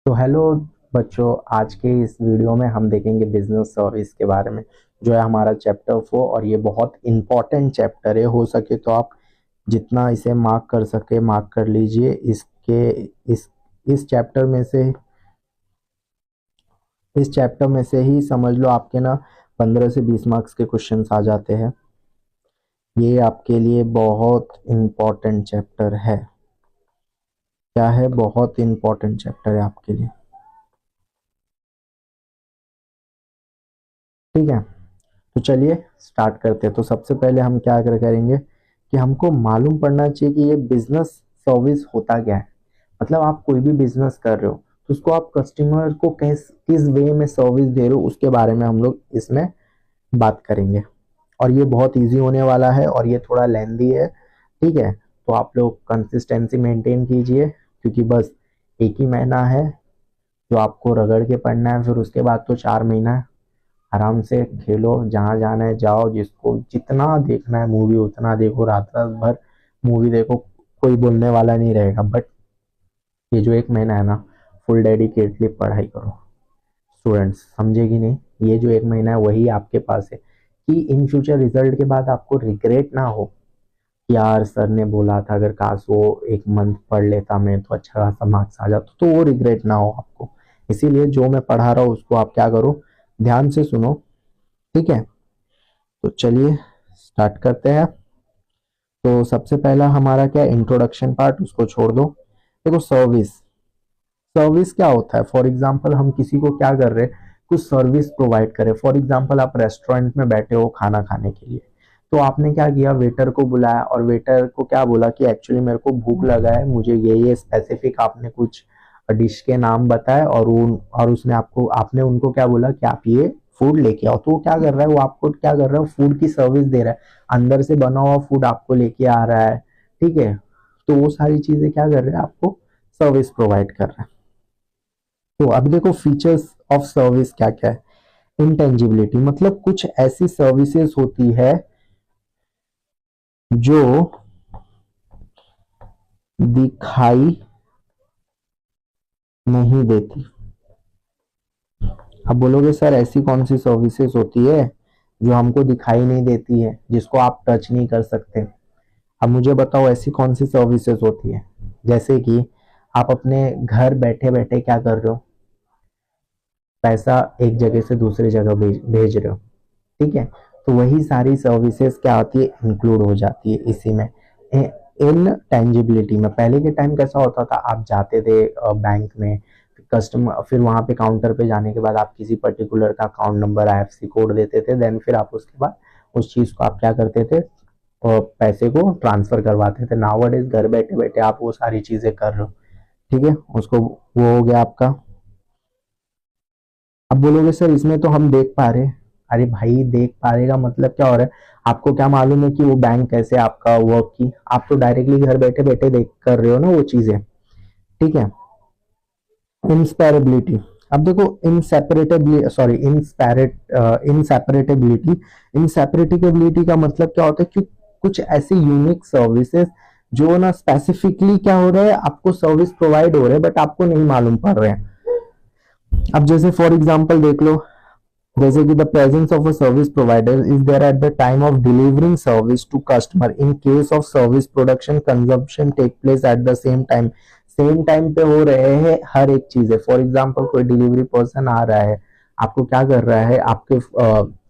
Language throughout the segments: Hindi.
तो हेलो बच्चों, आज के इस वीडियो में हम देखेंगे बिजनेस सर्विस के बारे में, जो है हमारा चैप्टर 4। और ये बहुत इम्पोर्टेंट चैप्टर है। हो सके तो आप जितना इसे मार्क कर सके मार्क कर लीजिए। इस इस चैप्टर में से इस चैप्टर में से ही समझ लो आपके ना 15 से 20 मार्क्स के क्वेश्चंस आ जाते हैं। ये आपके लिए बहुत इम्पोर्टेंट चैप्टर है। क्या है? बहुत इम्पोर्टेंट चैप्टर है आपके लिए। ठीक है, तो चलिए स्टार्ट करते हैं। तो सबसे पहले हम क्या करेंगे कि हमको मालूम पड़ना चाहिए कि ये बिजनेस सर्विस होता क्या है। मतलब आप कोई भी बिजनेस कर रहे हो तो उसको आप कस्टमर को किस वे में सर्विस दे रहे हो, उसके बारे में हम लोग इसमें बात करेंगे। और ये बहुत इजी होने वाला है और ये थोड़ा लेंदी है। ठीक है, तो आप लोग कंसिस्टेंसी मेंटेन कीजिए, क्योंकि बस एक ही महीना है जो आपको रगड़ के पढ़ना है। फिर उसके बाद तो 4 महीना है। आराम से खेलो, जहाँ जाना है जाओ, जिसको जितना देखना है मूवी उतना देखो, रात रात भर मूवी देखो, कोई बोलने वाला नहीं रहेगा। बट ये जो एक महीना है ना, फुल डेडिकेटली पढ़ाई करो स्टूडेंट्स, समझे कि नहीं? ये जो एक महीना है वही आपके पास है कि इन फ्यूचर रिजल्ट के बाद आपको रिग्रेट ना हो कि यार सर ने बोला था अगर काश वो एक मंथ पढ़ लेता मैं तो अच्छा खासा मार्क्स आ जाता, तो वो रिग्रेट ना हो आपको। इसीलिए जो मैं पढ़ा रहा हूँ उसको आप क्या करो, ध्यान से सुनो। ठीक है, तो चलिए स्टार्ट करते हैं। तो सबसे पहला हमारा क्या इंट्रोडक्शन पार्ट, उसको छोड़ दो। देखो, सर्विस सर्विस क्या होता है। फॉर एग्जांपल हम किसी को क्या कर रहे हैं, कुछ सर्विस प्रोवाइड करें। फॉर एग्जांपल आप रेस्टोरेंट में बैठे हो खाना खाने के लिए, तो आपने क्या किया, वेटर को बुलाया और वेटर को क्या बोला कि एक्चुअली मेरे को भूख लगा है, मुझे ये स्पेसिफिक आपने कुछ डिश के नाम बताए और उसने आपने उनको क्या बोला कि आप ये फूड लेके आओ। तो वो क्या कर रहा है, वो आपको क्या कर रहा है, फूड की सर्विस दे रहा है। अंदर से बना हुआ फूड आपको लेके आ रहा है। ठीक है, तो वो सारी चीजें क्या कर रहे हैं, आपको सर्विस प्रोवाइड कर रहा है। तो अब देखो फीचर्स ऑफ सर्विस क्या क्या है। इंटेंजिबिलिटी मतलब कुछ ऐसी सर्विसेज होती है जो दिखाई नहीं देती। अब बोलोगे सर ऐसी कौन सी सर्विसेज होती है जो हमको दिखाई नहीं देती है, जिसको आप टच नहीं कर सकते। अब मुझे बताओ ऐसी कौन सी सर्विसेज होती है। जैसे कि आप अपने घर बैठे बैठे क्या कर रहे हो, पैसा एक जगह से दूसरी जगह भेज रहे हो। ठीक है, तो वही सारी सर्विसेज क्या होती है, इंक्लूड हो जाती है इसी में। इन टेंजिबिलिटी में पहले के टाइम कैसा होता था, आप जाते थे बैंक में, कस्टमर, फिर वहां पे काउंटर पे जाने के बाद आप किसी पर्टिकुलर का अकाउंट नंबर आईएफएससी कोड देते थे, देन फिर आप उसके बाद उस चीज को आप क्या करते थे, पैसे को ट्रांसफर करवाते थे। नाउअडेज घर बैठे बैठे आप वो सारी चीजें कर रहे हो। ठीक है, उसको वो हो गया आपका। अब बोलोगे सर इसमें तो हम देख पा रहे हैं। अरे भाई, देख पा रहे का मतलब क्या हो रहा है, आपको क्या मालूम है कि वो बैंक कैसे आपका वर्क की, आप तो डायरेक्टली घर बैठे बैठे देख कर रहे हो ना वो चीजें। ठीक है, इंस्पैरेबिलिटी। अब देखो इनसेपरेटेबिलिटी, सॉरी इनसेपरेटेबिलिटी। इनसेपरेटेबिलिटी का मतलब क्या होता है कि कुछ ऐसे यूनिक सर्विसेज जो ना स्पेसिफिकली क्या हो रहा है, आपको सर्विस प्रोवाइड हो रहे हैं बट आपको नहीं मालूम पड़ रहे हैं। अब जैसे फॉर एग्जांपल देख लो, जैसे कि the presence of a service provider is there at the time of delivering service to customer in case of service production consumption take place at the same time. Same time पे हो रहे हैं हर एक चीज है। फॉर एग्जांपल कोई डिलीवरी पर्सन आ रहा है, आपको क्या कर रहा है, आपके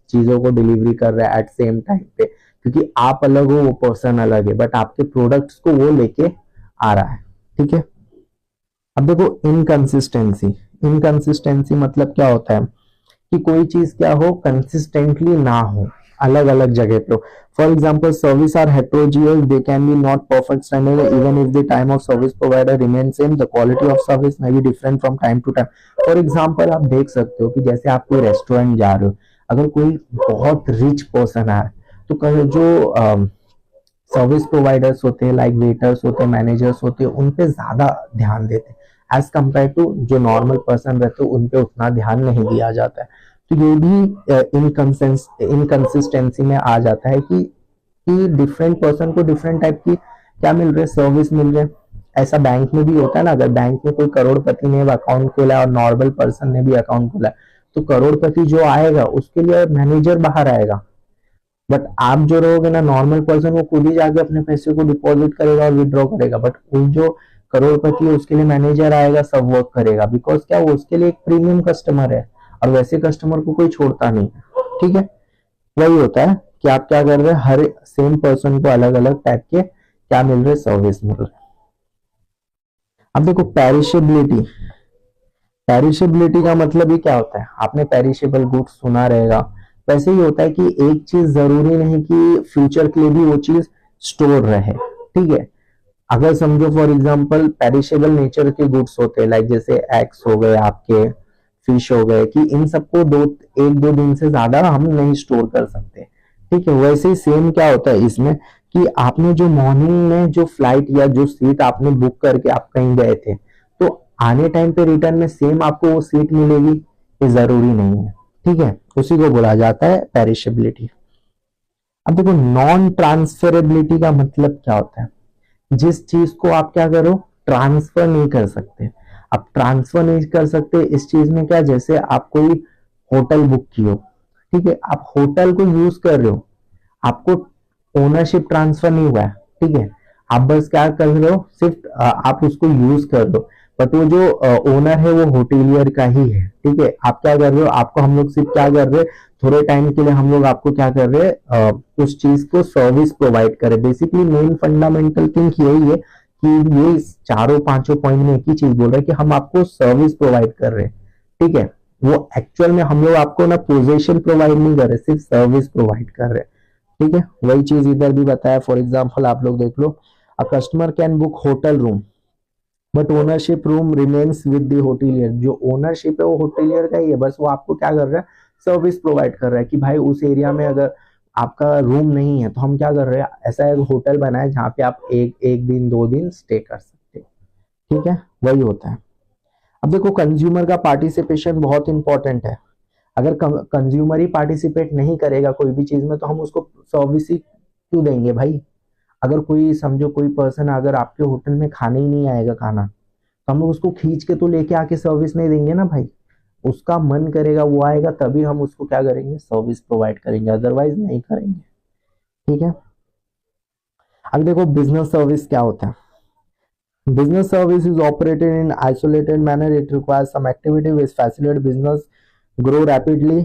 चीजों को डिलीवरी कर रहा है एट सेम टाइम पे, क्योंकि आप अलग हो वो पर्सन अलग है, बट आपके प्रोडक्ट्स को वो लेके आ रहा है। ठीक है, अब देखो इनकंसिस्टेंसी। इनकंसिस्टेंसी मतलब क्या होता है कि कोई चीज क्या हो, कंसिस्टेंटली ना हो, अलग अलग जगह पे हो। For example service are heterogeneous, they can be not perfect standard even if the time of service provider remain same, the quality of service may be different from time to time. For example आप देख सकते हो कि जैसे आप कोई रेस्टोरेंट जा रहे हो, अगर कोई बहुत रिच पर्सन है तो जो सर्विस प्रोवाइडर्स होते हैं, लाइक वेटर्स होते हैं, मैनेजर्स होते हैं, उन पे ज्यादा ध्यान देते हैं एज कम्पेयर टू जो नॉर्मल पर्सन रहते हैं, उन पे उतना ध्यान नहीं दिया जाता है। तो ये भी इनकंसिस्टेंसी में आ जाता है कि डिफरेंट पर्सन को डिफरेंट टाइप की क्या मिल रहे, सर्विस मिल रहे। ऐसा बैंक में भी होता है ना, अगर बैंक में कोई करोड़पति ने अकाउंट खोला है और नॉर्मल पर्सन ने भी अकाउंट खोला है, तो करोड़पति जो आएगा उसके लिए मैनेजर बाहर आएगा, बट आप जो रहोगे ना नॉर्मल पर्सन, वो खुद ही जाके अपने पैसे को डिपॉजिट करेगा और विड्रॉ करेगा, बट वो जो करोड़पति है उसके लिए मैनेजर आएगा, सब वर्क करेगा, बिकॉज क्या वो उसके लिए एक प्रीमियम कस्टमर है, और वैसे कस्टमर को कोई छोड़ता नहीं है। ठीक है, वही होता है कि आप क्या कर रहे हैं, हर सेम पर्सन को अलग अलग टाइप के क्या मिल रहे, सर्विस मिल रहे। अब देखो पेरिशेबिलिटी, पेरिशेबिलिटी का मतलब ही क्या होता है, आपने पेरिशेबल गुड्स सुना रहेगा। वैसे ही होता है कि एक चीज जरूरी नहीं कि फ्यूचर के लिए भी वो चीज स्टोर रहे। ठीक है, अगर समझो फॉर एग्जांपल पेरिशेबल नेचर के गुड्स होते हैं, लाइक जैसे एग्स हो गए आपके, फिश हो गए, कि इन सबको एक दो दिन से ज्यादा हम नहीं स्टोर कर सकते। ठीक है, वैसे ही सेम क्या होता है इसमें, कि आपने जो मॉर्निंग में जो फ्लाइट या जो सीट आपने बुक करके आप कहीं गए थे, तो आने टाइम पे रिटर्न में सेम आपको वो सीट मिलेगी, ये जरूरी नहीं है। ठीक है, उसी को बोला जाता है पेरिशेबिलिटी। अब देखो नॉन ट्रांसफरेबिलिटी का मतलब क्या होता है, जिस चीज को आप क्या करो, ट्रांसफर नहीं कर सकते। आप ट्रांसफर नहीं कर सकते इस चीज में क्या, जैसे आप कोई होटल बुक की हो, ठीक है, आप होटल को यूज कर रहे हो, आपको ओनरशिप ट्रांसफर नहीं हुआ है। ठीक है, आप बस क्या कर रहे हो, सिर्फ आप उसको यूज कर दो, बट वो जो ओनर है वो होटेलियर का ही है। ठीक है, आप क्या कर रहे हो, आपको हम लोग सिर्फ क्या कर रहे हैं, थोड़े टाइम के लिए हम लोग आपको क्या कर रहे हैं, उस चीज को सर्विस प्रोवाइड कर रहे। बेसिकली मेन फंडामेंटल थिंग यही है कि ये चारों पांचों पॉइंट में एक ही चीज बोल रहे हैं कि हम आपको सर्विस प्रोवाइड कर रहे हैं। ठीक है, वो एक्चुअल में हम लोग आपको ना पोजीशन प्रोवाइड नहीं कर रहे, सिर्फ सर्विस प्रोवाइड कर रहे हैं। ठीक है, वही चीज इधर भी बताया। फॉर एग्जाम्पल आप लोग देख लो, a customer can book hotel room but ownership room remains with the hotelier. जो ओनरशिप है वो होटेलियर का ही है, बस वो आपको क्या कर रहा है, सर्विस प्रोवाइड कर रहा है कि भाई उस एरिया में अगर आपका रूम नहीं है तो हम क्या कर रहे हैं, ऐसा एक होटल बना है जहाँ पे आप एक एक दिन दो दिन स्टे कर सकते हैं। ठीक है, वही होता है। अब देखो कंज्यूमर का पार्टिसिपेशन बहुत इंपॉर्टेंट है। अगर कंज्यूमर ही पार्टिसिपेट नहीं करेगा कोई भी चीज में, तो हम उसको सर्विस ही क्यों देंगे भाई। अगर कोई समझो कोई पर्सन अगर आपके होटल में खाने ही नहीं आएगा खाना, तो हम लोग उसको खींच के तो लेके आके सर्विस नहीं देंगे ना भाई। उसका मन करेगा वो आएगा, तभी हम उसको क्या करेंगे, सर्विस प्रोवाइड करेंगे, अदरवाइज नहीं करेंगे। ठीक है, अब देखो बिजनेस सर्विस क्या होता है। Business service is operated in isolated manner. It requires some activity which facilitate business grow rapidly.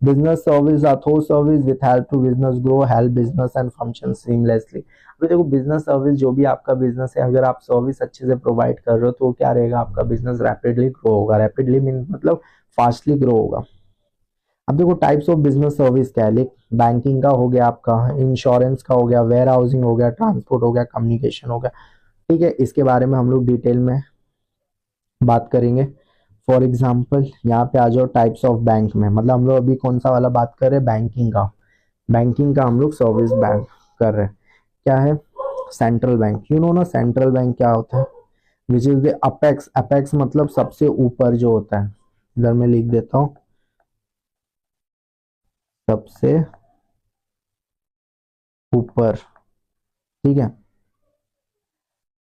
Business service are those service with help to business grow, help business and function seamlessly. अभी देखो बिजनेस सर्विस, जो भी आपका बिजनेस है, अगर आप सर्विस अच्छे से प्रोवाइड कर रहे हो तो क्या रहेगा, आपका बिजनेस रैपिडली ग्रो होगा। रैपिडली मीन मतलब फास्टली ग्रो होगा। अब देखो टाइप्स ऑफ बिजनेस सर्विस क्या है, बैंकिंग का हो गया, आपका इंश्योरेंस का हो गया, वेयर हाउसिंग हो गया, ट्रांसपोर्ट हो गया, कम्युनिकेशन हो गया। ठीक है, इसके बारे में हम लोग डिटेल में बात करेंगे। फॉर एग्जाम्पल यहाँ पे आ जाओ टाइप्स ऑफ बैंक में, मतलब हम लोग अभी कौन सा वाला बात कर रहे हैं, बैंकिंग का। बैंकिंग का हम लोग सर्विस बैंक कर रहे हैं। क्या है, सेंट्रल बैंक। यू नो ना सेंट्रल बैंक क्या होता है, which is the apex. Apex मतलब सबसे ऊपर जो होता है, इधर मैं लिख देता हूँ, सबसे ऊपर। ठीक है,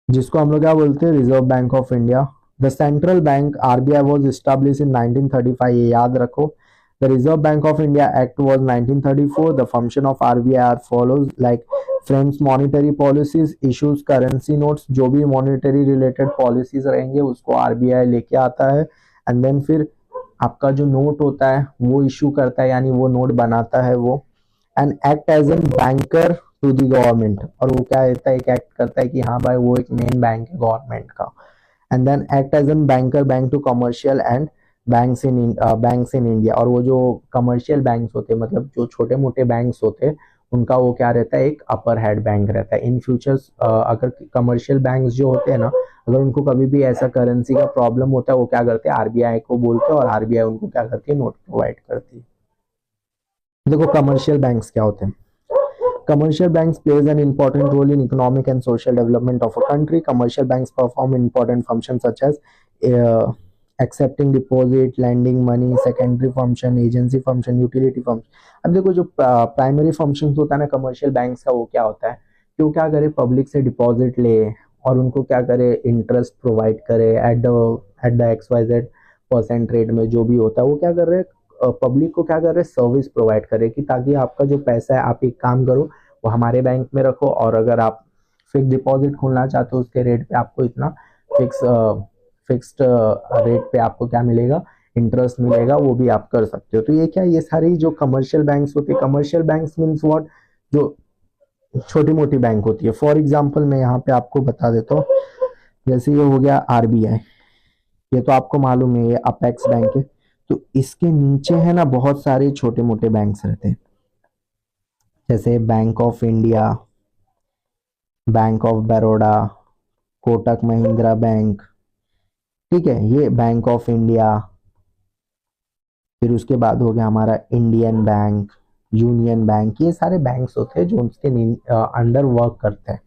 जिसको हम लोग क्या बोलते हैं, Reserve Bank of India. The central bank RBI was established in 1935, ये याद रखो। The Reserve Bank of India act was 1934। The function of RBI are follows, like frames monetary policies, issues currency notes, जो भी मॉनिटरी रिलेटेड पॉलिसीज रहेंगे उसको आरबीआई लेके आता है, एंड देन फिर आपका जो नोट होता है वो इशू करता है, यानी वो नोट बनाता है वो, and act as an banker to the government. और वो क्या रहता है, एक एक्ट करता है कि हाँ भाई वो एक मेन बैंक है गवर्नमेंट का। And then act as an banker bank to commercial and banks in India. और वो जो कमर्शियल बैंक्स होते हैं, मतलब जो छोटे मोटे बैंक्स होते हैं, उनका वो क्या रहता है, एक अपर हेड बैंक रहता है। इन फ्यूचर अगर कमर्शियल बैंक्स जो होते हैं ना, अगर उनको कभी भी ऐसा करेंसी का प्रॉब्लम होता है, वो क्या करते हैं, आरबीआई को बोलते हैं, और आरबीआई उनको क्या करती है, नोट प्रोवाइड करती है। देखो कमर्शियल बैंक्स क्या होते हैं। Commercial banks plays an important role in economic and social development of a country. Commercial banks perform important functions such as accepting deposit, lending money, secondary function, agency function, utility function. अब देखो जो प्राइमरी फंक्शन होता है ना कमर्शियल बैंक्स का, वो क्या होता है कि वो क्या करे, पब्लिक से डिपॉजिट ले, और उनको क्या करे, इंटरेस्ट प्रोवाइड करे एट द XYZ% रेट में, जो भी होता है वो क्या कर रहे हैं, पब्लिक को क्या कर रहे हैं, सर्विस प्रोवाइड करे कि ताकि आपका जो पैसा है आप एक काम करो वो हमारे बैंक में रखो, और अगर आप फिक्स डिपॉजिट खोलना चाहते हो उसके रेट पे आपको इतना फिक्स फिक्स्ड रेट पे आपको क्या मिलेगा, इंटरेस्ट मिलेगा, वो भी आप कर सकते हो। तो ये क्या, ये सारी जो कमर्शियल बैंक्स होती है, कमर्शियल बैंक्स मीन्स व्हाट, जो छोटी मोटी बैंक होती है। फॉर एग्जांपल मैं यहाँ पे आपको बता देता हूँ, जैसे ये हो गया RBI, ये तो आपको मालूम है ये अपेक्स बैंक है। तो इसके नीचे है ना बहुत सारे छोटे मोटे बैंक्स रहते हैं, जैसे bank of India, bank of Baroda, Kotak Mahindra bank, ठीक है, ये बैंक ऑफ इंडिया। फिर उसके बाद हो गया हमारा इंडियन बैंक, यूनियन बैंक, ये सारे बैंक्स होते हैं जो उसके अंडर वर्क करते हैं,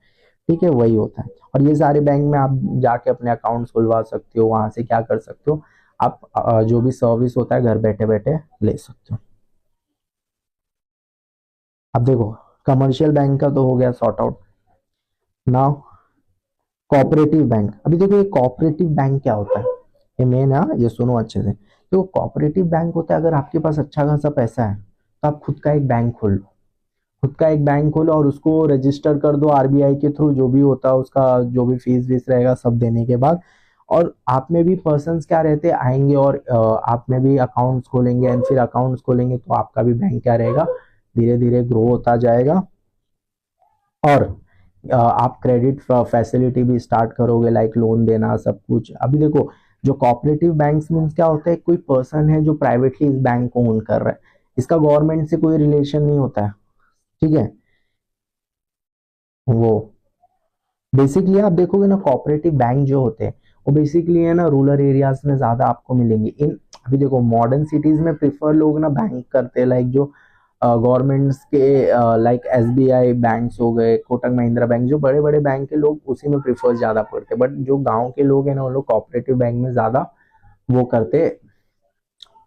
ठीक है, वही होता है। और ये सारे बैंक में आप जाके अपने अकाउंट्स खुलवा सकते हो, वहां से क्या कर सकते हो आप, जो भी सर्विस होता है घर बैठे बैठे ले सकते हो। अब देखो कमर्शियल बैंक का तो हो गया sort out. Now cooperative bank, अभी देखो ये कोऑपरेटिव बैंक क्या होता है, ये मेन है, ये सुनो अच्छे से। तो कोऑपरेटिव बैंक होता है, अगर आपके पास अच्छा खासा पैसा है तो आप खुद का एक बैंक खोल लो, खुद का एक बैंक खोलो और उसको रजिस्टर कर दो RBI के थ्रू, जो भी होता है उसका जो भी फीस वीस रहेगा सब देने के बाद। और आप में भी पर्सन्स क्या रहते आएंगे और आप में भी अकाउंट्स खोलेंगे, एंड फिर अकाउंट्स खोलेंगे तो आपका भी बैंक क्या रहेगा, धीरे धीरे ग्रो होता जाएगा। और आप क्रेडिट फैसिलिटी भी स्टार्ट करोगे, लाइक लोन देना सब कुछ। अभी देखो जो कोऑपरेटिव बैंक्स मीन्स क्या होता है, कोई पर्सन है जो प्राइवेटली इस बैंक को ओन कर रहा है, इसका गवर्नमेंट से कोई रिलेशन नहीं होता है, ठीक है। वो बेसिकली आप देखोगे ना कोऑपरेटिव बैंक जो होते हैं वो बेसिकली है ना रूरल एरियाज में ज्यादा आपको मिलेंगे। इन अभी देखो मॉडर्न सिटीज में प्रिफर लोग ना बैंक करते हैं, लाइक जो गवर्नमेंट्स के लाइक SBI बैंक्स हो गए, कोटक महिंद्रा बैंक, जो बड़े बड़े बैंक के लोग उसी में प्रिफर ज्यादा करते हैं। बट जो गांव के लोग हैं ना वो लोग कोऑपरेटिव बैंक में ज्यादा वो करते,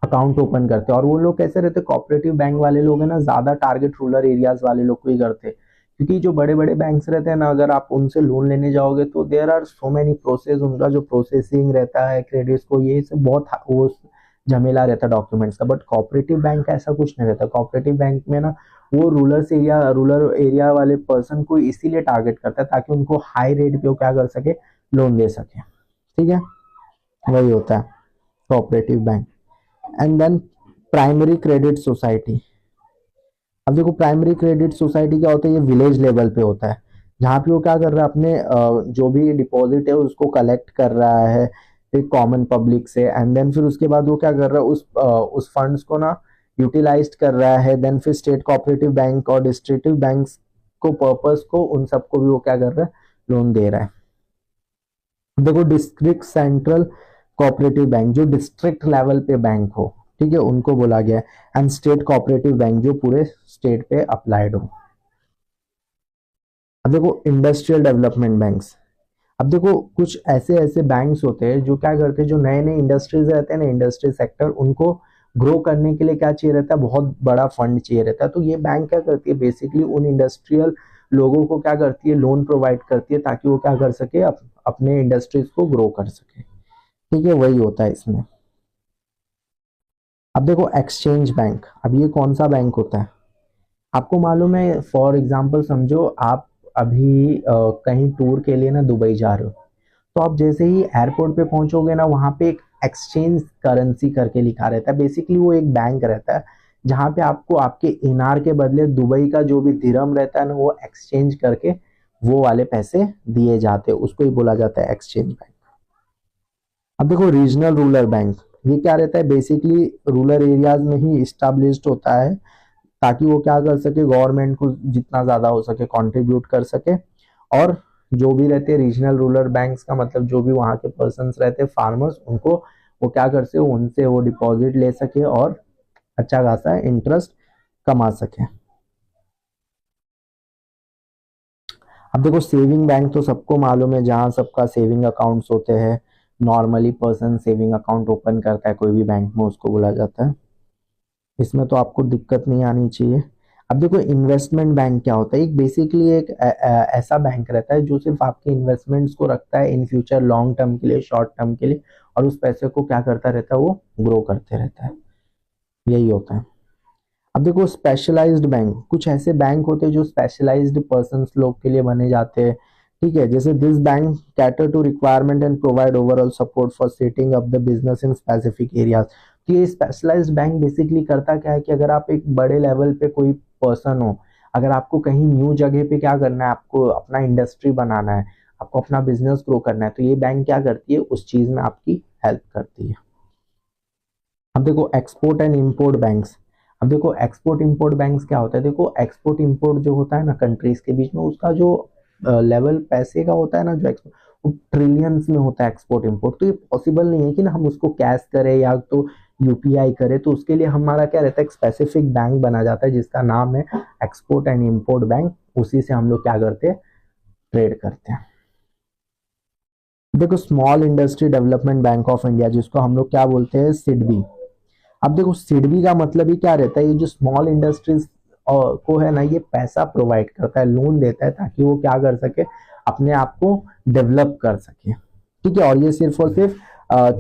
अकाउंट ओपन करते हैं। और वो लोग कैसे रहते, कोऑपरेटिव बैंक वाले लोग है ना ज्यादा टारगेट रूरल एरियाज वाले लोग को ही करते हैं, क्योंकि जो बड़े बड़े बैंक्स रहते हैं ना अगर आप उनसे लोन लेने जाओगे तो there are so many process, उनका जो प्रोसेसिंग रहता है क्रेडिट्स को, ये सब बहुत वो झमेला रहता है डॉक्यूमेंट्स का। बट कोऑपरेटिव बैंक का ऐसा कुछ नहीं रहता। कोऑपरेटिव बैंक में ना वो रूरल एरिया वाले पर्सन को इसीलिए टारगेट करता है ताकि उनको हाई रेट पे वो क्या कर सके, लोन दे सके, ठीक है, वही होता है cooperative bank. And then primary credit society. अब देखो प्राइमरी क्रेडिट सोसाइटी क्या होता है, ये विलेज लेवल पे होता है, जहाँ पे वो क्या कर रहा है अपने जो भी डिपॉजिट है उसको कलेक्ट कर रहा है एक कॉमन पब्लिक से, एंड देन फिर उसके बाद वो क्या कर रहा है उस फंड्स को ना यूटिलाइज कर रहा है। देन फिर स्टेट कोऑपरेटिव बैंक और डिस्ट्रिक्ट बैंक्स को पर्पस को उन सबको भी वो क्या कर रहा है, लोन दे रहा है। देखो डिस्ट्रिक्ट सेंट्रल कोऑपरेटिव बैंक, जो डिस्ट्रिक्ट लेवल पे बैंक हो, ठीक है, उनको बोला गया है। एंड स्टेट कोऑपरेटिव बैंक, जो पूरे स्टेट पे अप्लाइड हो। अब देखो इंडस्ट्रियल डेवलपमेंट बैंक्स। अब देखो कुछ ऐसे ऐसे बैंक्स होते हैं जो क्या करते हैं, जो नए नए इंडस्ट्रीज रहते हैं ना, इंडस्ट्री सेक्टर, उनको ग्रो करने के लिए क्या चाहिए रहता है, बहुत बड़ा फंड चाहिए रहता है। तो ये बैंक क्या करती है, बेसिकली उन इंडस्ट्रियल लोगों को क्या करती है, लोन प्रोवाइड करती है ताकि वो क्या कर सके, अपने इंडस्ट्रीज को ग्रो कर सके, ठीक है, वही होता है इसमें। अब देखो एक्सचेंज बैंक, अब ये कौन सा बैंक होता है आपको मालूम है। फॉर एग्जांपल समझो आप अभी कहीं टूर के लिए ना दुबई जा रहे हो, तो आप जैसे ही एयरपोर्ट पे पहुंचोगे ना वहां पे एक एक्सचेंज करेंसी करके लिखा रहता है। बेसिकली वो एक बैंक रहता है जहां पे आपको आपके इनार के बदले दुबई का जो भी दिरहम रहता है ना वो एक्सचेंज करके वो वाले पैसे दिए जाते हैं, उसको ही बोला जाता है एक्सचेंज बैंक। अब देखो रीजनल रूरल बैंक, ये क्या रहता है, बेसिकली रूरल एरियाज में ही स्टैब्लिश्ड होता है ताकि वो क्या कर सके, गवर्नमेंट को जितना ज्यादा हो सके कंट्रीब्यूट कर सके। और जो भी रहते हैं रीजनल रूरल बैंक्स का मतलब जो भी वहाँ के पर्सन्स रहते हैं फार्मर्स, उनको वो क्या कर सके, उनसे वो डिपॉजिट ले सके और अच्छा खासा इंटरेस्ट कमा सके। अब देखो सेविंग बैंक तो सबको मालूम है, जहाँ सबका सेविंग अकाउंट्स होते हैं। Normally person saving account open करता है कोई भी बैंक में, उसको बोला जाता है। इसमें तो आपको दिक्कत नहीं आनी चाहिए। अब देखो इन्वेस्टमेंट बैंक क्या होता है, एक बेसिकली एक ऐसा बैंक रहता है जो सिर्फ आपके इन्वेस्टमेंट्स को रखता है इन फ्यूचर, लॉन्ग टर्म के लिए, शॉर्ट टर्म के लिए, और उस पैसे को क्या करता रहता है, वो ग्रो करते रहता है, यही होता है। अब देखो स्पेशलाइज्ड बैंक, कुछ ऐसे बैंक होते हैं जो स्पेशलाइज्ड पर्सन लोग के लिए बने जाते हैं, ठीक है, जैसे this bank cater to requirement and provide overall support for setting up the business in specific areas. तो ये स्पेशलाइज्ड बैंक बेसिकली करता क्या है कि अगर आप एक बड़े लेवल पे कोई पर्सन हो, अगर आपको कहीं न्यू जगह पे क्या करना है, आपको अपना इंडस्ट्री बनाना है, आपको अपना बिजनेस ग्रो करना है, तो ये बैंक क्या करती है, उस चीज में आपकी हेल्प करती है। अब देखो एक्सपोर्ट एंड इंपोर्ट बैंक्स। अब देखो एक्सपोर्ट इंपोर्ट बैंक्स क्या होता है, देखो एक्सपोर्ट इंपोर्ट जो होता है ना कंट्रीज के बीच में, उसका जो लेवल पैसे का होता है ना, जो एक्सपोर्ट, वो ट्रिलियंस में होता है एक्सपोर्ट इंपोर्ट। तो ये पॉसिबल नहीं है कि ना हम उसको कैश करें या तो यूपीआई करें, तो उसके लिए हमारा क्या रहता है, एक स्पेसिफिक बैंक बना जाता है जिसका नाम है एक्सपोर्ट एंड इंपोर्ट बैंक, उसी से हम लोग क्या करते हैं, ट्रेड करते हैं। देखो small industry development bank of India, जिसको हम लोग क्या बोलते हैं, सिडबी। अब देखो सिडबी का मतलब ही क्या रहता है, ये जो स्मॉल इंडस्ट्रीज को है ना, ये पैसा प्रोवाइड करता है, लोन देता है, ताकि वो क्या कर सके, अपने आप को डेवलप कर सके, ठीक है। और ये सिर्फ और सिर्फ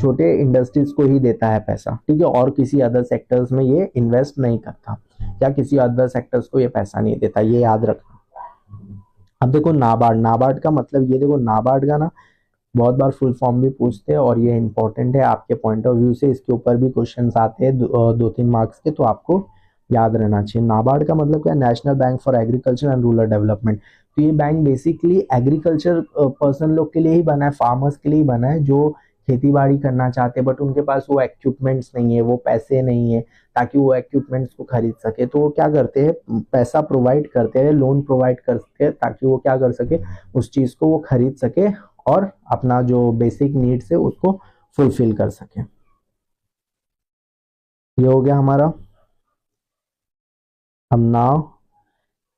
छोटे इंडस्ट्रीज को ही देता है पैसा, ठीक है, और किसी अदर सेक्टर्स में ये इन्वेस्ट नहीं करता, या किसी अदर सेक्टर्स को ये पैसा नहीं देता, ये याद रखना। अब देखो नाबार्ड, नाबार्ड का मतलब ये देखो, नाबार्ड का ना बहुत बार फुल फॉर्म भी पूछते हैं, और ये इंपॉर्टेंट है आपके पॉइंट ऑफ व्यू से, इसके ऊपर भी क्वेश्चंस आते हैं 2-3 मार्क्स के, तो आपको याद रहना चाहिए। नाबार्ड का मतलब क्या है, national bank for agriculture and rural development. तो ये बैंक बेसिकली एग्रीकल्चर पर्सन लोग के लिए ही बना है, फार्मर्स के लिए ही बना है, जो खेती बाड़ी करना चाहते हैं बट उनके पास वो इक्विपमेंट्स नहीं है, वो पैसे नहीं है ताकि वो इक्विपमेंट्स को खरीद सके, तो वो क्या करते हैं, पैसा प्रोवाइड करते हैं, लोन प्रोवाइड करते हैं, ताकि वो क्या कर सके, उस चीज को वो खरीद सके और अपना जो बेसिक नीड्स है उसको फुलफिल कर सके। ये हो गया हमारा। अब नाउ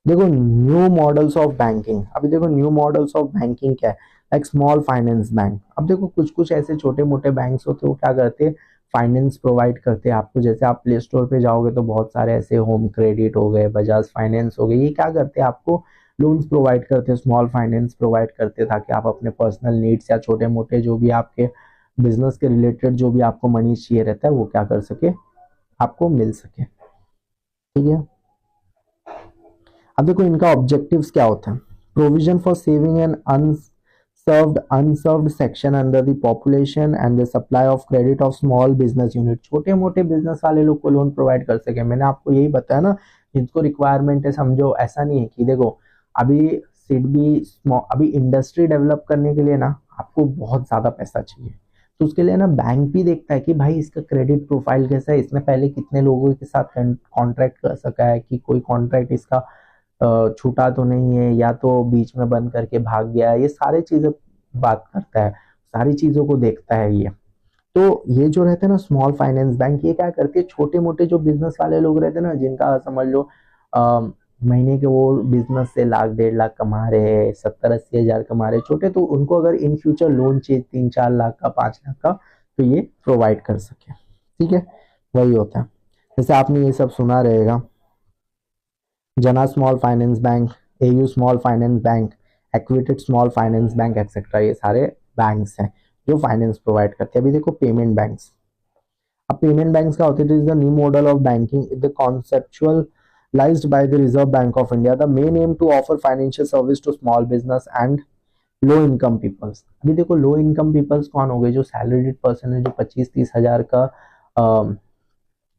देखो न्यू मॉडल्स ऑफ बैंकिंग। अभी देखो न्यू मॉडल्स ऑफ बैंकिंग क्या है, लाइक स्मॉल फाइनेंस बैंक। अब देखो कुछ कुछ ऐसे छोटे मोटे बैंक्स होते हैं, वो क्या करते हैं, फाइनेंस प्रोवाइड करते हैं आपको। जैसे आप प्ले स्टोर पे जाओगे तो बहुत सारे ऐसे, होम क्रेडिट हो गए, बजाज फाइनेंस हो गए, ये क्या करते हैं, आपको लोन्स प्रोवाइड करते हैं, स्मॉल फाइनेंस प्रोवाइड करते हैं, ताकि आप अपने पर्सनल नीड्स या छोटे मोटे जो भी आपके बिजनेस के रिलेटेड जो भी आपको मनी चाहिए रहता है, वो क्या कर सके, आपको मिल सके, ठीक है। अब देखो इनका ऑब्जेक्टिव्स क्या होता है, provision for saving an unserved section under the population and the supply of credit of small business unit. छोटे मोटे बिजनेस वाले लोग को लोन प्रोवाइड कर सके। मैंने आपको यही बताया ना, जिनको रिक्वायरमेंट है, समझो ऐसा नहीं है कि देखो अभी सिडबी अभी इंडस्ट्री डेवलप करने के लिए ना आपको बहुत ज्यादा पैसा चाहिए, तो उसके लिए ना बैंक भी देखता है कि भाई इसका क्रेडिट प्रोफाइल कैसा है, इसने पहले कितने लोगों के साथ कॉन्ट्रैक्ट कर सका है, कि कोई कॉन्ट्रैक्ट इसका छूटा तो नहीं है, या तो बीच में बंद करके भाग गया है, ये सारी चीजें बात करता है, सारी चीजों को देखता है ये। तो ये जो रहते हैं ना स्मॉल फाइनेंस बैंक, ये क्या करती है, छोटे मोटे जो बिजनेस वाले लोग रहते हैं ना, जिनका समझ लो महीने के वो बिजनेस से लाख 1.5 लाख कमा रहे हैं, 70-80 हजार कमा रहे छोटे, तो उनको अगर इन फ्यूचर लोन चाहिए 3-4 लाख का, 5 लाख का, तो ये प्रोवाइड कर सके, ठीक है, वही होता है। जैसे आपने ये सब सुना रहेगा, Jana small finance bank, AU small finance bank, Equitas small finance bank etcetera, ये सारे बैंक्स हैं जो फाइनेंस प्रोवाइड करते हैं। अभी देखो पेमेंट बैंक्स। अब पेमेंट बैंक्स का होता है, is the new model of banking, the conceptualized by the Reserve Bank of India. The main aim to offer financial service to small business and low income peoples. अभी देखो लो इनकम पीपल्स कौन हो गए, जो सैलरीड पर्सन है, जो 25-30 हजार का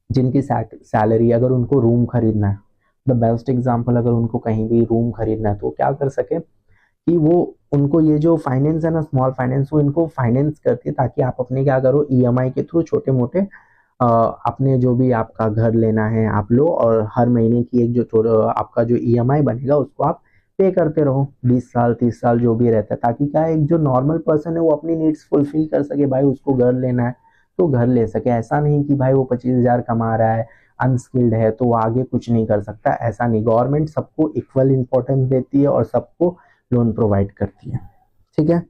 जिनकी सैलरी, अगर उनको रूम खरीदना है, द बेस्ट एग्जांपल, अगर उनको कहीं भी रूम खरीदना है, तो क्या कर सके कि वो, उनको ये जो फाइनेंस है ना स्मॉल फाइनेंस, वो इनको फाइनेंस करती है, ताकि आप अपने क्या करो, ईएमआई के थ्रू छोटे मोटे अपने जो भी आपका घर लेना है आप लो, और हर महीने की एक जो आपका जो ईएमआई बनेगा उसको आप पे करते रहो, 20 साल 30 साल जो भी रहता है, ताकि क्या है, एक जो नॉर्मल पर्सन है वो अपनी नीड्स फुलफिल कर सके, भाई उसको घर लेना है तो घर ले सके। ऐसा नहीं कि भाई वो 25 हजार कमा रहा है, अनस्किल्ड है, तो वो आगे कुछ नहीं कर सकता, ऐसा नहीं। गवर्नमेंट सबको इक्वल इंपॉर्टेंस देती है और सबको लोन प्रोवाइड करती है, ठीक है।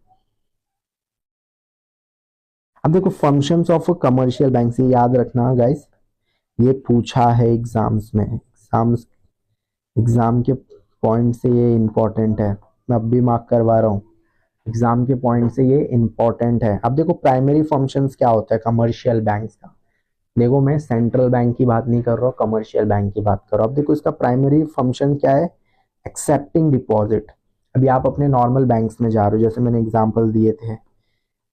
अब देखो फंक्शंस ऑफ कमर्शियल बैंक, से याद रखना गाइस, ये पूछा है एग्जाम्स में, एग्जाम्स एग्जाम के पॉइंट से ये इंपॉर्टेंट है, मैं अब भी मार्क करवा रहा हूँ। एग्जाम के पॉइंट से ये इंपॉर्टेंट है। अब देखो प्राइमरी फंक्शंस क्या होता है कमर्शियल बैंक्स का। देखो मैं सेंट्रल बैंक की बात नहीं कर रहा हूँ, कमर्शियल बैंक की बात कर रहा हूँ। अब देखो इसका प्राइमरी फंक्शन क्या है, एक्सेप्टिंग डिपॉजिट। अभी आप अपने नॉर्मल बैंक्स में जा रहे हो, जैसे मैंने एग्जांपल दिए थे,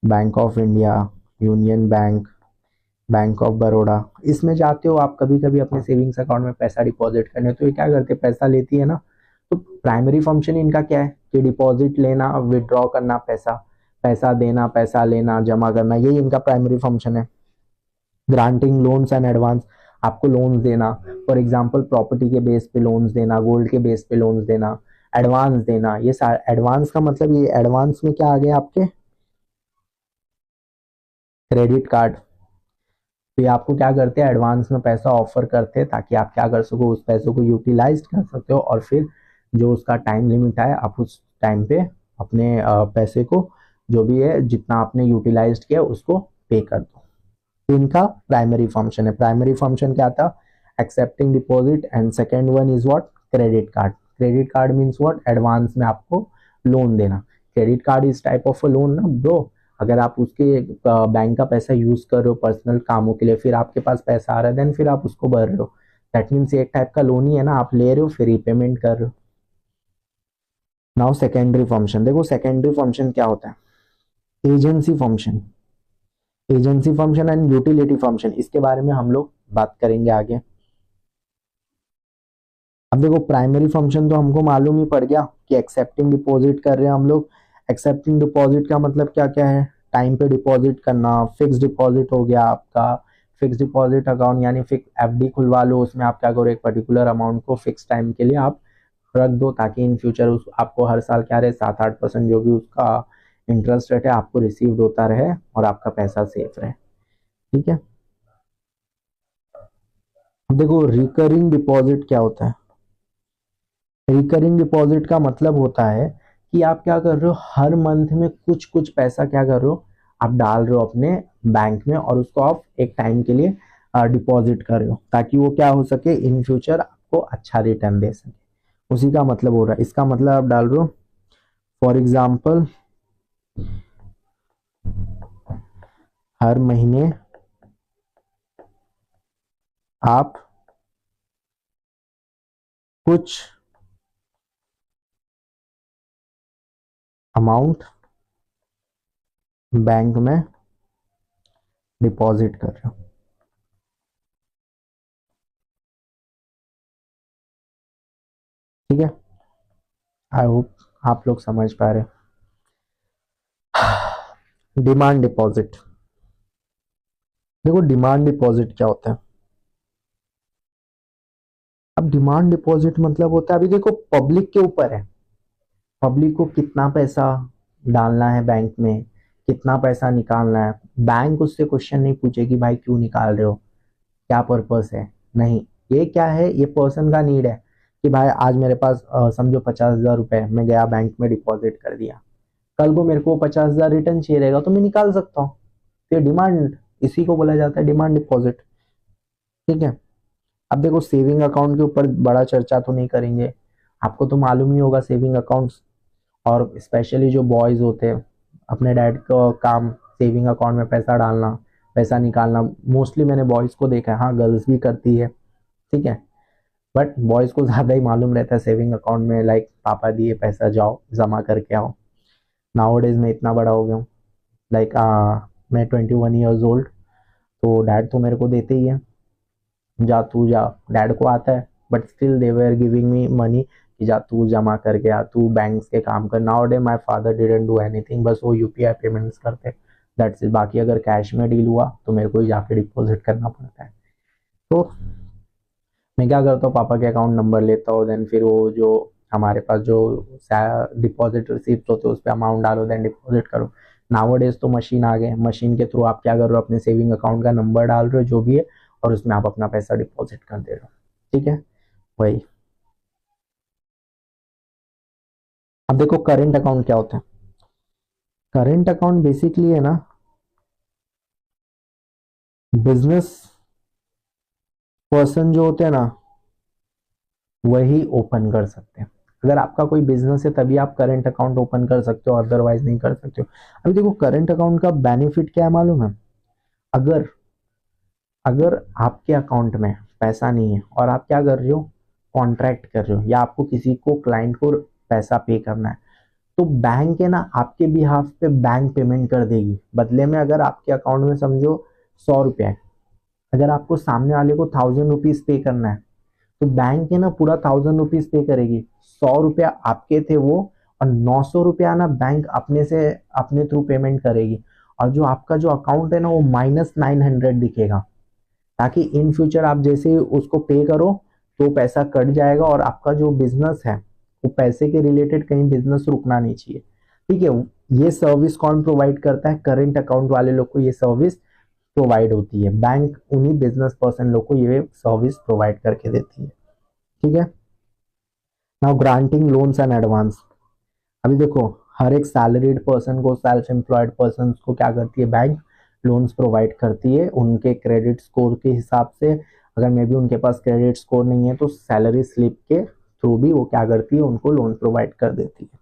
bank of India, union bank, bank of Baroda, इसमें जाते हो आप कभी कभी अपने सेविंग्स अकाउंट में पैसा डिपॉजिट करने, तो ये क्या करते हैं, पैसा लेती है ना। तो प्राइमरी फंक्शन इनका क्या है कि डिपॉजिट लेना, विड्रॉ करना पैसा, पैसा देना, पैसा लेना, जमा करना, यही इनका प्राइमरी फंक्शन है। ग्रांटिंग लोन्स एंड एडवांस, आपको लोन्स देना, फॉर एग्जांपल प्रॉपर्टी के बेस पे लोन्स देना, गोल्ड के बेस पे लोन्स देना, एडवांस देना। ये एडवांस का मतलब, ये एडवांस में क्या आ गया आपके, क्रेडिट कार्ड। तो ये आपको क्या करते हैं, एडवांस में पैसा ऑफर करते हैं ताकि आप क्या कर सको, उस पैसों को यूटिलाइज कर सकते हो, और फिर जो उसका टाइम लिमिट है आप उस टाइम पे अपने पैसे को, जो भी है जितना आपने यूटिलाइज किया उसको पे कर दो। तो इनका प्राइमरी फंक्शन है। प्राइमरी फंक्शन क्या था, accepting deposit, and second one is what, credit card. Credit card means what, advance में आपको लोन देना। Credit card is type of a loan ना ब्रो। अगर आप उसके बैंक का पैसा यूज कर रहे हो पर्सनल कामों के लिए, फिर आपके पास पैसा आ रहा है, देन फिर आप उसको भर रहे हो, दैट मीन्स एक टाइप का लोन ही है ना, आप ले रहे हो फिर रीपेमेंट कर रहे हो। नाउ सेकेंडरी फंक्शन, देखो सेकेंडरी फंक्शन क्या होता है, agency function. Agency function and utility function, इसके बारे में हम लोग बात करेंगे आगे। अब देखो प्राइमरी फंक्शन तो हमको मालूम ही पड़ गया कि एक्सेप्टिंग डिपॉजिट कर रहे हैं हम लोग। एक्सेप्टिंग डिपॉजिट का मतलब क्या क्या है, टाइम पे डिपॉजिट करना, फिक्स डिपॉजिट हो गया आपका। फिक्स डिपॉजिट अकाउंट यानी फिक्स एफडी खुलवा लो, उसमें आप क्या करो, एक पर्टिकुलर अमाउंट को फिक्स टाइम के लिए आप रख दो, ताकि इन फ्यूचर उस आपको हर साल क्या रहे, 7-8% जो भी उसका इंटरेस्ट रेट है आपको रिसीव होता रहे और आपका पैसा सेफ रहे। ठीक है। अब देखो रिकरिंग डिपॉजिट क्या होता है। रिकरिंग डिपॉजिट का मतलब होता है कि आप क्या कर रहे हो, हर मंथ में कुछ कुछ पैसा क्या कर रहे हो, आप डाल रहे हो अपने बैंक में, और उसको आप एक टाइम के लिए डिपॉजिट कर रहे हो, ताकि वो क्या हो सके, इन फ्यूचर आपको अच्छा रिटर्न दे सके। उसी का मतलब हो रहा है। इसका मतलब आप डाल रहे हो, फॉर एग्जाम्पल हर महीने आप कुछ अमाउंट बैंक में डिपॉजिट कर रहे हो। ठीक है, आई होप आप लोग समझ पा रहे हो। डिमांड डिपॉजिट, देखो डिमांड डिपॉजिट क्या होता है। अब डिमांड डिपॉजिट मतलब होता है, अभी देखो पब्लिक के ऊपर है, पब्लिक को कितना पैसा डालना है बैंक में, कितना पैसा निकालना है। बैंक उससे क्वेश्चन नहीं पूछे कि भाई क्यों निकाल रहे हो, क्या पर्पस है, नहीं। ये क्या है, ये पर्सन का नीड है कि भाई आज मेरे पास समझो 50,000 रुपए, मैं गया बैंक में डिपॉजिट कर दिया, कल को मेरे को 50,000 रिटर्न चाहिए रहेगा तो मैं निकाल सकता हूँ। तो ये डिमांड, इसी को बोला जाता है डिमांड डिपॉजिट। ठीक है। अब देखो सेविंग अकाउंट के ऊपर बड़ा चर्चा तो नहीं करेंगे, आपको तो मालूम ही होगा सेविंग अकाउंट्स, और स्पेशली जो बॉयज होते हैं, अपने डैड का काम सेविंग अकाउंट में पैसा डालना, पैसा निकालना। मोस्टली मैंने बॉयज को देखा है, हाँ गर्ल्स भी करती है, ठीक है, बट बॉयज को ज्यादा ही मालूम रहता है सेविंग अकाउंट में, लाइक पापा दिए पैसा जाओ जमा करके आओ। नाउ डेज में इतना बड़ा हो गया हूँ, लाइक मैं 21 ईयर्स ओल्ड, तो डैड तो मेरे को देते ही है, जा तू जा, डैड को आता है, but still they were giving me money कि जा तू जमा करके आ, तू बैंक के काम कर। Now day my father didn't do anything, बस वो यूपीआई पेमेंट्स करते, दैट्स इट। बाकी अगर कैश में डील हुआ तो मेरे को ही जाके डिपॉजिट करना पड़ता है। तो मैं क्या करता हूँ, पापा के अकाउंट नंबर लेता हूँ, देन फिर वो जो हमारे पास जो डिपॉजिट रिसिप्ट होते हैं उस पर अमाउंट डालो, देन डिपॉजिट करो। नाउअडेज तो मशीन आ गए, मशीन के थ्रू आप क्या कर रहे हो, अपने सेविंग अकाउंट का नंबर डाल रहे हो जो भी है, और उसमें आप अपना पैसा डिपॉजिट कर दे रहे हो। ठीक है, वही। अब देखो करेंट अकाउंट क्या होता है। करेंट अकाउंट बेसिकली है ना, बिजनेस पर्सन जो होते हैं ना, वही ओपन कर सकते हैं। अगर आपका कोई बिजनेस है तभी आप करंट अकाउंट ओपन कर सकते हो, अदरवाइज नहीं कर सकते हो। अभी देखो करंट अकाउंट का बेनिफिट क्या है मालूम है? अगर अगर आपके अकाउंट में पैसा नहीं है और आप क्या कर रहे हो, कॉन्ट्रैक्ट कर रहे हो या आपको किसी को क्लाइंट को पैसा पे करना है, तो बैंक है ना आपके बिहाफ पे बैंक पेमेंट कर देगी। बदले में अगर आपके अकाउंट में समझो 100 रुपया है, अगर आपको सामने वाले को 1000 रुपीज पे करना है, तो बैंक है ना पूरा 1000 रुपीज पे करेगी। 100 रुपया आपके थे वो, और 900 रुपया ना बैंक अपने से अपने थ्रू पेमेंट करेगी। और जो आपका जो अकाउंट है ना वो -900 दिखेगा, ताकि इन फ्यूचर आप जैसे ही उसको पे करो तो पैसा कट जाएगा, और आपका जो बिजनेस है वो पैसे के रिलेटेड कहीं बिजनेस रुकना नहीं चाहिए। ठीक है, ये सर्विस कौन प्रोवाइड करता है? करंट अकाउंट वाले लोग को ये सर्विस प्रोवाइड होती है। बैंक उन्हीं बिजनेस पर्सन लोग को ये सर्विस प्रोवाइड करके देती है। ठीक है, now granting loans and advance. अभी देखो हर एक सैलरीड पर्सन को, सेल्फ एम्प्लॉयड पर्सन को क्या करती है बैंक? लोन्स प्रोवाइड करती है उनके क्रेडिट स्कोर के हिसाब से। अगर मे बी उनके पास क्रेडिट स्कोर नहीं है तो सैलरी स्लिप के थ्रू भी वो क्या करती है, उनको लोन प्रोवाइड कर देती है।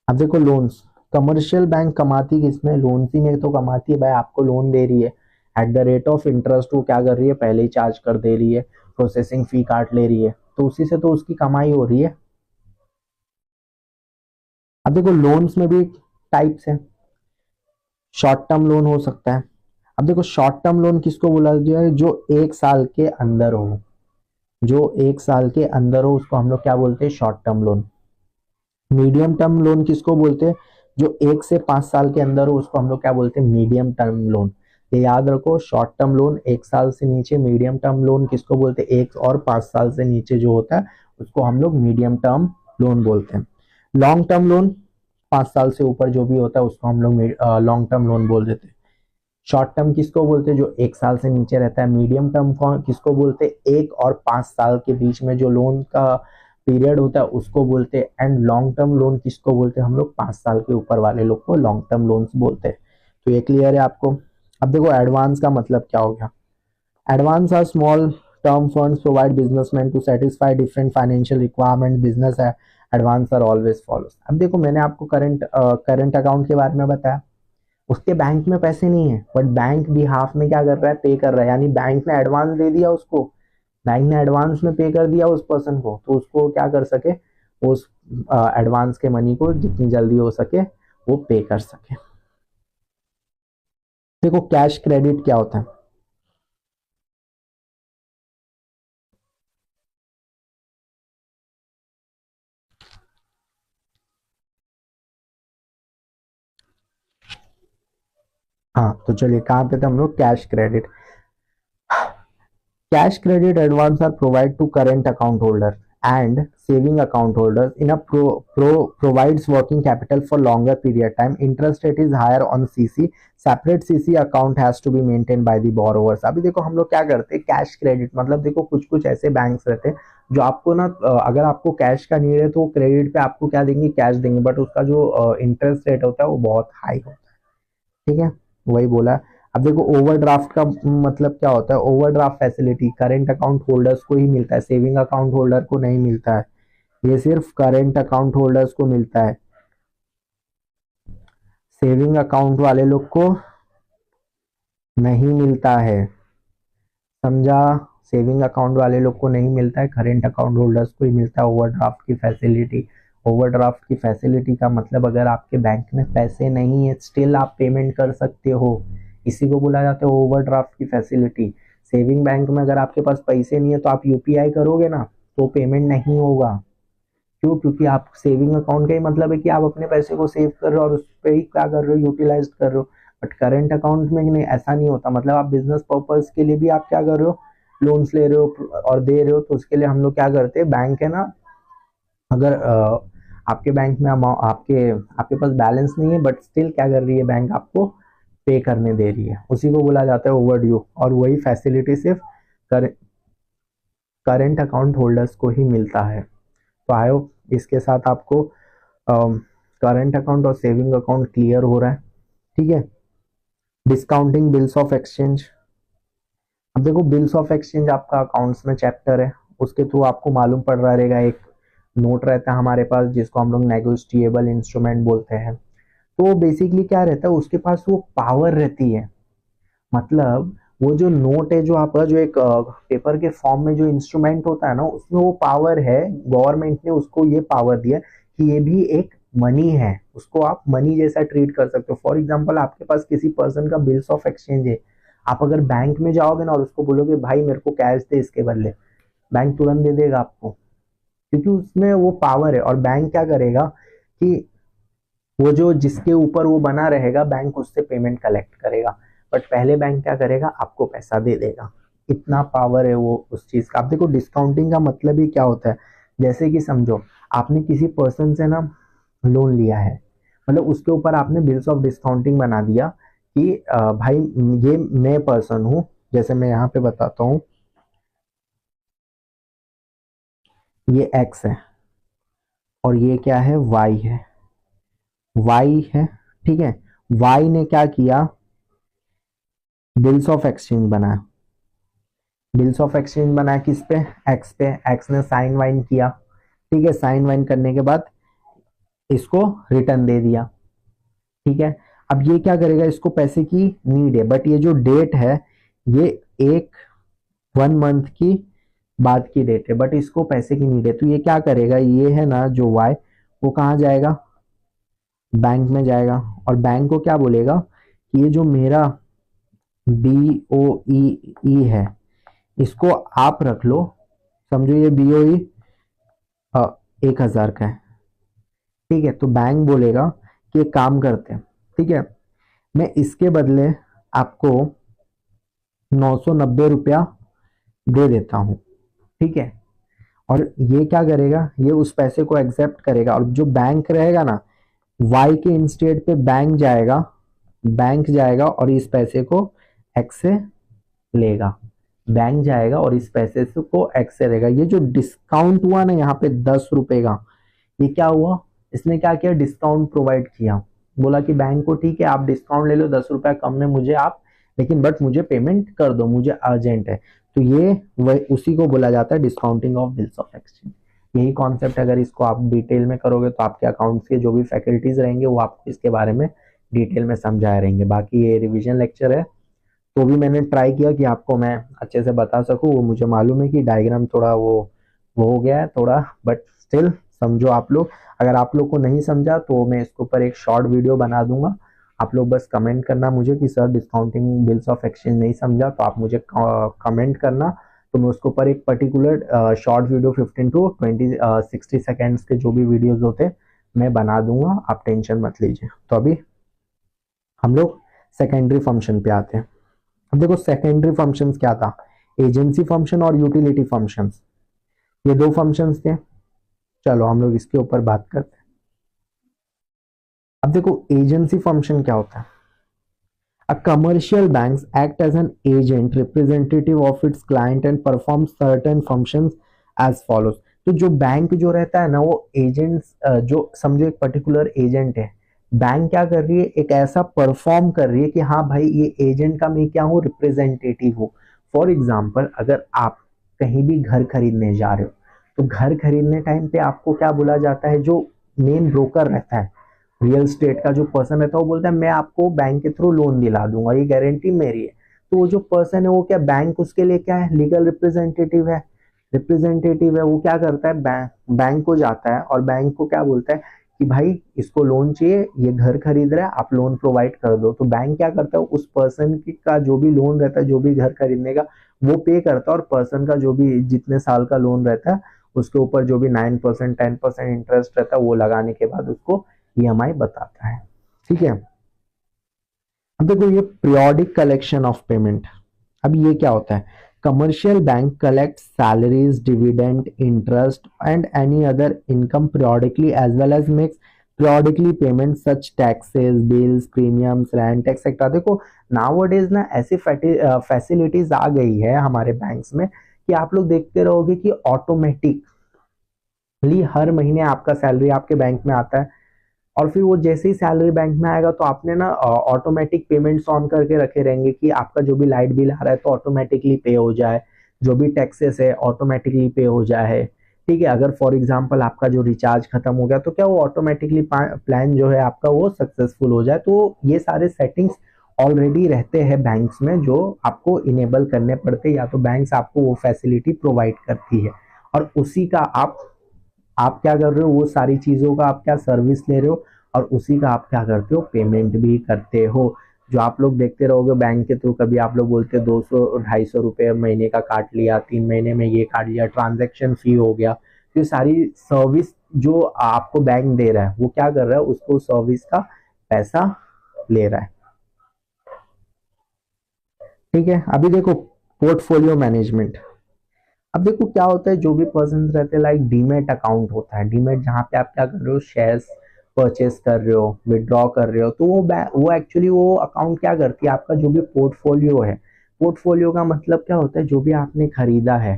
अब देखो लोन्स, कमर्शियल बैंक कमाती किसमें? लोन ही में तो कमाती है भाई। आपको लोन दे रही है, at the rate of interest वो क्या कर रही है, पहले ही चार्ज कर दे रही है, प्रोसेसिंग फी काट ले रही है, तो उसी से तो उसकी कमाई हो रही है। अब देखो लोन्स में भी टाइप्स है। शॉर्ट टर्म लोन हो सकता है। अब देखो शॉर्ट टर्म लोन किसको बोला गया है? जो 1 साल के अंदर हो, जो 1 साल के अंदर हो उसको हम लोग क्या बोलते हैं? Short term loan. Medium term loan किसको बोलते हैं? जो 1 से 5 साल के अंदर हो उसको हम लोग क्या बोलते हैं? Medium term loan. ये याद रखो, शॉर्ट टर्म लोन 1 साल से नीचे, मीडियम टर्म लोन किसको बोलते हैं? 1 और 5 साल से नीचे जो होता है उसको हम लोग मीडियम टर्म लोन बोलते हैं। लॉन्ग टर्म लोन 5 साल से ऊपर जो भी होता है उसको हम लोग लॉन्ग टर्म लोन बोल देते हैं। शॉर्ट टर्म किसको बोलते हैं? जो 1 साल से नीचे रहता है। मीडियम टर्म किसको बोलते हैं? 1 और 5 साल के बीच में जो लोन का पीरियड होता है उसको बोलते हैं। एंड लॉन्ग टर्म लोन किसको बोलते हैं? हम लोग 5 साल के ऊपर वाले लोग को लॉन्ग टर्म लोन्स बोलते हैं। तो ये क्लियर है आपको? अब देखो एडवांस का मतलब क्या हो गया। Advance are small term funds provide businessmen to satisfy different financial requirements business है, एडवांस आर ऑलवेज फॉलोस। अब देखो मैंने आपको करंट अकाउंट के बारे में बताया, उसके बैंक में पैसे नहीं है बट बैंक भी हाफ में क्या कर रहा है? पे कर रहा है। यानी बैंक ने एडवांस दे दिया उसको, बैंक ने एडवांस में पे कर दिया उस पर्सन को, तो उसको क्या कर सके, उस एडवांस के मनी को जितनी जल्दी हो सके वो पे कर सके। देखो कैश क्रेडिट क्या होता है? हाँ तो चलिए कहाँ पे थे हम लोग? Cash credit. Cash credit advance are provided to current account holder and saving account holders in a provides working capital for longer period time. Interest rate is higher on CC. Separate CC account has to be maintained by the borrowers. अभी देखो हम लोग क्या करते हैं, कैश क्रेडिट मतलब देखो कुछ कुछ ऐसे बैंक्स रहते हैं जो आपको ना अगर आपको कैश का नीड है तो क्रेडिट पे आपको क्या देंगे? कैश देंगे, बट उसका जो इंटरेस्ट रेट होता है वो बहुत हाई होता है। ठीक है, वही बोला। अब देखो ओवरड्राफ्ट का मतलब क्या होता है? Overdraft facility current account holders को ही मिलता है, सेविंग अकाउंट होल्डर को नहीं मिलता है। ये सिर्फ करंट अकाउंट होल्डर्स को मिलता है, सेविंग अकाउंट वाले लोग को नहीं मिलता है। समझा? सेविंग अकाउंट वाले लोग को नहीं मिलता है, करंट अकाउंट होल्डर्स को ही मिलता है ओवरड्राफ्ट की फैसिलिटी। ओवरड्राफ्ट की फैसिलिटी का मतलब अगर आपके बैंक में पैसे नहीं है स्टिल आप पेमेंट कर सकते हो, इसी को बोला जाता है ओवरड्राफ्ट की फैसिलिटी। सेविंग बैंक में अगर आपके पास पैसे नहीं है तो आप यूपीआई करोगे ना तो पेमेंट नहीं होगा। क्यों? क्योंकि आप सेविंग अकाउंट का ही मतलब है कि आप अपने पैसे को सेव कर रहे हो और उस पर ही क्या कर रहे हो? यूटिलाइज कर रहे हो। बट करंट अकाउंट में नहीं, ऐसा नहीं होता। मतलब आप बिजनेस पर्पज के लिए भी आप क्या कर रहे हो? लोन्स ले रहे हो और दे रहे हो, तो उसके लिए हम लोग क्या करते हैं, बैंक है ना, अगर आपके बैंक में आपके आपके पास बैलेंस नहीं है बट स्टिल क्या कर रही है बैंक? आपको पे करने दे रही है, उसी को बोला जाता है ओवर ड्यू। और वही फैसिलिटी सिर्फ करंट अकाउंट होल्डर्स को ही मिलता है। तो आई होप इसके साथ आपको करंट अकाउंट और सेविंग अकाउंट क्लियर हो रहा है। ठीक है, डिस्काउंटिंग बिल्स ऑफ एक्सचेंज। अब देखो बिल्स ऑफ एक्सचेंज आपका अकाउंट्स में चैप्टर है, उसके थ्रू आपको मालूम पड़ रहा रहेगा। एक नोट रहता है हमारे पास जिसको हम लोग नेगोशिएबल इंस्ट्रूमेंट बोलते हैं। तो बेसिकली क्या रहता है, उसके पास वो पावर रहती है। मतलब वो जो नोट है, जो आपका जो एक पेपर के फॉर्म में जो इंस्ट्रूमेंट होता है ना, उसमें वो पावर है। गवर्नमेंट ने उसको ये पावर दिया कि ये भी एक मनी है, उसको आप मनी जैसा ट्रीट कर सकते हो। फॉर एग्जांपल आपके पास किसी पर्सन का बिल्स ऑफ एक्सचेंज है, आप अगर बैंक में जाओगे ना और उसको बोलोगे भाई मेरे को कैश दे इसके बदले, बैंक तुरंत दे देगा आपको, क्योंकि उसमें वो पावर है। और बैंक क्या करेगा कि वो जो जिसके ऊपर वो बना रहेगा, बैंक उससे पेमेंट कलेक्ट करेगा, बट पहले बैंक क्या करेगा, आपको पैसा दे देगा। इतना पावर है वो उस चीज का। आप देखो डिस्काउंटिंग का मतलब ही क्या होता है। जैसे कि समझो आपने किसी पर्सन से ना लोन लिया है, मतलब उसके ऊपर आपने बिल्स ऑफ डिस्काउंटिंग बना दिया कि भाई ये मैं पर्सन हूं, जैसे मैं यहाँ पे बताता हूँ, ये एक्स है और ये क्या है, वाई है। वाई है, ठीक है। वाई ने क्या किया, बिल्स ऑफ एक्सचेंज बनाया। बिल्स ऑफ एक्सचेंज बनाया किस पे, एक्स पे। एक्स ने साइन वाइन किया, ठीक है। साइन वाइन करने के बाद इसको रिटर्न दे दिया, ठीक है। अब ये क्या करेगा, इसको पैसे की नीड है, बट ये जो डेट है ये एक 1 मंथ की बाद की डेट है, बट इसको पैसे की नीड है। तो ये क्या करेगा, ये है ना जो वाई, वो कहाँ जाएगा, बैंक में जाएगा। और बैंक को क्या बोलेगा कि ये जो मेरा BOEE है इसको आप रख लो। समझो ये BOE 1,000 का है, ठीक है। तो बैंक बोलेगा कि एक काम करते हैं, ठीक है, मैं इसके बदले आपको 990 रुपया दे देता हूं, ठीक है। और ये क्या करेगा, ये उस पैसे को एक्सेप्ट करेगा। और जो बैंक रहेगा ना, वाई के इंस्टेड पे बैंक जाएगा, बैंक जाएगा और इस पैसे को एक्स से लेगा। बैंक जाएगा और इस पैसे से को एक्स से लेगा। ये जो डिस्काउंट हुआ ना यहाँ पे 10 रुपए का, ये क्या हुआ, इसने क्या किया, डिस्काउंट प्रोवाइड किया। बोला कि बैंक को ठीक है आप डिस्काउंट ले लो, 10 रुपया कम में मुझे आप, लेकिन बट मुझे पेमेंट कर दो, मुझे अर्जेंट है। तो ये वह उसी को बोला जाता है discounting of bills of exchange. यही कॉन्सेप्ट अगर इसको आप डिटेल में करोगे तो आपके अकाउंट्स के जो भी फैकल्टीज रहेंगे वो आपको इसके बारे में डिटेल में समझाए रहेंगे। बाकी ये रिविजन लेक्चर है, तो भी मैंने ट्राई किया कि आपको मैं अच्छे से बता सकूं। वो मुझे मालूम है कि डायग्राम थोड़ा वो हो गया है थोड़ा, बट स्टिल समझो आप लोग। अगर आप लोग को नहीं समझा तो मैं इसके ऊपर एक शॉर्ट वीडियो बना दूंगा। आप लोग बस कमेंट करना मुझे कि sir discounting bills of exchange नहीं समझा, तो आप मुझे कमेंट करना, तो मैं उसके ऊपर एक particular short video 15 to 60 seconds के जो भी वीडियोज होते मैं बना दूंगा, आप टेंशन मत लीजिए। तो अभी हम लोग सेकेंडरी फंक्शन पे आते हैं। अब देखो सेकेंडरी फंक्शंस क्या था, एजेंसी फंक्शन और यूटिलिटी फंक्शंस, ये दो फंक्शंस थे। चलो हम लोग इसके ऊपर बात करते हैं। अब देखो एजेंसी फंक्शन क्या होता है। A commercial banks act as an agent representative of its client and perform certain functions as follows। तो जो बैंक जो रहता है ना, वो एजेंट्स, जो समझो एक पर्टिकुलर एजेंट है, बैंक क्या कर रही है, एक ऐसा परफॉर्म कर रही है कि हाँ भाई ये एजेंट का मैं क्या हूँ, रिप्रेजेंटेटिव हूँ। फॉर एग्जाम्पल अगर आप कहीं भी घर खरीदने जा रहे हो, तो घर खरीदने टाइम पे आपको क्या बोला जाता है, जो मेन ब्रोकर रहता है, रियल स्टेट का जो पर्सन रहता है, वो बोलता है मैं आपको बैंक के थ्रू लोन दिला दूंगा, ये गारंटी मेरी है। तो वो जो पर्सन है वो क्या, बैंक उसके लिए क्या है, लीगल रिप्रेजेंटेटिव है। रिप्रेजेंटेटिव है, वो क्या करता है, बैंक को जाता है और बैंक को क्या बोलता है कि भाई इसको लोन चाहिए, ये घर खरीद रहा है, आप लोन प्रोवाइड कर दो। तो बैंक क्या करता है, उस पर्सन का जो भी लोन रहता है, जो भी घर खरीदने का, वो पे करता है। और पर्सन का जो भी जितने साल का लोन रहता है उसके ऊपर जो भी 9% 10% इंटरेस्ट रहता है वो लगाने के बाद उसको EMI बताता है, ठीक है। अब देखो ये पीरियोडिक कलेक्शन ऑफ पेमेंट। अब ये क्या होता है, commercial bank collect salaries, dividend, interest and any other income periodically as well as makes periodically payments such taxes, bills, premiums, rent etcetera. देखो नाउअडेज ना ऐसी फैसिलिटीज आ गई है हमारे बैंक्स में कि आप लोग देखते रहोगे कि ऑटोमेटिकली हर महीने आपका सैलरी आपके बैंक में आता है, और फिर वो जैसे ही सैलरी बैंक में आएगा तो आपने ना ऑटोमेटिक पेमेंट्स ऑन करके रखे रहेंगे कि आपका जो भी लाइट बिल आ रहा है तो ऑटोमेटिकली पे हो जाए, जो भी टैक्सेस है ऑटोमेटिकली पे हो जाए। ठीक है, अगर फॉर एग्जांपल आपका जो रिचार्ज खत्म हो गया तो क्या वो ऑटोमेटिकली प्लान जो है आपका वो सक्सेसफुल हो जाए। तो ये सारे सेटिंग्स ऑलरेडी रहते हैं बैंक्स में जो आपको इनेबल करने पड़ते हैं, या तो बैंक्स आपको वो फैसिलिटी प्रोवाइड करती है और उसी का आप क्या कर रहे हो, वो सारी चीजों का आप क्या सर्विस ले रहे हो और उसी का आप क्या करते हो, पेमेंट भी करते हो। जो आप लोग देखते रहोगे बैंक के थ्रू, कभी आप लोग बोलते हो 200-250 रुपये महीने का काट लिया, 3 महीने में ये काट लिया, ट्रांजेक्शन फी हो गया। तो ये सारी सर्विस जो आपको बैंक दे रहा है वो क्या कर रहा है, उसको सर्विस का पैसा ले रहा है। ठीक है, अभी देखो पोर्टफोलियो मैनेजमेंट। अब देखो क्या होता है, जो भी पर्सन रहते हैं, लाइक डीमेट अकाउंट होता है, डीमेट जहाँ पे आप क्या कर रहे हो, शेयर्स परचेस कर रहे हो, विड्रॉ कर रहे हो, तो वो एक्चुअली वो अकाउंट क्या करती है, आपका जो भी पोर्टफोलियो है, पोर्टफोलियो का मतलब क्या होता है, जो भी आपने खरीदा है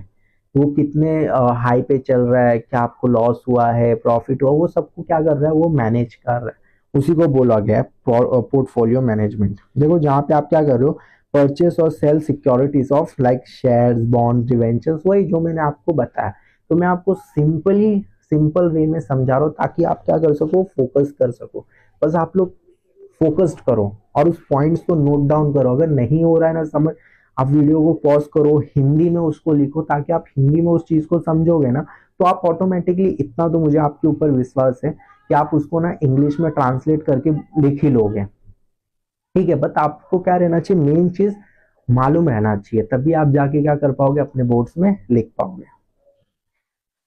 वो कितने हाई पे चल रहा है, क्या आपको लॉस हुआ है, प्रॉफिट हुआ, वो सबको क्या कर रहा है, वो मैनेज कर रहा है। उसी को बोला गया है पोर्टफोलियो मैनेजमेंट। देखो जहाँ पे आप क्या कर रहे हो, परचेस और sale securities of like shares, bond, debentures, वही जो मैंने आपको बताया। तो मैं आपको सिंपल वे में समझा रहा हूँ ताकि आप क्या कर सको, फोकस कर सको। बस आप लोग फोकस्ड करो और उस पॉइंट्स को नोट डाउन करो। अगर नहीं हो रहा है ना समझ, आप वीडियो को पॉज करो, हिंदी में उसको लिखो, ताकि आप हिंदी में उस चीज को समझोगे ना तो आप ऑटोमेटिकली, इतना तो मुझे आपके ऊपर विश्वास है कि आप उसको ना इंग्लिश में ट्रांसलेट करके लिख ही लोगे। ठीक है, बट आपको क्या रहना चाहिए, मेन चीज मालूम रहना चाहिए, तभी आप जाके क्या कर पाओगे, अपने बोर्ड्स में लिख पाओगे।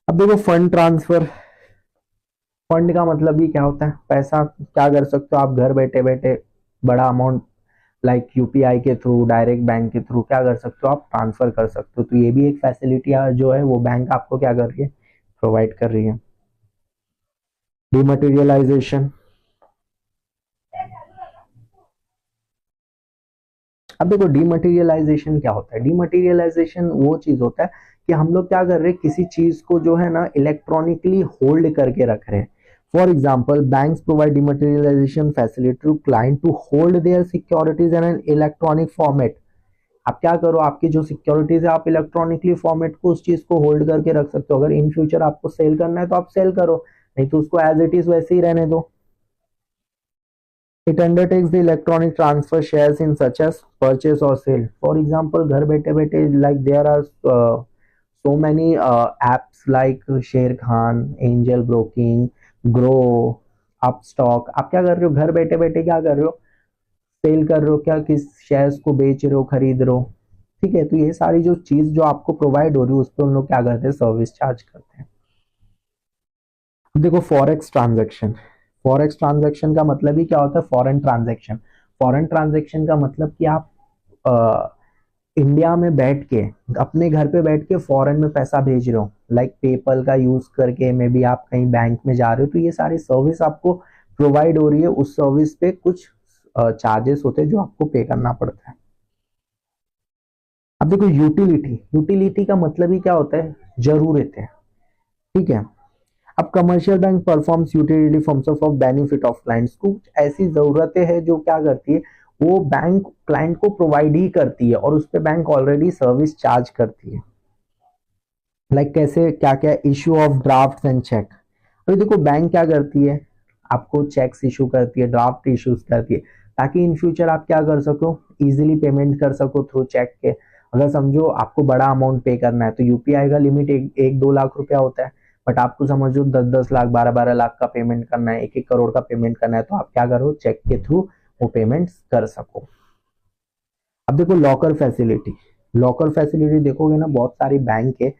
अब देखो फंड ट्रांसफर। फंड का मतलब ही क्या होता है, पैसा क्या कर सकते हो आप घर बैठे बैठे, बड़ा अमाउंट लाइक यूपीआई के थ्रू, डायरेक्ट बैंक के थ्रू क्या कर सकते हो, आप ट्रांसफर कर सकते हो। तो ये भी एक फैसिलिटी जो है वो बैंक आपको क्या कर रही है, प्रोवाइड कर रही है। डिमटेरियलाइजेशन। अब देखो डीमटेरियलाइजेशन क्या होता है, डीमटेरियलाइजेशन वो चीज होता है कि हम लोग क्या कर रहे हैं, किसी चीज को जो है ना इलेक्ट्रॉनिकली होल्ड करके रख रहे हैं। For example banks provide dematerialisation facility to client to hold their securities in an electronic format. आप क्या करो, आपकी जो सिक्योरिटीज है आप इलेक्ट्रॉनिकली फॉर्मेट को, उस चीज को होल्ड करके रख सकते हो। अगर इन फ्यूचर आपको सेल करना है तो आप सेल करो, नहीं तो उसको एज इट इज वैसे ही रहने दो। It undertakes the electronic transfer shares in such as purchase or sale. For example, घर बैठे बैठे like there are so many apps like शेर Khan, angel broking, grow, Upstox. आप क्या कर रहे हो, घर बैठे बैठे क्या कर रहे हो, सेल कर रहे हो, क्या किस शेयर्स को बेच रहे हो, खरीद रहे हो। ठीक है, तो ये सारी जो चीज जो आपको प्रोवाइड हो रही है उस पर उन लोग क्या करते हैं, सर्विस चार्ज करते हैं। देखो फॉरेक्स ट्रांजैक्शन। फॉरेक्स ट्रांजैक्शन का मतलब ही क्या होता है, फॉरेन ट्रांजैक्शन। फॉरेन ट्रांजैक्शन का मतलब कि आप इंडिया में बैठ के, अपने घर पे बैठ के फॉरेन में पैसा भेज रहे हो, लाइक पेपल का यूज करके, मे बी आप कहीं बैंक में जा रहे हो, तो ये सारी सर्विस आपको प्रोवाइड हो रही है। उस सर्विस पे कुछ चार्जेस होते हैं जो आपको पे करना पड़ता है। अब देखो यूटिलिटी। यूटिलिटी का मतलब ही क्या होता है, जरूरत है। ठीक है, अब commercial bank performs utility forms of benefit of clients. कुछ ऐसी जरूरतें हैं जो क्या करती है, वो बैंक क्लाइंट को प्रोवाइड ही करती है और उस पर बैंक ऑलरेडी सर्विस चार्ज करती है। लाइक कैसे, क्या क्या, issue of draft and cheque. अभी देखो बैंक क्या करती है, आपको चेक्स इशू करती है, ड्राफ्ट इशूज करती है, ताकि इन फ्यूचर आप क्या कर सको, इजीली पेमेंट कर सको थ्रू चेक के। अगर समझो आपको बड़ा अमाउंट पे करना है तो यूपीआई का लिमिट 1-2 लाख रुपया होता है, बट आपको समझो 10-10 लाख, 12-12 लाख का पेमेंट करना है, 1-1 करोड़ का पेमेंट करना है, तो आप क्या करो, चेक के थ्रू वो पेमेंट कर सको। अब देखो लॉकर फैसिलिटी। लॉकर फैसिलिटी देखोगे ना, बहुत सारी बैंक है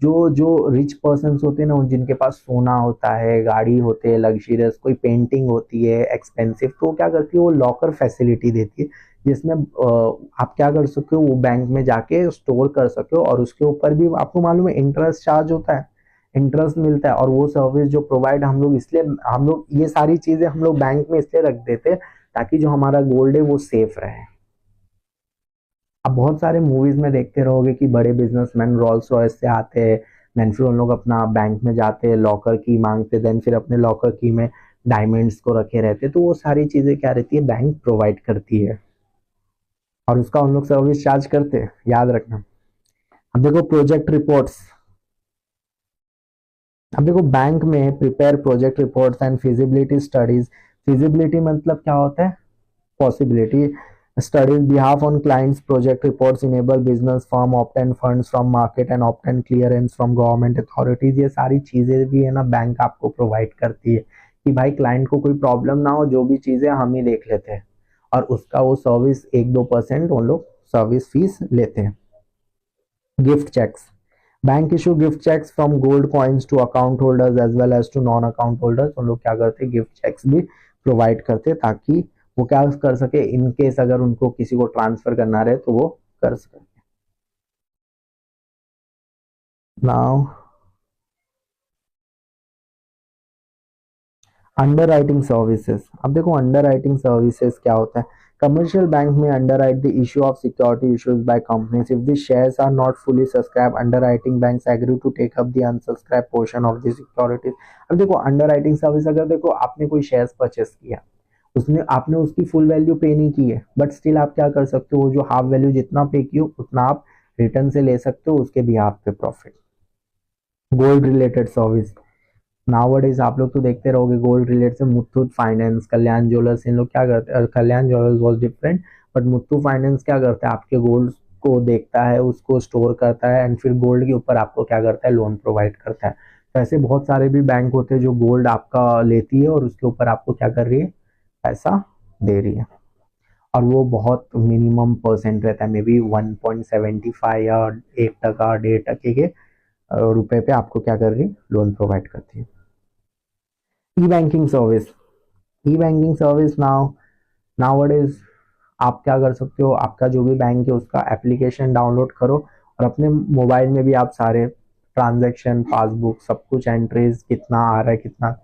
जो जो रिच पर्सन होते हैं ना, जिनके पास सोना होता है, गाड़ी होते हैं लग्जरियस, कोई पेंटिंग होती है एक्सपेंसिव, तो क्या करती है, वो लॉकर फैसिलिटी देती है, जिसमें आप क्या कर सकते हो, वो बैंक में जाके स्टोर कर सकते हो और उसके ऊपर भी आपको मालूम है इंटरेस्ट चार्ज होता है, इंटरेस्ट मिलता है। और वो सर्विस जो प्रोवाइड हम लोग, इसलिए हम लोग ये सारी चीजें हम लोग बैंक में इसलिए रख देते हैं ताकि जो हमारा गोल्ड है वो सेफ रहे। आप बहुत सारे मूवीज में देखते रहोगे कि बड़े बिजनेसमैन रोल्स रॉयस से आते हैं, देन फिर उन लोग अपना बैंक में जाते हैं, लॉकर की मांगते, देन फिर अपने लॉकर की में डायमंड्स को रखे रहते, तो वो सारी चीजें क्या रहती है, बैंक प्रोवाइड करती है और उसका उन लोग सर्विस चार्ज करते हैं, याद रखना। अब देखो प्रोजेक्ट रिपोर्ट्स, अब देखो बैंक में prepare project reports and feasibility studies. Feasibility मतलब क्या होता है, possibility studies behalf on clients project reports enable business firm obtain funds from market and obtain clearance from government authorities। ये सारी चीजें भी है ना बैंक आपको प्रोवाइड करती है कि भाई क्लाइंट को कोई प्रॉब्लम ना हो, जो भी चीजें हम ही देख लेते हैं, और उसका वो सर्विस 1-2% वो लोग सर्विस फीस लेते हैं। Gift cheques, bank issue gift cheques from gold coins to account holders as well as to non account holders. उन लोग क्या करते हैं, गिफ्ट चेक्स भी प्रोवाइड करते हैं ताकि वो क्या कर सके, इन केस अगर उनको किसी को ट्रांसफर करना रहे तो वो कर सके। Now underwriting services. अब देखो अंडर राइटिंग सर्विसेज क्या होता है, कमर्शियल बैंक में underwrite the issue of security issues by companies if the shares are not fully subscribe underwriting banks agree to take up the unsubscribe portion of the securities. अब देखो अंडर राइटिंग सर्विस, अगर देखो आपने कोई शेयर्स परचेस किया, उसने आपने उसकी फुल वैल्यू पे नहीं की है, बट स्टिल आप क्या कर सकते हो, जो हाफ वैल्यू जितना पे की हो उतना आप रिटर्न से ले सकते हो उसके भी आप पे profit. Gold related service, nowadays आप लोग तो देखते रहोगे गोल्ड रिलेटेड से मुथूट फाइनेंस, कल्याण ज्वेलर्स, इन लोग क्या करते हैं, Kalyan jewellers was different, but Muthoot finance क्या करता है, आपके गोल्ड को देखता है, उसको स्टोर करता है एंड फिर गोल्ड के ऊपर आपको क्या करता है, लोन प्रोवाइड करता है। तो ऐसे बहुत सारे भी बैंक होते हैं जो गोल्ड आपका लेती है और उसके ऊपर आपको क्या कर रही है, पैसा दे रही है, और वो बहुत मिनिमम परसेंट रहता है, मे बी 1.75 या 1% 1.5% के रुपए पे आपको क्या कर रही है, लोन प्रोवाइड करती है। ई बैंकिंग सर्विस, ई बैंकिंग सर्विस नाउ आप क्या कर सकते हो, आपका जो भी बैंक है उसका एप्लीकेशन डाउनलोड करो और अपने मोबाइल में भी आप सारे ट्रांजैक्शन, पासबुक, सब कुछ एंट्रीज, कितना आ रहा है कितना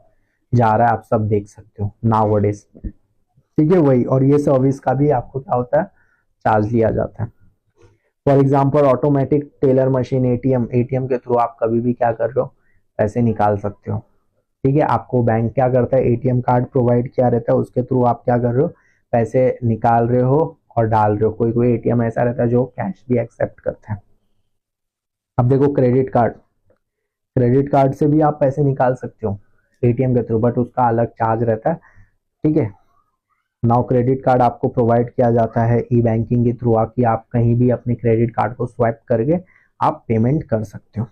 जा रहा है, आप सब देख सकते हो नाउअडेज। ठीक है वही, और ये सर्विस का भी आपको क्या होता है, चार्ज लिया जाता है। For example automatic teller machine, ATM, ATM के थ्रू आप कभी भी क्या कर रहे हो, पैसे निकाल सकते हो। ठीक है, आपको बैंक क्या करता है, एटीएम कार्ड प्रोवाइड किया रहता है, उसके थ्रू आप क्या कर रहे हो, पैसे निकाल रहे हो और डाल रहे हो। कोई कोई एटीएम ऐसा रहता है जो कैश भी एक्सेप्ट करता है। अब देखो क्रेडिट कार्ड, क्रेडिट कार्ड से भी आप पैसे निकाल सकते हो एटीएम के थ्रू, बट उसका अलग चार्ज रहता है। ठीक है, नाउ क्रेडिट कार्ड आपको प्रोवाइड किया जाता है ई बैंकिंग के थ्रू, कि आप कहीं भी अपने क्रेडिट कार्ड को स्वाइप करके आप पेमेंट कर सकते हो।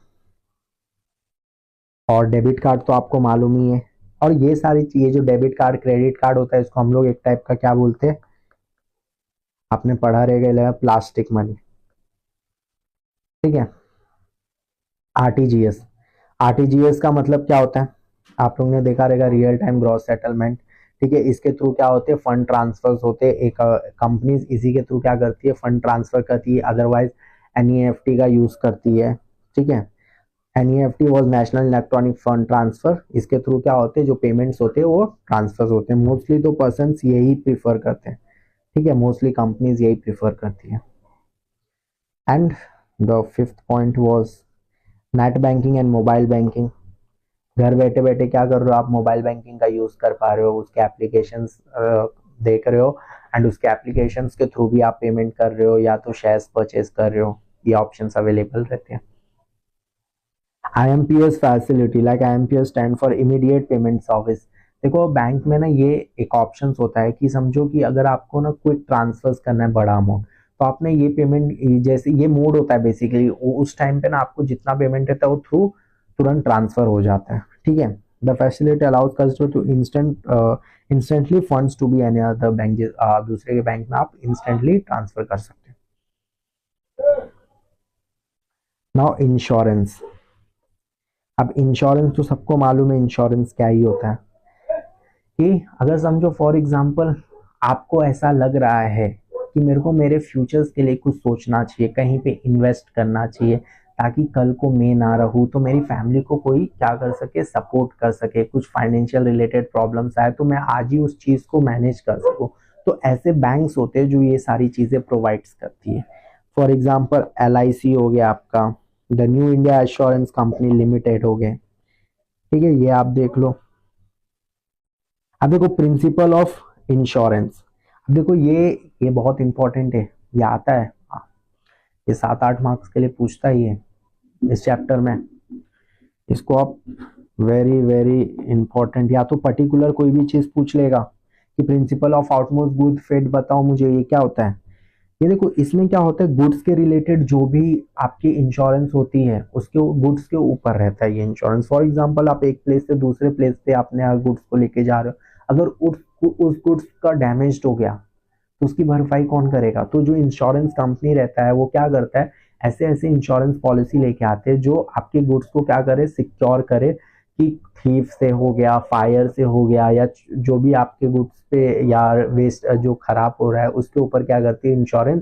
और डेबिट कार्ड तो आपको मालूम ही है, और ये सारी चीजें जो डेबिट कार्ड क्रेडिट कार्ड होता है इसको हम लोग एक टाइप का क्या बोलते हैं, आपने पढ़ा रहेगा प्लास्टिक मनी। ठीक है, आरटीजीएस, आरटीजीएस का मतलब क्या होता है, आप लोग ने देखा रहेगा रियल टाइम ग्रॉस सेटलमेंट। ठीक है, इसके थ्रू क्या होते हैं, फंड ट्रांसफर्स होते हैं, एक कंपनीज इसी के थ्रू क्या करती है, फंड ट्रांसफर करती है, अदरवाइज एनईएफटी का यूज करती है। ठीक है, NEFT was national electronic fund transfer, इसके थ्रू क्या होते हैं, जो पेमेंट्स होते हैं वो ट्रांसफर होते हैं। मोस्टली तो पर्सन यही प्रीफर करते हैं। ठीक है, मोस्टली कंपनीज यही प्रीफर करती है। And the fifth point was net banking and mobile banking. घर बैठे बैठे क्या कर रहे हो आप, मोबाइल बैंकिंग का यूज कर पा रहे हो, उसके एप्लीकेशंस देख रहे हो एंड उसके एप्लीकेशंस के थ्रू भी आप पेमेंट कर रहे हो या तो शेयर्स परचेज कर रहे हो, ये ऑप्शंस अवेलेबल रहते हैं। IMPS facility, like IMPS stand for immediate payment service. देखो बैंक में ना ये एक ऑप्शन होता है कि समझो कि अगर आपको ना क्विक ट्रांसफर्स करना है बड़ा अमाउंट, तो आपने ये पेमेंट, जैसे ये मोड होता है बेसिकली, उस टाइम पे ना आपको जितना पेमेंट रहता है वो थ्रू तुरंत ट्रांसफर हो जाता है। ठीक है, the facility allows customer to instantly funds to be any other bank, दूसरे के बैंक में आप इंस्टेंटली ट्रांसफर कर सकते हैं। नाउ इंश्योरेंस, अब इंश्योरेंस तो सबको मालूम है इंश्योरेंस क्या ही होता है, कि अगर समझो फॉर एग्जांपल आपको ऐसा लग रहा है कि मेरे को मेरे फ्यूचर्स के लिए कुछ सोचना चाहिए, कहीं पे इन्वेस्ट करना चाहिए ताकि कल को मैं ना रहूं तो मेरी फैमिली को कोई क्या कर सके, सपोर्ट कर सके, कुछ फाइनेंशियल रिलेटेड प्रॉब्लम्स आए तो मैं आज ही उस चीज को मैनेज कर सकूं, तो ऐसे बैंक्स होते हैं जो ये सारी चीजें प्रोवाइड्स करती है। फॉर एग्जाम्पल LIC हो गया आपका, the new India assurance company limited हो गए। ठीक है, ये आप देख लो। अब देखो प्रिंसिपल ऑफ इंश्योरेंस, अब देखो ये बहुत इंपॉर्टेंट है, ये आता है ये 7-8 मार्क्स के लिए पूछता ही है इस चैप्टर में। इसको आप वेरी वेरी इंपॉर्टेंट, या तो पर्टिकुलर कोई भी चीज पूछ लेगा कि principle of outmost good faith बताओ मुझे, ये क्या होता है। ये देखो इसमें क्या होता है, गुड्स के रिलेटेड जो भी आपकी इंश्योरेंस होती है उसके गुड्स के ऊपर रहता है ये इंश्योरेंस। फॉर एग्जांपल आप एक प्लेस से दूसरे प्लेस पे अपने गुड्स को लेके जा रहे हो, अगर उस गुड्स का डैमेज हो गया तो उसकी भरपाई कौन करेगा। तो जो इंश्योरेंस कंपनी रहता है वो क्या करता है, ऐसे ऐसे इंश्योरेंस पॉलिसी लेके आते हैं जो आपके गुड्स को क्या करे, सिक्योर करे कि थीफ से हो गया, फायर से हो गया, या जो भी आपके गुड्स पे या वेस्ट जो खराब हो रहा है उसके ऊपर क्या करती है, इंश्योरेंस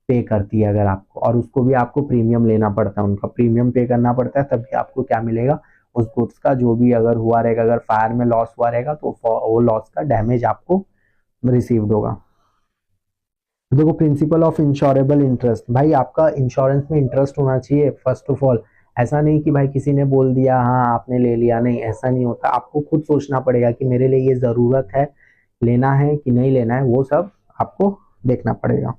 पे करती है अगर आपको। और उसको भी आपको प्रीमियम लेना पड़ता है, उनका प्रीमियम पे करना पड़ता है, तभी आपको क्या मिलेगा, उस गुड्स का जो भी अगर हुआ रहेगा, अगर फायर में लॉस हुआ रहेगा तो वो लॉस का डैमेज आपको रिसीव्ड होगा। देखो प्रिंसिपल ऑफ इंश्योरेबल इंटरेस्ट, भाई आपका इंश्योरेंस में इंटरेस्ट होना चाहिए फर्स्ट ऑफ ऑल। ऐसा नहीं कि भाई किसी ने बोल दिया हाँ आपने ले लिया, नहीं ऐसा नहीं होता। आपको खुद सोचना पड़ेगा कि मेरे लिए ये जरूरत है, लेना है कि नहीं लेना है, वो सब आपको देखना पड़ेगा।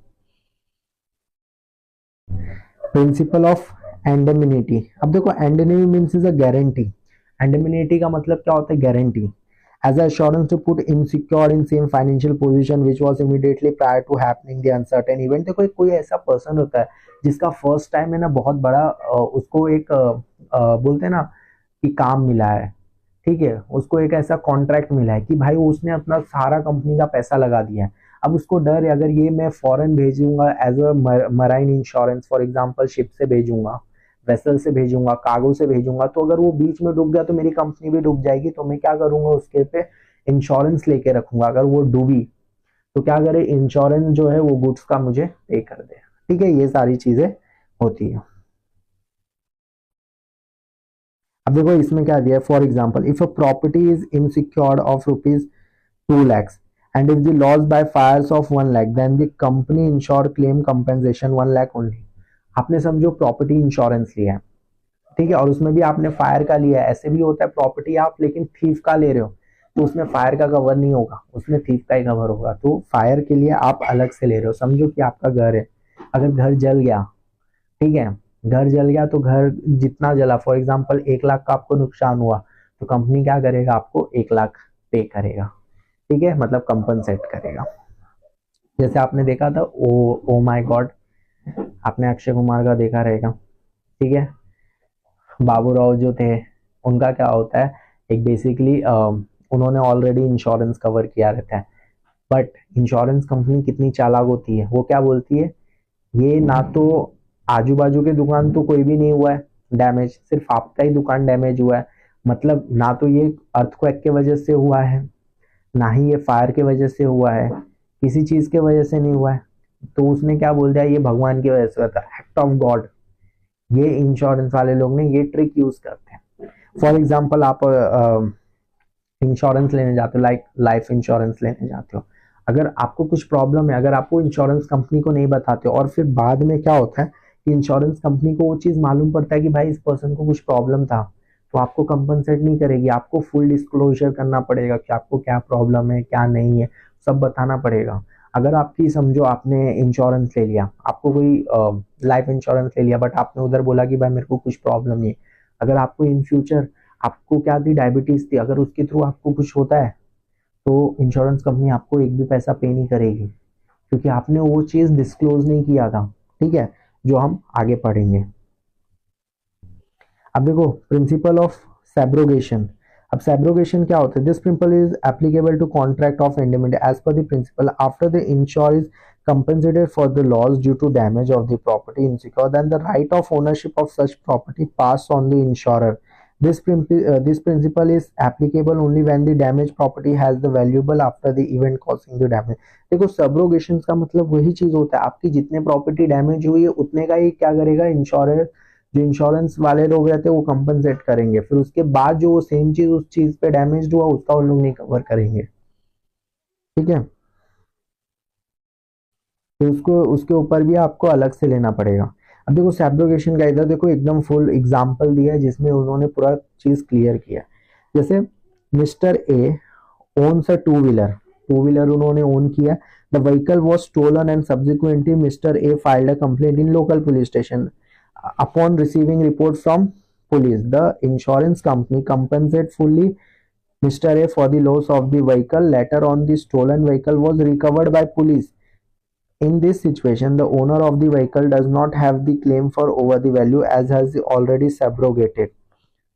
प्रिंसिपल ऑफ एंडेमिनिटी, अब देखो एंडेमिनिटी मीन्स इज अ गारंटी। एंडेमिनिटी का मतलब क्या होता है, guarantee. as assurance to put insecure in same financial position which was immediately prior to happening the uncertain event। देखो कोई ऐसा पर्सन होता है जिसका फर्स्ट टाइम है ना बहुत बड़ा, उसको एक बोलते हैं ना कि काम मिला है, ठीक है, उसको एक ऐसा कॉन्ट्रैक्ट मिला है कि भाई उसने अपना सारा कंपनी का पैसा लगा दिया है। अब उसको डर है अगर ये मैं फॉरेन भेजूंगा as a marine insurance, for example ship से भेजूंगा, वेसल से भेजूंगा, कार्गो से भेजूंगा, तो अगर वो बीच में डूब गया तो मेरी कंपनी भी डूब जाएगी। तो मैं क्या करूंगा, उसके पे इंश्योरेंस लेके रखूंगा, अगर वो डूबी तो क्या करे, इंश्योरेंस जो है वो गुड्स का मुझे पे कर दे। ठीक है, ये सारी चीजें होती है। अब देखो इसमें क्या दिया है, for example if a property is insecured of ₹2 lakhs and if the loss by fires of 1 lakh then the company insure claim compensation 1 lakh only। आपने समझो प्रॉपर्टी इंश्योरेंस लिया है, ठीक है, और उसमें भी आपने फायर का लिया है। ऐसे भी होता है प्रॉपर्टी आप लेकिन थीफ का ले रहे हो तो उसमें फायर का कवर नहीं होगा, उसमें थीफ का ही कवर होगा। तो फायर के लिए आप अलग से ले रहे हो। समझो कि आपका घर है, अगर घर जल गया, ठीक है, घर जल गया तो घर जितना जला, फॉर एग्जाम्पल 1 लाख का आपको नुकसान हुआ तो कंपनी क्या करेगा, आपको 1 लाख पे करेगा, ठीक है, मतलब कंपनसेट करेगा। जैसे आपने देखा था ओ माय गॉड, आपने अक्षय कुमार का देखा रहेगा, ठीक है, बाबू राव जो थे उनका क्या होता है, एक बेसिकली उन्होंने ऑलरेडी इंश्योरेंस कवर किया रहता है, बट इंश्योरेंस कंपनी कितनी चालाक होती है, वो क्या बोलती है, ये ना तो आजू बाजू के दुकान तो कोई भी नहीं हुआ है डैमेज, सिर्फ आपका ही दुकान डैमेज हुआ है, मतलब ना तो ये अर्थक्वेक के वजह से हुआ है, ना ही ये फायर के वजह से हुआ है, किसी चीज के वजह से नहीं हुआ है। तो उसने क्या बोल दिया, ये भगवान की वजह से हुआ था, एक्ट ऑफ गॉड। ये इंश्योरेंस वाले लोग ने ये ट्रिक यूज करते हैं। फॉर एग्जाम्पल आप इंश्योरेंस लेने जाते हो, लाइक लाइफ इंश्योरेंस लेने जाते हो, अगर आपको कुछ प्रॉब्लम है, अगर आपको इंश्योरेंस कंपनी को नहीं बताते और फिर बाद में क्या होता है कि इंश्योरेंस कंपनी को वो चीज मालूम पड़ता है कि भाई इस पर्सन को कुछ प्रॉब्लम था, तो आपको कंपनसेट नहीं करेगी, आपको फुल डिस्क्लोजर करना पड़ेगा कि आपको क्या प्रॉब्लम है क्या नहीं है, सब बताना पड़ेगा। अगर आपकी समझो आपने इंश्योरेंस ले लिया, आपको कोई लाइफ इंश्योरेंस ले लिया, बट आपने उधर बोला कि भाई मेरे को कुछ प्रॉब्लम नहीं है, अगर आपको इन फ्यूचर आपको क्या थी, डायबिटीज थी, अगर उसके थ्रू आपको कुछ होता है तो इंश्योरेंस कंपनी आपको एक भी पैसा पे नहीं करेगी, क्योंकि आपने वो चीज डिस्क्लोज नहीं किया था, ठीक है, जो हम आगे पढ़ेंगे। अब देखो प्रिंसिपल ऑफ सैब्रोगेशन। अब सैब्रोगेशन क्या होता है, this principle is applicable to contract of indemnity as per the principle after the insure is compensated for the loss due to damage of the property insecure, then the right of ownership of such property pass on the insurer। This principle is applicable only when the damaged property has the valuable after the event causing the damage। देखो सब्रोगेशन का मतलब वही चीज होता है, आपकी जितने प्रॉपर्टी डैमेज हुई है उतने का ही क्या करेगा इंश्योरेंस, जो इंश्योरेंस वाले लोग रहते हैं वो कंपनसेट करेंगे, फिर उसके बाद जो सेम चीज उस चीज पे डैमेज हुआ उसका वो लोग नहीं कवर करेंगे, ठीक है, तो उसको उसके ऊपर भी आपको अलग से लेना पड़ेगा। अब देखो सैब्रोगेशन का इधर देखो एकदम फुल एग्जांपल दिया है जिसमें उन्होंने पूरा चीज क्लियर किया। जैसे Mr A owns a two wheeler, two wheeler उन्होंने ओन किया. The vehicle was stolen and subsequently Mr A filed a complaint in local police station. Upon receiving report from police, the insurance company compensate fully Mr. A for the loss of the vehicle. Later on, the stolen vehicle was recovered by police. In this situation, the owner of the vehicle does not have the claim for over the value as has already subrogated.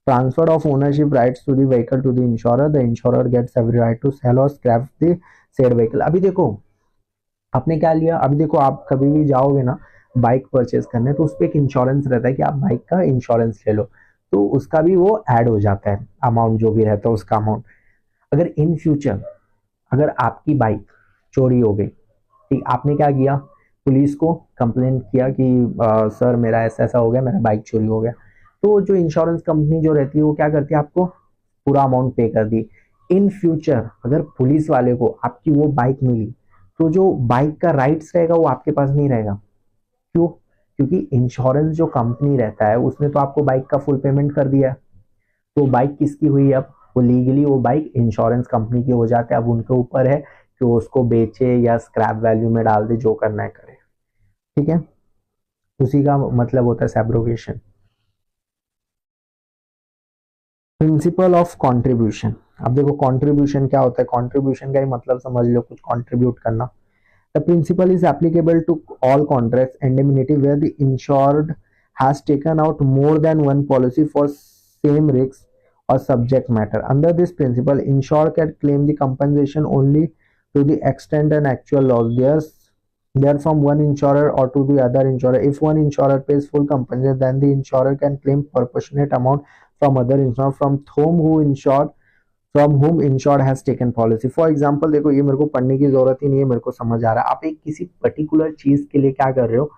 Transfer of ownership rights to the vehicle to the insurer. The insurer gets every right to sell or scrap the said vehicle. अभी देखो आपने क्या लिया. अभी देखो आप कभी भी जाओगे ना बाइक परचेज करने तो उस पर एक इंश्योरेंस रहता है कि आप बाइक का इंश्योरेंस ले लो, तो उसका भी वो ऐड हो जाता है अमाउंट जो भी रहता है उसका अमाउंट. अगर इन फ्यूचर अगर आपकी बाइक चोरी हो गई, ठीक, आपने क्या किया, पुलिस को कंप्लेंट किया कि सर मेरा ऐसा ऐसा हो गया, मेरा बाइक चोरी हो गया, तो जो इंश्योरेंस कंपनी जो रहती है वो क्या करती है, आपको पूरा अमाउंट पे कर दी. इन फ्यूचर अगर पुलिस वाले को आपकी वो बाइक मिली तो जो बाइक का राइट्स रहेगा वो आपके पास नहीं रहेगा. क्यों? क्योंकि इंश्योरेंस जो कंपनी रहता है उसने तो आपको बाइक का फुल पेमेंट कर दिया. तो बाइक किसकी हुई, अब वो लीगली वो बाइक इंश्योरेंस कंपनी की हो जाते हैं. अब उनके ऊपर है कि वो उसको बेचे या स्क्रैप वैल्यू में डाल दे, जो करना है करे. ठीक है, उसी का मतलब होता है सैब्रोगेशन. Principle of contribution. अब देखो कॉन्ट्रीब्यूशन क्या होता है, कॉन्ट्रीब्यूशन का ही मतलब समझ लो कुछ कॉन्ट्रीब्यूट करना. The principle is applicable to all contracts indemnity where the insured has taken out more than one policy for same risks or subject matter. Under this principle, insured can claim the compensation only to the extent and actual loss there from one insurer or to the other insurer. If one insurer pays full compensation, then the insurer can claim proportionate amount from other insurer from whom insured has taken policy. For example, देखो ये मेरे को पढ़ने की जरूरत ही नहीं है, मेरे को समझ आ रहा है. आप एक किसी पर्टिकुलर चीज के लिए क्या कर रहे हो,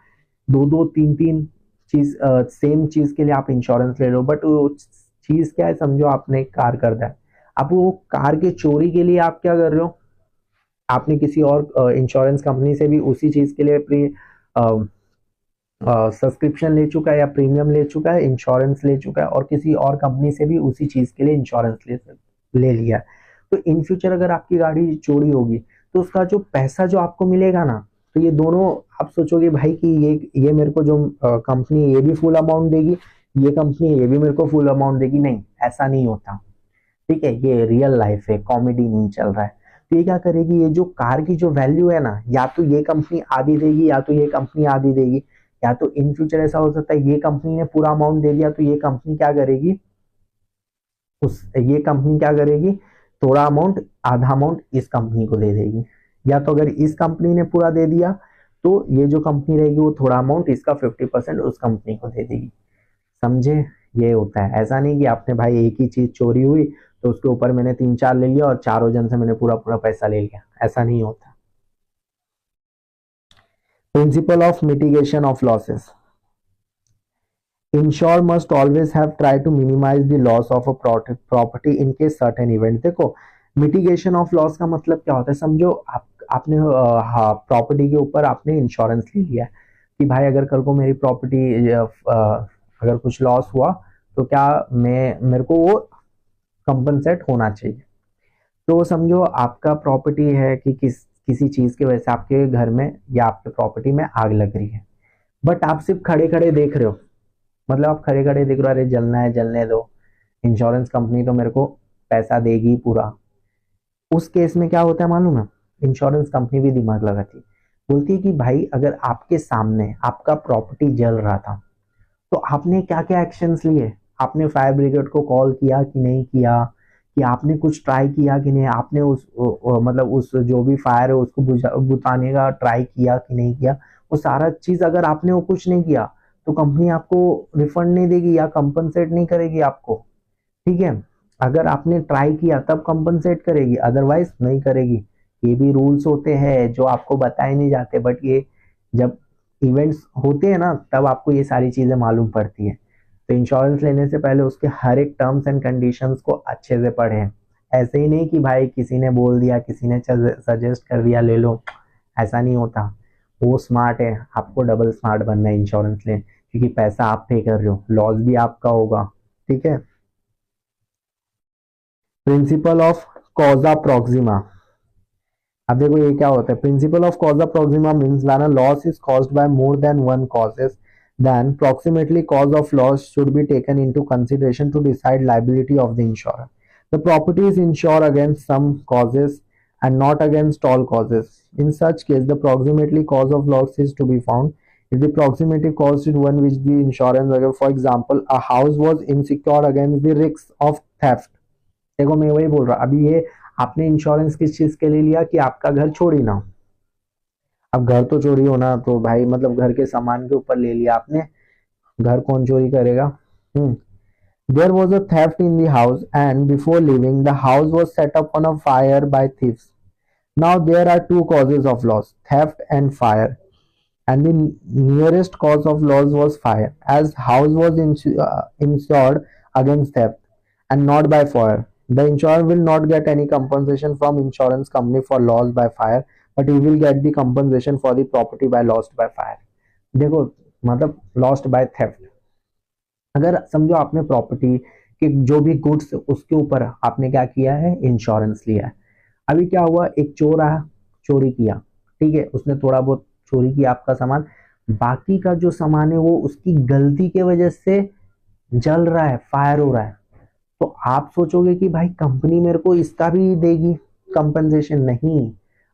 दो दो तीन तीन चीज सेम चीज के लिए आप इंश्योरेंस ले रहे हो, बट वो चीज क्या है, समझो आपने एक कार कर दिया, आप वो कार के चोरी के लिए आप क्या कर रहे हो, आपने किसी और इंश्योरेंस कंपनी से भी उसी चीज के लिए प्री सब्सक्रिप्शन ले चुका है या प्रीमियम ले चुका है, इंश्योरेंस ले चुका है, और किसी और कंपनी से भी उसी चीज के लिए इंश्योरेंस ले लिया. तो इन फ्यूचर अगर आपकी गाड़ी चोरी होगी तो उसका जो पैसा जो आपको मिलेगा ना, तो ये दोनों आप सोचोगे भाई कि ये मेरे को जो कंपनी ये भी फुल अमाउंट देगी, ये कंपनी ये भी मेरे को फुल अमाउंट देगी. नहीं, ऐसा नहीं होता. ठीक है, ये रियल लाइफ है, कॉमेडी नहीं चल रहा है. तो ये क्या करेगी, ये जो कार की जो वैल्यू है ना, या तो ये कंपनी आधी देगी या तो ये कंपनी आधी देगी, या तो इन फ्यूचर ऐसा हो सकता है ये कंपनी ने पूरा अमाउंट दे दिया तो ये कंपनी क्या करेगी, ये कंपनी क्या करेगी, थोड़ा अमाउंट आधा अमाउंट इस कंपनी को दे देगी. या तो अगर इस कंपनी ने पूरा दे दिया तो ये जो कंपनी रहेगी वो थोड़ा अमाउंट इसका 50% उस कंपनी को दे देगी. समझे, ये होता है. ऐसा नहीं कि आपने भाई एक ही चीज चोरी हुई तो उसके ऊपर मैंने 3-4 ले लिया और चारों जन से मैंने पूरा पूरा पैसा ले लिया, ऐसा नहीं होता. Principle of mitigation of losses. Insured must always have tried to minimize the loss of a property in case certain event. देखो मिटिगेशन ऑफ लॉस का मतलब क्या होता है, समझो आपने हाँ प्रॉपर्टी के ऊपर आपने इंश्योरेंस ले लिया है कि भाई अगर कल को मेरी प्रॉपर्टी अगर कुछ लॉस हुआ तो क्या मेरे को वो कंपनसेट होना चाहिए. तो समझो आपका प्रॉपर्टी है कि किसी चीज की वजह से आपके घर में या आपके प्रॉपर्टी में आग लग रही है, बट आप सिर्फ खड़े खड़े देख रहे हो, मतलब आप खड़े खड़े देख रहे हो, अरे जलना है जलने दो, इंश्योरेंस कंपनी तो मेरे को पैसा देगी पूरा. उस केस में क्या होता है मालूम है, इंश्योरेंस कंपनी भी दिमाग लगाती है, बोलती है कि भाई अगर आपके सामने आपका प्रॉपर्टी जल रहा था तो आपने क्या क्या एक्शंस लिए, आपने फायर ब्रिगेड को कॉल किया कि नहीं किया, कि आपने कुछ ट्राई किया कि नहीं, आपने मतलब उस जो भी फायर है उसको बुझाने का ट्राई किया कि नहीं किया. वो सारा चीज अगर आपने वो कुछ नहीं किया तो कंपनी आपको रिफंड नहीं देगी या कंपनसेट नहीं करेगी आपको. ठीक है, अगर आपने ट्राई किया तब कंपनसेट करेगी, अदरवाइज नहीं करेगी. ये भी रूल्स होते हैं जो आपको बताए नहीं जाते, बट ये जब इवेंट्स होते हैं ना तब आपको ये सारी चीजें मालूम पड़ती है. तो इंश्योरेंस लेने से पहले उसके हर एक टर्म्स एंड कंडीशंस को अच्छे से पढ़ें. ऐसे ही नहीं कि भाई किसी ने बोल दिया, किसी ने सजेस्ट कर दिया ले लो, ऐसा नहीं होता. वो स्मार्ट है, आपको डबल स्मार्ट बनना है इंश्योरेंस लें, क्योंकि पैसा आप पे कर रहे हो, लॉस भी आपका होगा. ठीक है. Principle of कॉजा Proxima. अब देखो ये क्या होता है, principle of cause Proxima means when a loss is caused by more than one causes then proximately cause of loss should be taken into consideration to decide liability of the insurer. The properties insure against some causes and not against all causes. In such case, the proximately cause of loss is to be found if the proximity cause is one which the insurance, for example, a house was insured against the risk of theft. देखो मैं वही बोल रहा, अभी ये आपने इंश्योरेंस किस चीज के लिए लिया कि आपका घर चोरी ना हो। अब घर तो चोरी होना तो भाई मतलब घर के सामान के ऊपर ले लिया आपने, घर कौन चोरी करेगा। There was a theft in the house and before living the house was set up on a fire by thieves. Now there are two causes of loss, theft and fire, and the nearest cause of loss was fire, as house was insured against theft and not by fire. The insurer will not get any compensation from insurance company for loss by fire, but he will get the compensation for the property by lost by fire. देखो मतलब lost by theft, अगर समझो आपने प्रॉपर्टी के जो भी गुड्स उसके ऊपर आपने क्या किया है, इंश्योरेंस लिया है। अभी क्या हुआ, एक चोर आया, चोरी किया, ठीक है, उसने थोड़ा बहुत चोरी किया आपका सामान, बाकी का जो सामान है वो उसकी गलती के वजह से जल रहा है, फायर हो रहा है, तो आप सोचोगे कि भाई कंपनी मेरे को इसका भी देगी कंपनसेशन, नहीं।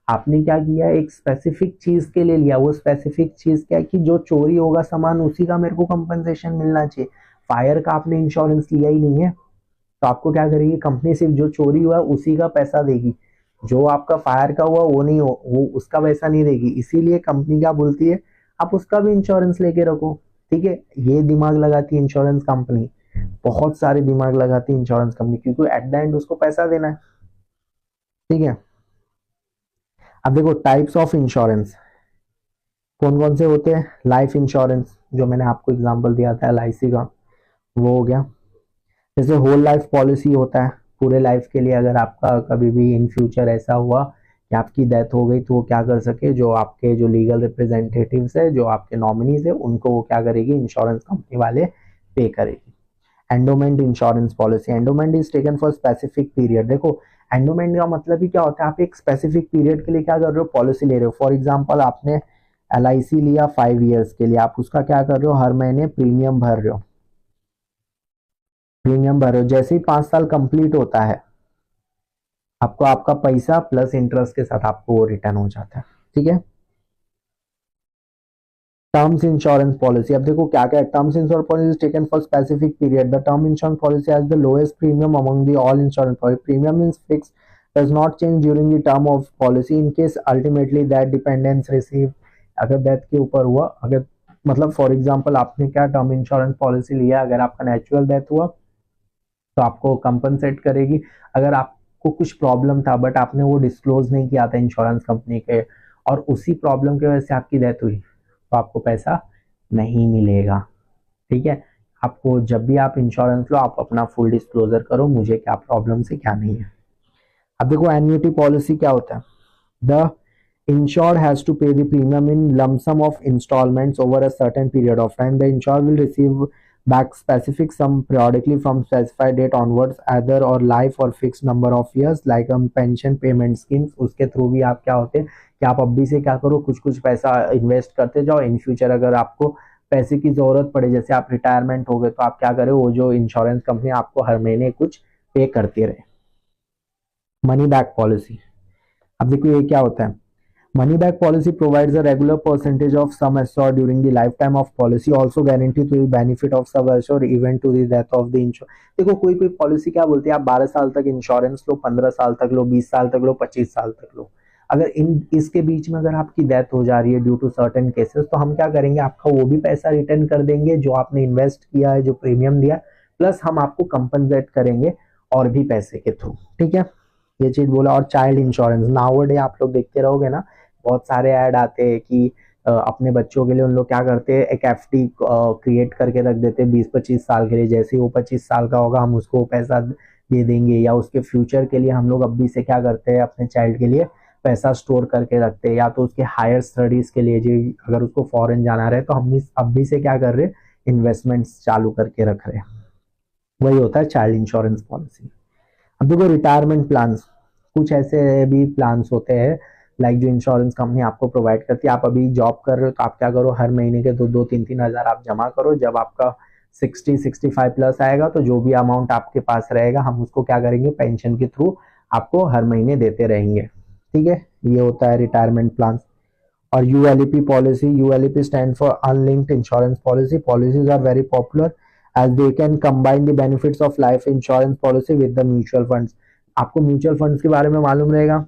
आपने क्या किया, एक स्पेसिफिक चीज के लिए लिया, वो स्पेसिफिक चीज क्या है कि जो चोरी होगा सामान उसी का मेरे को कंपनसेशन मिलना चाहिए। फायर का आपने इंश्योरेंस लिया ही नहीं है, तो आपको क्या करेगी कंपनी, सिर्फ जो चोरी हुआ उसी का पैसा देगी, जो आपका फायर का हुआ वो नहीं हो, वो उसका पैसा नहीं देगी। इसीलिए कंपनी क्या बोलती है, आप उसका भी इंश्योरेंस लेके रखो, ठीक है। ये दिमाग लगाती है इंश्योरेंस कंपनी, बहुत सारे दिमाग लगाती है इंश्योरेंस कंपनी, क्योंकि एट द एंड उसको पैसा देना है, ठीक है। अब देखो टाइप्स ऑफ इंश्योरेंस कौन कौन से होते हैं। लाइफ इंश्योरेंस जो मैंने आपको एग्जांपल दिया था LIC का, वो हो गया। जैसे होल लाइफ पॉलिसी होता है, पूरे लाइफ के लिए, अगर आपका कभी भी इन फ्यूचर ऐसा हुआ कि आपकी डेथ हो गई तो वो क्या कर सके, जो आपके जो लीगल रिप्रेजेंटेटिव्स है, जो आपके नॉमिनीज है, उनको वो क्या करेगी, इंश्योरेंस कंपनी वाले पे करेगी। Endowment insurance policy, endowment is taken for specific period. देखो एंडोमेंट का मतलब ही क्या होता है, आप एक स्पेसिफिक पीरियड के लिए क्या कर रहे हो, पॉलिसी ले रहे हो। फॉर एग्जाम्पल आपने LIC लिया 5 years के लिए, आप उसका क्या कर रहे हो, हर महीने प्रीमियम भर रहे हो, प्रीमियम भर रहे हो। जैसे ही 5 साल कंप्लीट होता है, आपको आपका पैसा प्लस इंटरेस्ट के साथ आपको वो रिटर्न हो जाता है, ठीक है। टर्म्स इंश्योरेंस पॉलिसी, अब देखो क्या क्या है। Terms insurance policy taken for specific period, the term insurance policy has the lowest premium among the all insurance policy, premium is fix, does not change during the term of policy in case ultimately that dependence receive, अगर डेथ के ऊपर हुआ, अगर मतलब फॉर एग्जांपल आपने क्या टर्म इंश्योरेंस पॉलिसी लिया, अगर आपका नेचुरल डेथ हुआ तो आपको कंपनसेट करेगी। अगर आपको कुछ प्रॉब्लम था बट आपने वो डिस्क्लोज नहीं किया था इंश्योरेंस कंपनी के, और उसी प्रॉब्लम की वजह से आपकी डेथ हुई, तो आपको पैसा नहीं मिलेगा, ठीक है। आपको जब भी आप इंश्योरेंस लो, आप अपना फुल डिस्क्लोजर करो, मुझे क्या प्रॉब्लम से क्या नहीं है। अब देखो एन्युटी पॉलिसी क्या होता है, the insured has to pay the premium in lump sum of installments over a certain period of time. The insured will receive back specific sum periodically from specified date onwards, either or life or fixed number of years, like pension payment schemes। उसके थ्रू भी आप क्या होते हैं कि आप अभी से क्या करो, कुछ कुछ पैसा इन्वेस्ट करते जाओ, इन फ्यूचर अगर आपको पैसे की जरूरत पड़े, जैसे आप रिटायरमेंट हो गए, तो आप क्या करो, वो जो इंश्योरेंस कंपनी आपको हर महीने कुछ पे करती रहे। मनी बैक पॉलिसी, अब देखो ये क्या होता है। Money back policy provides a regular percentage of sum assured during the lifetime of policy, also guarantee to the benefit of sum assured even to the death of the insured। देखो कोई कोई पॉलिसी क्या बोलती है, आप 12 साल तक इंश्योरेंस लो, 15 साल तक लो, 20 साल तक लो, 25 साल तक लो। अगर इन इसके बीच में अगर आपकी डेथ हो जा रही है ड्यू टू सर्टेन केसेस, तो हम क्या करेंगे, आपका वो भी पैसा रिटर्न कर देंगे जो आपने इन्वेस्ट किया है, जो प्रीमियम दिया, प्लस हम आपको कंपनसेट करेंगे और भी पैसे के थ्रू, ठीक है। ये चीज बोला। और चाइल्ड इंश्योरेंस, नाउअडे आप लोग देखते रहोगे ना, बहुत सारे ऐड आते हैं कि अपने बच्चों के लिए उन लोग क्या करते हैं, एक FD क्रिएट करके रख देते हैं 20-25 साल के लिए। जैसे ही वो 25 साल का होगा हम उसको पैसा दे देंगे, या उसके फ्यूचर के लिए हम लोग अभी से क्या करते हैं, अपने चाइल्ड के लिए पैसा स्टोर करके रखते हैं, या तो उसके हायर स्टडीज के लिए, जी अगर उसको फॉरेन जाना रहे तो हम अभी से क्या कर रहे हैं, इन्वेस्टमेंट्स चालू करके रख रहे हैं। वही होता है चाइल्ड इंश्योरेंस पॉलिसी। अब देखो रिटायरमेंट प्लान्स, कुछ ऐसे भी प्लान्स होते हैं लाइक जो इंश्योरेंस कंपनी आपको प्रोवाइड करती है। आप अभी जॉब कर रहे हो तो आप क्या करो, हर महीने के 2-3 हजार आप जमा करो। जब आपका 60-65 प्लस आएगा तो जो भी अमाउंट आपके पास रहेगा हम उसको क्या करेंगे, पेंशन के थ्रू आपको हर महीने देते रहेंगे। ठीक है, ये होता है रिटायरमेंट प्लान। और ULIP policy, ULIP stand for unlinked insurance policy. Policies are very popular as they can combine the benefits of life insurance policy with the mutual funds. आपको म्यूचुअल फंड्स के बारे में मालूम रहेगा,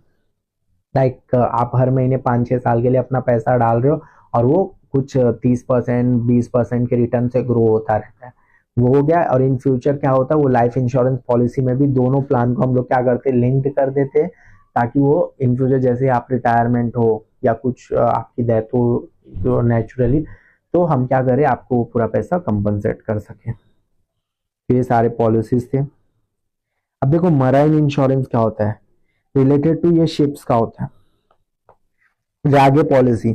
लाइक आप हर महीने 5-6 साल के लिए अपना पैसा डाल रहे हो और वो कुछ 30% 20% के रिटर्न से ग्रो होता रहता है, वो हो गया। और इन फ्यूचर क्या होता है, वो लाइफ इंश्योरेंस पॉलिसी में भी दोनों प्लान को हम लोग क्या करते हैं, लिंक्ड कर देते हैं, ताकि वो इन फ्यूचर जैसे आप रिटायरमेंट हो या कुछ आपकी डेथ हो जो नेचुरली, तो हम क्या करें, आपको पूरा पैसा कंपनसेट कर सके। ये सारे पॉलिसीज थे। अब देखो मराइन इंश्योरेंस क्या होता है, रिलेटेड टू ये शिप्स का होता है। व्यागे पॉलिसी,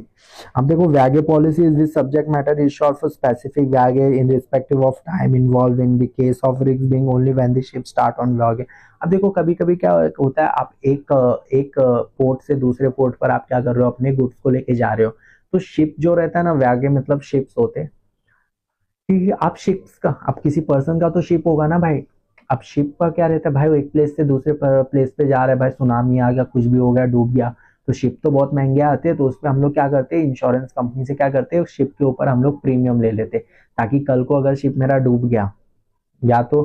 अब देखो voyage policy is this subject matter is short for specific voyage in respective of time involve in the case of risk being only when the ship start on voyage. अब देखो कभी कभी क्या होता है, आप एक पोर्ट से दूसरे पोर्ट पर आप क्या कर रहे हो, अपने गुड्स को लेके जा रहे हो, तो शिप जो रहता है ना, व्यागे मतलब शिप्स होते हैं। ठीक है, आप शिप्स का, आप किसी पर्सन का तो शिप होगा ना भाई। अब शिप का क्या रहता है भाई, वो एक प्लेस से दूसरे प्लेस पे जा रहा है, भाई सुनामी आ गया, कुछ भी हो गया, डूब गया, तो शिप तो बहुत महंगे आते हैं। तो उसमें हम लोग क्या करते हैं, इंश्योरेंस कंपनी से क्या करते हैं, शिप के ऊपर हम लोग प्रीमियम ले लेते हैं, ताकि कल को अगर शिप मेरा डूब गया या तो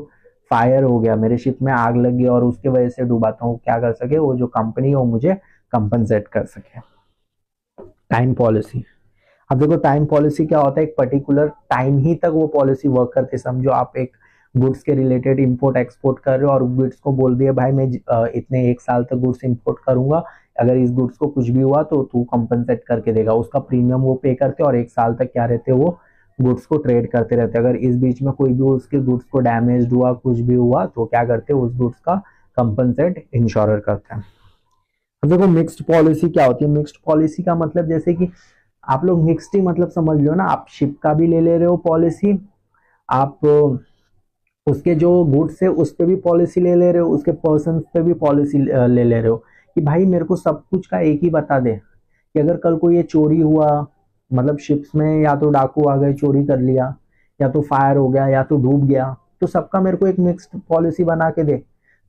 फायर हो गया, मेरे शिप में आग लग गई और उसके वजह से डूबा, तो क्या कर सके, वो जो कंपनी है वो मुझे कंपनसेट कर सके। टाइम पॉलिसी, अब देखो टाइम पॉलिसी क्या होता है, एक पर्टिकुलर टाइम ही तक वो पॉलिसी वर्क करती है। समझो आप एक गुड्स के रिलेटेड इंपोर्ट एक्सपोर्ट कर रहे हो और गुड्स को बोल दिया भाई मैं इतने 1 साल तक गुड्स इंपोर्ट करूंगा, अगर इस गुड्स को कुछ भी हुआ तो तू कंपनसेट करके देगा, उसका प्रीमियम वो पे करते और 1 साल तक क्या रहते वो गुड्स को ट्रेड करते रहते। अगर इस बीच में कोई भी उसके गुड्स को डैमेज हुआ, कुछ भी हुआ, तो क्या करते उस गुड्स का कंपनसेट इंश्योरर करता है। अब देखो मिक्स्ड पॉलिसी क्या होती है, मिक्स्ड पॉलिसी का मतलब जैसे कि आप लोग मिक्स्ड ही मतलब समझ लो ना, आप शिप का भी ले रहे हो पॉलिसी, आप उसके जो गुड्स है उस पे भी पॉलिसी ले रहे हो, उसके पर्सन पे भी पॉलिसी ले रहे हो, कि भाई मेरे को सब कुछ का एक ही बता दे कि अगर कल को ये चोरी हुआ, मतलब शिप्स में या तो डाकू आ गए चोरी कर लिया, या तो फायर हो गया, या तो डूब गया, तो सबका मेरे को एक मिक्स्ड पॉलिसी बना के दे,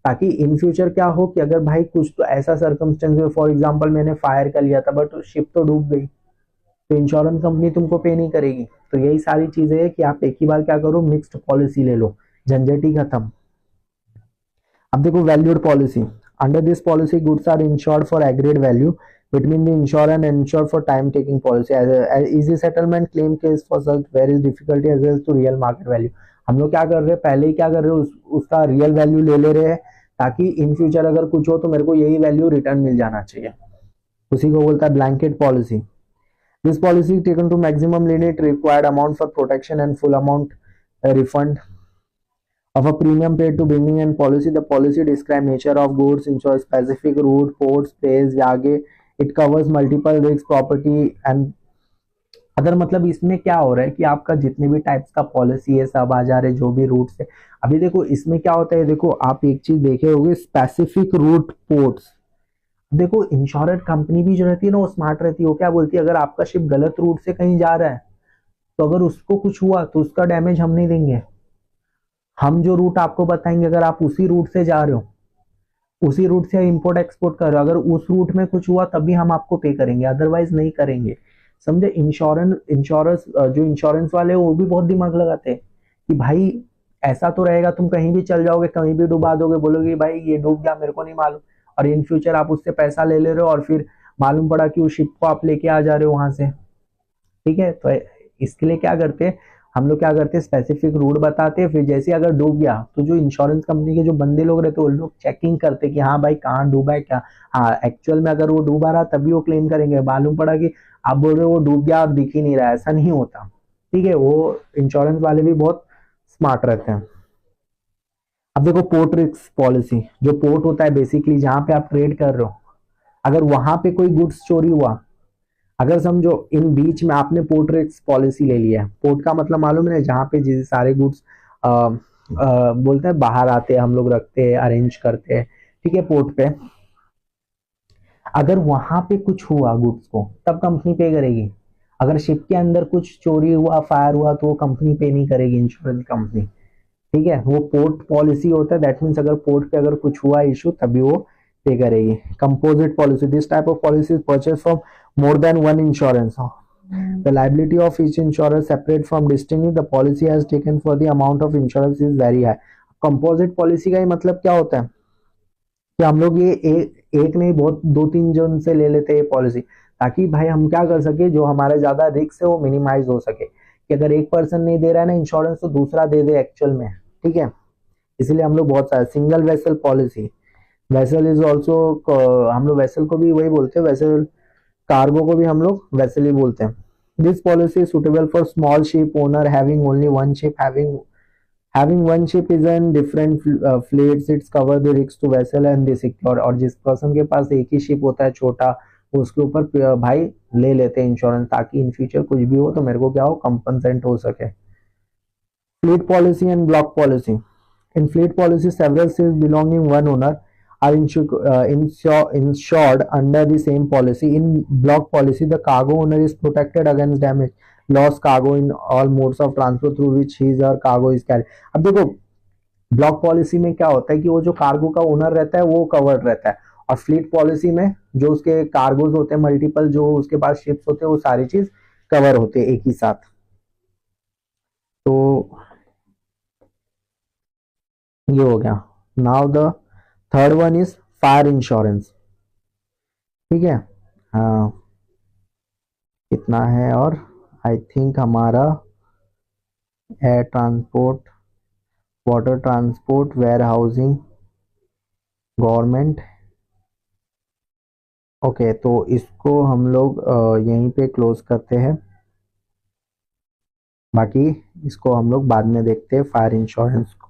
ताकि इन फ्यूचर क्या हो कि अगर भाई कुछ तो ऐसा सर्कमस्टेंस है, फॉर एग्जांपल मैंने फायर कर लिया था बट शिप तो डूब गई, तो इंश्योरेंस कंपनी तुमको पे नहीं करेगी। तो यही सारी चीजें है कि आप एक ही बार क्या करो, मिक्स्ड पॉलिसी ले लो, झंझट ही खत्म। अब देखो valued policy, under this policy goods are insured for agreed value between the insurer and insured for time taking policy as easy settlement claim case for such various difficulty as well to real market value। हम लोग क्या कर रहे हैं, पहले ही क्या कर रहे हैं, उसका रियल वैल्यू ले रहे हैं, ताकि इन फ्यूचर अगर कुछ हो तो मेरे को यही वैल्यू रिटर्न मिल जाना चाहिए। उसी को बोलता है blanket policy. This policy taken to maximum limit required amount for protection and full amount refund of a premium paid to beginning and policy. The policy describe nature of goods, ensure specific route, ports, place, आगे it covers multiple risks, property and other. मतलब इसमें क्या हो रहा है कि आपका जितने भी टाइप्स का पॉलिसी है सब आ जा रहे, जो भी रूट्स है। अभी देखो इसमें क्या होता है, देखो आप एक चीज देखे होगे, स्पेसिफिक रूट पोर्ट्स। देखो इंश्योरेंस कंपनी भी जो रहती है ना, वो स्मार्ट रहती है, वो क्या बोलती है, अगर आपका शिप गलत रूट से कहीं जा रहा है तो अगर उसको कुछ हुआ तो उसका डैमेज हम नहीं देंगे, हम जो रूट आपको बताएंगे, अगर आप उसी रूट से जा रहे हो, उसी रूट से इंपोर्ट एक्सपोर्ट कर रहे हो, अगर उस रूट में कुछ हुआ तभी हम आपको पे करेंगे, अदरवाइज नहीं करेंगे। समझे, इंश्योरेंस जो इंश्योरेंस वाले वो भी बहुत दिमाग लगाते हैं कि भाई ऐसा तो रहेगा, तुम कहीं भी चल जाओगे, कहीं भी डुबा दोगे, बोलोगे भाई ये डूब गया मेरे को नहीं मालूम, और इन फ्यूचर आप उससे पैसा ले रहे हो और फिर मालूम पड़ा कि उस शिप को आप लेके आ जा रहे हो वहां से। ठीक है, तो इसके लिए क्या करते हैं हम लोग, क्या करते हैं स्पेसिफिक रूट बताते हैं, फिर जैसे अगर डूब गया तो जो इंश्योरेंस कंपनी के जो बंदे लोग रहते हैं वो लोग चेकिंग करते कि हाँ भाई कहाँ डूबा है क्या, हाँ एक्चुअल में अगर वो डूबा रहा तभी वो क्लेम करेंगे, मालूम पड़ा कि आप बोल रहे हो वो डूब गया और दिख ही नहीं रहा, ऐसा नहीं होता। ठीक है, वो इंश्योरेंस वाले भी बहुत स्मार्ट रहते हैं। अब देखो पोर्ट रिस्क पॉलिसी, जो पोर्ट होता है बेसिकली जहां पे आप ट्रेड कर रहे हो, अगर वहां पे कोई गुड्स चोरी हुआ, अगर समझो इन बीच में आपने पोर्ट रिस्क पॉलिसी ले लिया है, पोर्ट का मतलब मालूम है जहाँ पे जिस सारे गुड्स बोलते हैं बाहर आते हैं, हम लोग रखते हैं, अरेंज करते हैं, ठीक है पोर्ट पे। अगर वहां पे कुछ हुआ गुड्स को तब कंपनी पे करेगी। अगर शिप के अंदर कुछ चोरी हुआ, फायर हुआ, तो वो कंपनी पे नहीं करेगी, इंश्योरेंस कंपनी। ठीक है, वो पोर्ट पॉलिसी होता है, दैट मीन्स अगर पोर्ट पे अगर कुछ हुआ इशू तभी वो पे करेगी। Composite policy, this type of policy is purchase from more than one insurance. The liability of each insurer separate from distinctly the policy has taken for the amount of insurance is very high। Composite policy का ही मतलब क्या होता है कि हम लोग ये एक नहीं, बहुत दो तीन जन से ले लेते हैं ये पॉलिसी, ताकि भाई हम क्या कर सके, जो हमारा ज्यादा रिस्क है वो मिनिमाइज हो सके, कि अगर एक पर्सन नहीं दे रहा है ना इंश्योरेंस तो दूसरा दे दे एक्चुअल में। ठीक है, इसीलिए हम लोग बहुत सारे single vessel policy, vessel is also, हम लोग वेसल को भी वही बोलते हैं, वेसल कार्गो को भी हम लोग वैसे ही बोलते हैं। This policy is suitable for small ship owner having only one ship, having one ship is in different fleets, it's cover the risks to vessel and the secure। और जिस पर्सन के पास एक ही शिप होता है छोटा, उसके ऊपर भाई ले लेते हैं इंश्योरेंस, ताकि इन फ्यूचर कुछ भी हो तो मेरे को क्या हो, कंपनसेट हो सके। Fleet policy and block policy. In fleet policy, several ships belonging one owner are insured under the same policy। In block policy, the cargo owner is protected against damage, lost cargo in all modes of transport through which his or cargo is carried। अब देखो, ब्लॉक पॉलिसी में क्या होता है कि वो जो कार्गो का ओनर रहता है वो कवर्ड रहता है, और फ्लीट पॉलिसी में जो उसके कार्गोज होते हैं, मल्टीपल जो उसके पास शिप्स होते हैं, वो सारी चीज कवर होते हैं एक ही साथ। तो ये हो गया। Now the third one is fire insurance. ठीक है, हाँ कितना है, और आई थिंक हमारा air transport, water transport, warehousing, government. Okay, तो इसको हम लोग यहीं पे क्लोज करते हैं, बाकी इसको हम लोग बाद में देखते हैं फायर इंश्योरेंस को।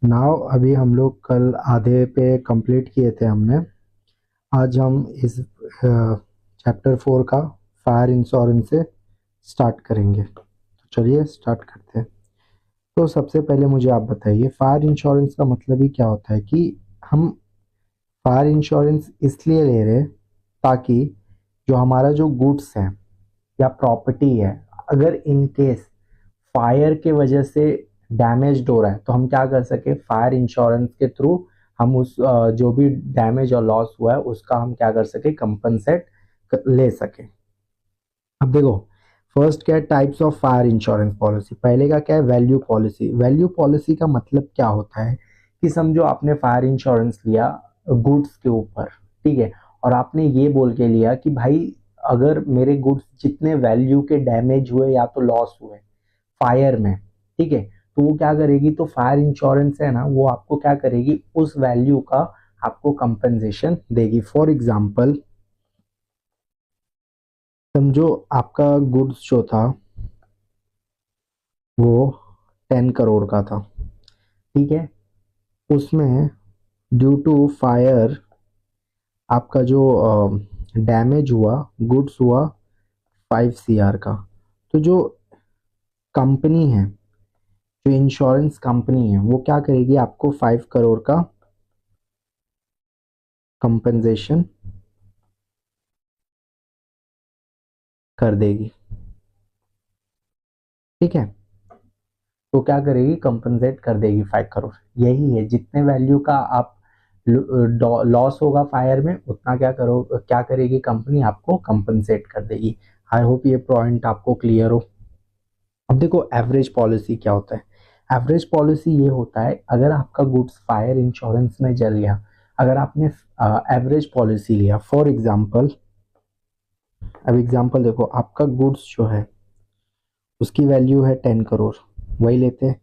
नाउ अभी हम लोग कल आधे पे कंप्लीट किए थे हमने, आज हम इस चैप्टर 4 का फायर इंश्योरेंस से स्टार्ट करेंगे। तो चलिए स्टार्ट करते हैं। तो सबसे पहले मुझे आप बताइए, फायर इंश्योरेंस का मतलब ही क्या होता है, कि हम फायर इंश्योरेंस इसलिए ले रहे हैं ताकि जो हमारा जो गुड्स है या प्रॉपर्टी है, अगर इन केस फायर के वजह से डैमेज हो रहा है तो हम क्या कर सके, फायर इंश्योरेंस के थ्रू हम उस जो भी डैमेज और लॉस हुआ है उसका हम क्या कर सके, कंपनसेट ले सके। अब देखो, फर्स्ट क्या है, types of fire insurance policy. पहले का क्या है, वैल्यू पॉलिसी। वैल्यू पॉलिसी का मतलब क्या होता है कि समझो आपने फायर इंश्योरेंस लिया गुड्स के ऊपर, ठीक है, और आपने ये बोल के लिया कि भाई अगर मेरे गुड्स जितने वैल्यू के डैमेज हुए या तो लॉस हुए फायर में, ठीक है, तो वो क्या करेगी, तो फायर इंश्योरेंस है ना, वो आपको क्या करेगी, उस वैल्यू का आपको कंपनसेशन देगी। फॉर एग्जाम्पल, समझो आपका गुड्स जो था वो 10 करोड़ का था, ठीक है, उसमें ड्यू टू फायर आपका जो डैमेज हुआ, गुड्स हुआ 5 CR का। तो जो कंपनी है, जो इंश्योरेंस कंपनी है, वो क्या करेगी, आपको 5 करोड़ का कंपनसेशन कर देगी। ठीक है, तो क्या करेगी, कंपनसेट कर देगी 5 करोड़। यही है, जितने वैल्यू का आप लॉस होगा फायर में, उतना क्या करेगी कंपनी, आपको कंपनसेट कर देगी। आई होप ये पॉइंट आपको क्लियर हो। अब देखो, एवरेज पॉलिसी क्या होता है। एवरेज पॉलिसी ये होता है, अगर आपका गुड्स फायर इंश्योरेंस में जल गया, अगर आपने एवरेज पॉलिसी लिया, फॉर एग्जाम्पल, अब एग्जाम्पल देखो, आपका गुड्स जो है उसकी वैल्यू है 10 करोड़, वही लेते हैं,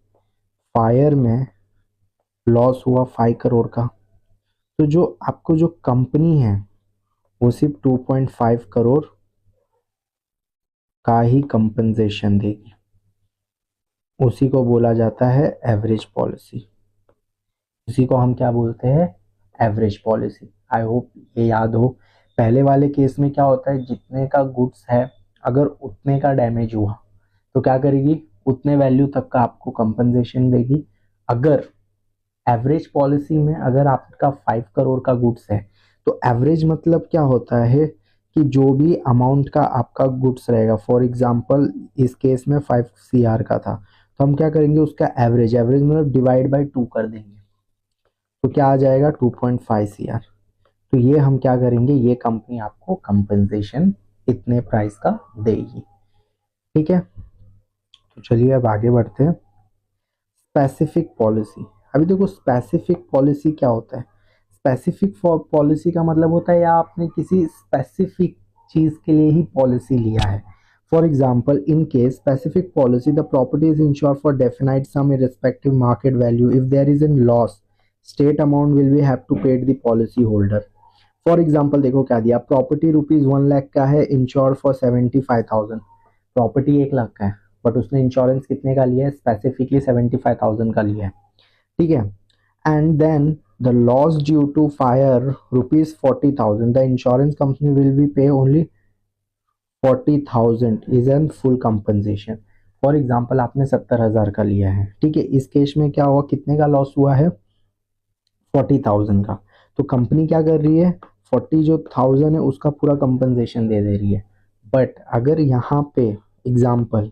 फायर में लॉस हुआ 5 करोड़ का, तो जो आपको जो कंपनी है वो सिर्फ 2.5 करोड़ का ही कंपनसेशन देगी। उसी को बोला जाता है एवरेज पॉलिसी। इसी को हम क्या बोलते हैं, एवरेज पॉलिसी। आई होप ये याद हो। पहले वाले केस में क्या होता है, जितने का गुड्स है अगर उतने का डैमेज हुआ तो क्या करेगी, उतने वैल्यू तक का आपको कंपनसेशन देगी। अगर एवरेज पॉलिसी में अगर आपका 5 करोड़ का गुड्स है तो एवरेज मतलब क्या होता है कि जो भी अमाउंट का आपका गुड्स रहेगा, फॉर एग्जांपल इस केस में 5 CR का था, तो हम क्या करेंगे उसका एवरेज, एवरेज मतलब डिवाइड बाय 2 कर देंगे, तो क्या आ जाएगा 2.5 CR। तो ये हम क्या करेंगे, ये कंपनी आपको कंपनसेशन इतने प्राइस का देगी। ठीक है, तो चलिए अब आगे बढ़ते हैं। Specific policy. अभी देखो स्पेसिफिक पॉलिसी क्या होता है। स्पेसिफिक पॉलिसी का मतलब होता है या आपने किसी स्पेसिफिक चीज के लिए ही पॉलिसी लिया है। For example in case specific policy the property is insure for definite sum irrespective market value if there is an loss state amount will be have to paid the policy holder. For example देखो क्या दिया, प्रॉपर्टी ₹1,00,000 का है, इंश्योर फॉर 75,000। प्रॉपर्टी 1 लाख का है बट उसने इंश्योरेंस कितने का लिया है, स्पेसिफिकली 75,000 का लिया है। ठीक है, and then the loss due to fire ₹40,000, the insurance company will be pay only 40,000 is an full compensation. For example आपने 70,000 का लिया है, ठीक है, इस केस में क्या हुआ, कितने का लॉस हुआ है, 40,000 का। तो कंपनी क्या कर रही है, 40 जो 1000 है उसका पूरा कंपनसेशन दे दे रही है। बट अगर यहाँ पे एग्जाम्पल,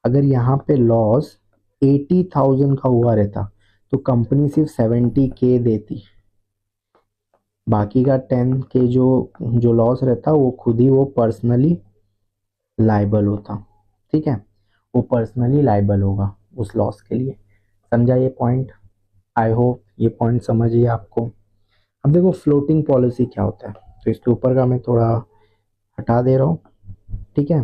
अगर यहाँ पे लॉस 80,000 का हुआ रहता तो कंपनी सिर्फ 70K देती, बाकी का 10K जो जो लॉस रहता वो खुद ही वो पर्सनली लाइबल होता। ठीक है, वो पर्सनली लाइबल होगा उस लॉस के लिए। समझा ये पॉइंट, आई होप ये पॉइंट समझिए आपको। अब देखो फ्लोटिंग पॉलिसी क्या होता है, तो इसके ऊपर का मैं थोड़ा हटा दे रहा हूँ। ठीक है,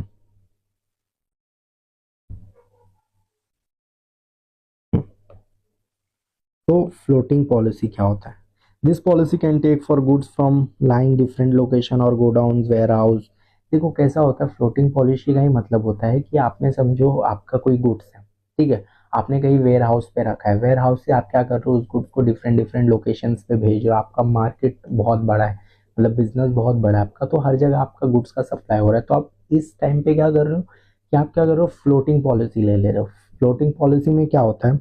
तो फ्लोटिंग पॉलिसी क्या होता है, this policy can take for goods from lying different location और गोडाउन वेयर हाउस। देखो कैसा होता है, फ्लोटिंग पॉलिसी का ही मतलब होता है कि आपने समझो आपका कोई गुड्स है, ठीक है, आपने कहीं वेयर हाउस पे रखा है, वेयर हाउस से आप क्या कर रहे हो, उस गुड्स को डिफरेंट डिफरेंट लोकेशंस पे भेज रहे हो, आपका मार्केट बहुत बड़ा है, मतलब बिजनेस बहुत बड़ा है आपका, तो हर जगह आपका गुड्स का सप्लाई हो रहा है, तो आप इस टाइम पे क्या कर रहे हो कि आप क्या कर रहे हो, फ्लोटिंग पॉलिसी ले रहे हो। फ्लोटिंग पॉलिसी में क्या होता है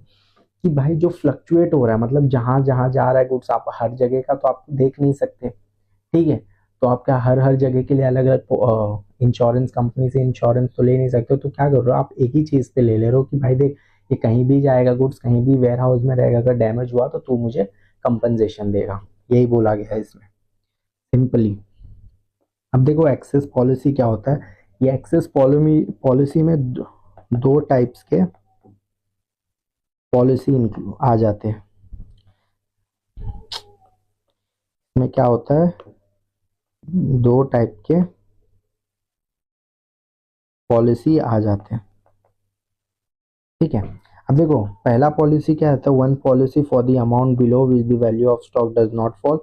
कि भाई जो फ्लक्चुएट हो रहा है, मतलब जहां जहां जा रहा है गुड्स, आप हर जगह का तो आप देख नहीं सकते, ठीक है, तो आपका हर हर जगह के लिए अलग अलग इंश्योरेंस कंपनी से इंश्योरेंस तो ले नहीं सकते, तो क्या कर रहे हो आप एक ही चीज पे ले ले रहे हो कि भाई देख ये कहीं भी जाएगा गुड्स, कहीं भी वेयर हाउस में रहेगा, अगर डैमेज हुआ तो तू मुझे कंपनसेशन देगा, यही बोला गया है इसमें सिंपली। अब देखो एक्सेस पॉलिसी क्या होता है, ये एक्सेस पॉलिसी में दो टाइप्स के पॉलिसी आ जाते हैं। में क्या होता है, दो टाइप के पॉलिसी आ जाते हैं। ठीक है, अब देखो पहला पॉलिसी क्या होता है, one policy for the amount below which the value of stock does not fall.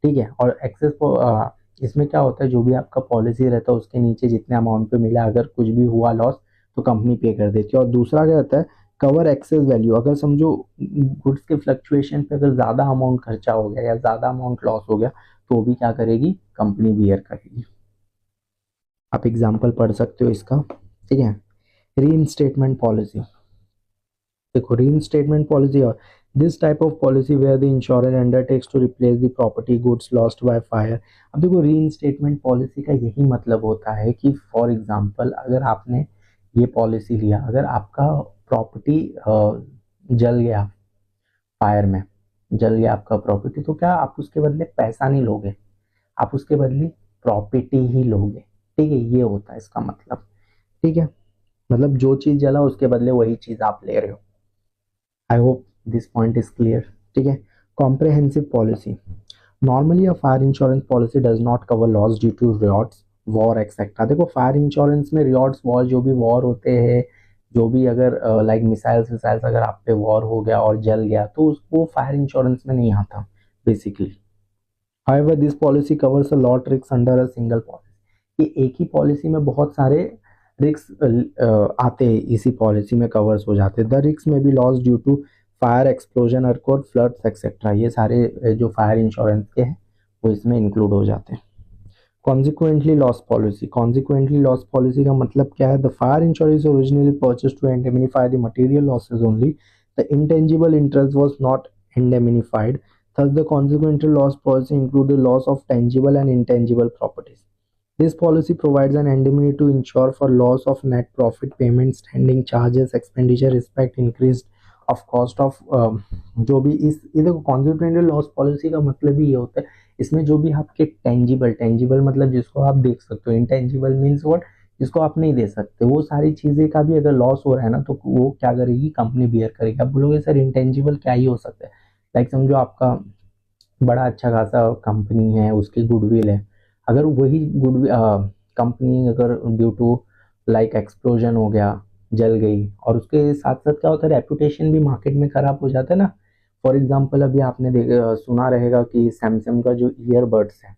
ठीक है, और एक्सेस इसमें क्या होता है, जो भी आपका पॉलिसी रहता है उसके नीचे जितने अमाउंट पे मिला, अगर कुछ भी हुआ लॉस तो कंपनी पे कर देती है। और दूसरा क्या होता है, कवर एक्सेस वैल्यू, अगर समझो गुड्स के फ्लक्चुएशन पे अगर ज्यादा अमाउंट खर्चा हो गया या ज्यादा अमाउंट लॉस हो गया तो भी क्या करेगी, कंपनी बियर करेगी। आप एग्जाम्पल पढ़ सकते हो इसका। ठीक है, रीइंस्टेटमेंट पॉलिसी। देखो रीइंस्टेटमेंट पॉलिसी, और this type of policy where the insurer undertakes to replace the property goods lost by fire. अब देखो रीइंस्टेटमेंट पॉलिसी का यही मतलब होता है कि फॉर एग्जांपल अगर आपने ये पॉलिसी लिया, अगर आपका प्रॉपर्टी जल गया, फायर में जल गया आपका प्रॉपर्टी, तो क्या आप उसके बदले पैसा नहीं लोगे, आप उसके बदले प्रॉपर्टी ही लोगे। ठीक है, ये होता है इसका मतलब। ठीक है, मतलब जो चीज जला उसके बदले वही चीज आप ले रहे हो। I hope this point is clear. ठीक है, comprehensive policy, normally a fire insurance policy does not cover loss due to riots war etcetera. देखो फायर इंश्योरेंस में रियॉट्स वॉर, जो भी वॉर होते हैं, जो भी अगर लाइक मिसाइल्स विसाइल्स अगर आप पे वॉर हो गया और जल गया तो उसको फायर इंश्योरेंस में नहीं आता basically. However, this policy covers a lot risks under a single policy। ये एक ही पॉलिसी में बहुत सारे रिस्क आते हैं, इसी पॉलिसी में कवर्स हो जाते हैं। द रिस्क में be loss due to fire, explosion, earthquake, floods etcetera. ये सारे जो फायर इंश्योरेंस के हैं वो इसमें इंक्लूड हो जाते हैं। Consequently loss policy, consequently loss policy का मतलब क्या है, the fire insurance originally purchase to indemnify the material losses only, the intangible interest was not indemnified. Thus, the consequential loss policy include the loss of tangible and intangible properties. This policy provides an indemnity to insure for loss of net profit, payment, standing charges, expenditure, respect, increased of cost of जो भी इस देखो कॉन्सिक्वेंशियल लॉस पॉलिसी का मतलब ही ये होता है, इसमें जो भी आपके टेंजिबल मतलब जिसको आप देख सकते हो, इंटेंजिबल मीन्स व्हाट, जिसको आप नहीं दे सकते, वो सारी चीजें का भी अगर लॉस हो रहा है ना तो वो क्या करेगी, कंपनी बियर करेगी। आप बोलोगे सर इंटेंजिबल क्या ही हो सकता है, लाइक समझो आपका बड़ा अच्छा खासा कंपनी है, उसकी गुडविल है, अगर वही गुडविल कंपनी अगर ड्यू टू लाइक एक्सप्लोजन हो गया, जल गई, और उसके साथ साथ क्या होता है, रेपुटेशन भी मार्केट में खराब हो जाता है ना। फॉर एग्जांपल अभी आपने सुना रहेगा कि सैमसंग का जो ईयरबड्स है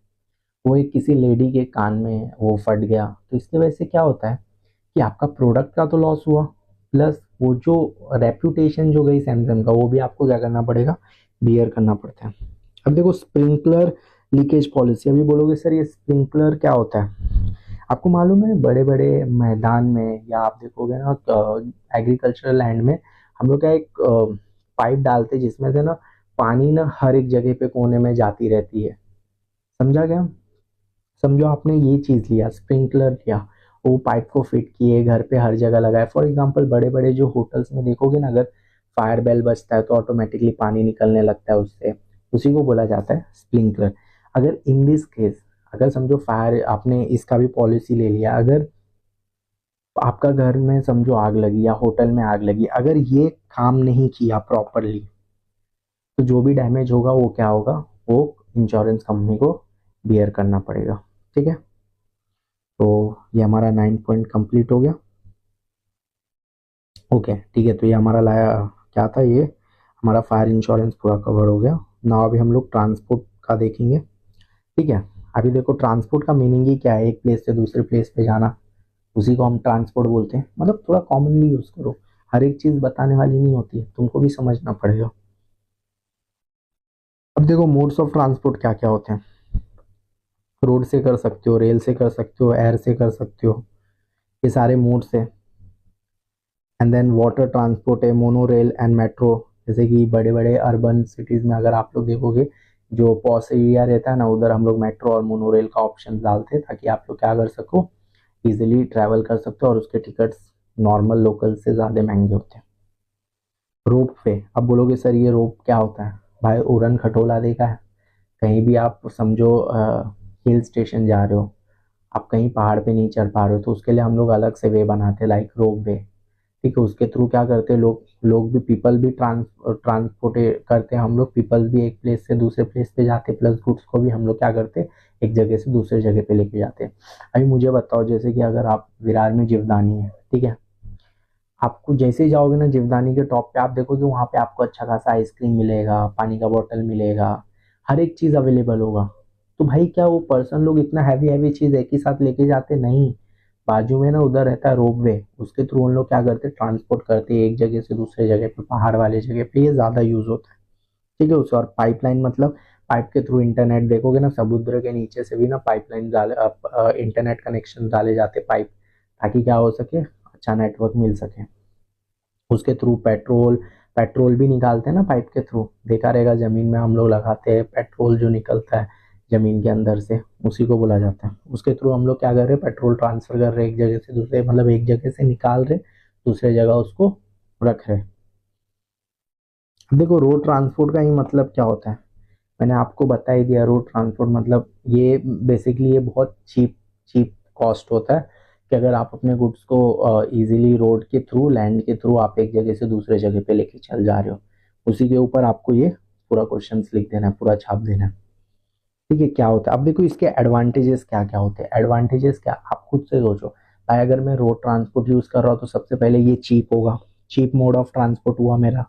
वो एक किसी लेडी के कान में वो फट गया, तो इसकी वजह से क्या होता है कि आपका प्रोडक्ट का तो लॉस हुआ, प्लस वो जो रेपुटेशन जो गई सैमसंग का वो भी आपको क्या करना पड़ेगा, बियर करना पड़ता है। अब देखो स्प्रिंकलर लीकेज पॉलिसी, अभी बोलोगे सर ये स्प्रिंकलर क्या होता है, आपको मालूम है बड़े बड़े मैदान में या आप देखोगे ना एग्रीकल्चरल लैंड में हम लोग क्या एक पाइप डालते हैं जिसमें से ना पानी ना हर एक जगह पे कोने में जाती रहती है, समझा क्या। समझो आपने ये चीज लिया, स्प्रिंकलर लिया, वो पाइप को फिट किए, घर पे हर जगह लगाए। फॉर एग्जांपल बड़े बड़े जो होटल्स में देखोगे ना, अगर फायर बेल बजता है तो ऑटोमेटिकली पानी निकलने लगता है उससे, उसी को बोला जाता है स्प्रिंकलर। अगर इन दिस केस, अगर समझो फायर आपने इसका भी पॉलिसी ले लिया, अगर आपका घर में समझो आग लगी या होटल में आग लगी, अगर ये काम नहीं किया प्रॉपरली तो जो भी डैमेज होगा वो क्या होगा, वो इंश्योरेंस कंपनी को बियर करना पड़ेगा। ठीक है, तो ये हमारा 9 पॉइंट कंप्लीट हो गया। ओके ठीक है, तो ये हमारा लाया क्या था, ये हमारा फायर इंश्योरेंस पूरा कवर हो गया ना। अभी हम लोग ट्रांसपोर्ट का देखेंगे। ठीक है, अभी देखो ट्रांसपोर्ट का मीनिंग ही क्या है, एक प्लेस से दूसरे प्लेस पे जाना, उसी को हम ट्रांसपोर्ट बोलते हैं। मतलब थोड़ा कॉमनली यूज करो, हर एक चीज बताने वाली नहीं होती है, तुमको भी समझना पड़ेगा। अब देखो मोड्स ऑफ ट्रांसपोर्ट क्या क्या होते हैं, रोड से कर सकते हो, रेल से कर सकते हो, एयर से कर सकते हो, ये सारे मोड्स है। एंड देन वाटर ट्रांसपोर्ट है, मोनो रेल एंड मेट्रो। जैसे कि बड़े बड़े अर्बन सिटीज में अगर आप लोग देखोगे, जो पॉस एरिया रहता है ना, उधर हम लोग मेट्रो और मोनो रेल का ऑप्शन डालते हैं ताकि आप लोग क्या कर सको, इजिली ट्रैवल कर सकते हो, और उसके टिकट्स नॉर्मल लोकल से ज़्यादा महंगे होते हैं। रोप वे, अब बोलोगे सर ये रोप क्या होता है, भाई उड़न खटोला देखा है, कहीं भी आप समझो हिल स्टेशन जा रहे हो, आप कहीं पहाड़ पे नहीं चढ़ पा रहे हो, तो उसके लिए हम लोग अलग से वे बनाते हैं लाइक रोप वे। ठीक है, उसके थ्रू क्या करते हैं लोग, भी पीपल भी ट्रांसपोर्ट करते हैं, हम लोग पीपल भी एक प्लेस से दूसरे प्लेस पे जाते हैं, प्लस गुड्स को भी हम लोग क्या करते हैं, एक जगह से दूसरे जगह पे लेके जाते हैं। अभी मुझे बताओ, जैसे कि अगर आप विरार में जीवदानी है, ठीक है, आपको जैसे ही जाओगे ना जीवदानी के टॉप पे, आप देखोगे वहां पे आपको अच्छा खासा आइसक्रीम मिलेगा, पानी का बोतल मिलेगा, हर एक चीज अवेलेबल होगा। तो भाई क्या वो पर्सन लोग इतना हैवी हैवी चीज एक ही साथ लेके जाते नहीं, बाजू में ना उधर रहता है रोप वे, उसके थ्रू उन लोग क्या करते हैं, ट्रांसपोर्ट करते हैं एक जगह से दूसरे जगह पे, पहाड़ वाले जगह पे ये ज्यादा यूज होता है। ठीक है, उसका और पाइपलाइन मतलब पाइप के थ्रू इंटरनेट, देखोगे ना समुद्र के नीचे से भी ना पाइपलाइन डाले, इंटरनेट कनेक्शन डाले जाते पाइप, ताकि क्या हो सके, अच्छा नेटवर्क मिल सके। उसके थ्रू पेट्रोल पेट्रोल भी निकालते हैं ना पाइप के थ्रू, देखा रहेगा जमीन में हम लोग लगाते हैं पेट्रोल जो निकलता है जमीन के अंदर से, उसी को बोला जाता है। उसके थ्रू हम लोग क्या कर रहे हैं, पेट्रोल ट्रांसफर कर रहे हैं एक जगह से दूसरे, मतलब एक जगह से निकाल रहे दूसरे जगह उसको रख रहे। अब देखो रोड ट्रांसपोर्ट का ही मतलब क्या होता है, मैंने आपको बता ही दिया। रोड ट्रांसपोर्ट मतलब ये बेसिकली ये बहुत चीप कॉस्ट होता है कि अगर आप अपने गुड्स को इजीली रोड के थ्रू, लैंड के थ्रू आप एक जगह से दूसरे जगह पे लेके चल जा रहे हो, उसी के ऊपर आपको ये पूरा क्वेश्चन लिख देना है, पूरा छाप देना है। ठीक है, क्या होता है, अब देखो इसके एडवांटेजेस क्या क्या होते हैं। एडवांटेजेस क्या, आप खुद से सोचो भाई, अगर मैं रोड ट्रांसपोर्ट यूज कर रहा हूँ तो सबसे पहले ये चीप होगा, चीप मोड ऑफ ट्रांसपोर्ट हुआ मेरा।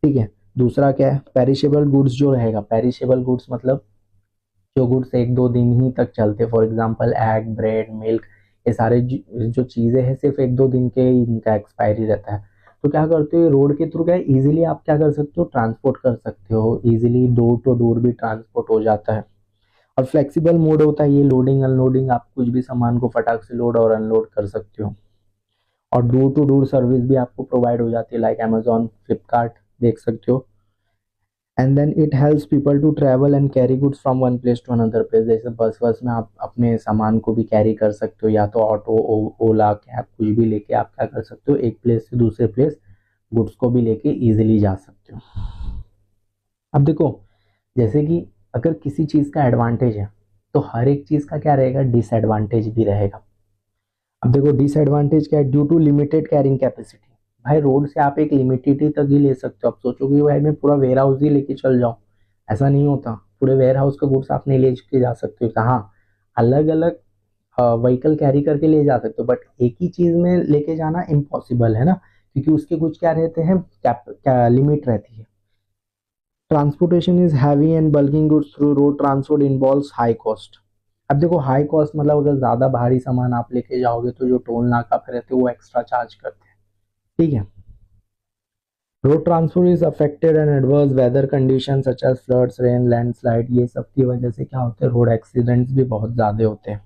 ठीक है, दूसरा क्या है, पेरिशेबल गुड्स जो रहेगा, पेरिशेबल गुड्स मतलब जो गुड्स एक दो दिन ही तक चलते, for example egg, bread, milk, ये सारे जो चीजें हैं सिर्फ एक दो दिन के ही इनका एक्सपायरी रहता है। तो क्या करते हो, रोड के थ्रू क्या इजीली आप क्या कर सकते हो, ट्रांसपोर्ट कर सकते हो, इजीली डोर टू डोर भी ट्रांसपोर्ट हो जाता है। और फ्लेक्सिबल मोड होता है ये, लोडिंग अनलोडिंग, आप कुछ भी सामान को फटाक से लोड और अनलोड कर सकते हो। और डोर टू डोर सर्विस भी आपको प्रोवाइड हो जाती है, लाइक अमेजोन, फ्लिपकार्ट देख सकते हो। And then it helps people to travel and carry goods from one place to another place. जैसे बस में आप अपने सामान को भी कैरी कर सकते हो, या तो ऑटो, ओला कैब कुछ भी लेके आप क्या कर सकते हो, एक प्लेस से दूसरे प्लेस गुड्स को भी लेके इजीली जा सकते हो। अब देखो, जैसे कि अगर किसी चीज का एडवांटेज है तो हर एक चीज का क्या रहेगा, डिसएडवांटेज भी रहेगा। अब देखो डिसएडवांटेज क्या है, due to limited carrying capacity. भाई रोड से आप एक लिमिटेड तक ही ले सकते हो। आप सोचोगे भाई मैं पूरा वेयर हाउस ही लेके चल जाऊं, ऐसा नहीं होता। पूरे वेयर हाउस का गुड्स आप नहीं ले के जा सकते हो। कहाँ, अलग अलग व्हीकल कैरी करके ले जा सकते हो, बट एक ही चीज में लेके जाना इम्पॉसिबल है ना, क्योंकि उसके कुछ क्या रहते हैं, क्या लिमिट रहती है। Transportation is heavy and bulking goods through road transport involves high cost. अब देखो हाई कॉस्ट मतलब अगर ज्यादा भारी सामान आप लेके जाओगे तो जो टोल नाका पे रहते हैं वो एक्स्ट्रा चार्ज करते हैं, ठीक है। Road transport is affected and adverse weather condition such as floods, rain, landslide, ये सब की वजह से क्या होते हैं, रोड एक्सीडेंट्स भी बहुत ज्यादा होते हैं।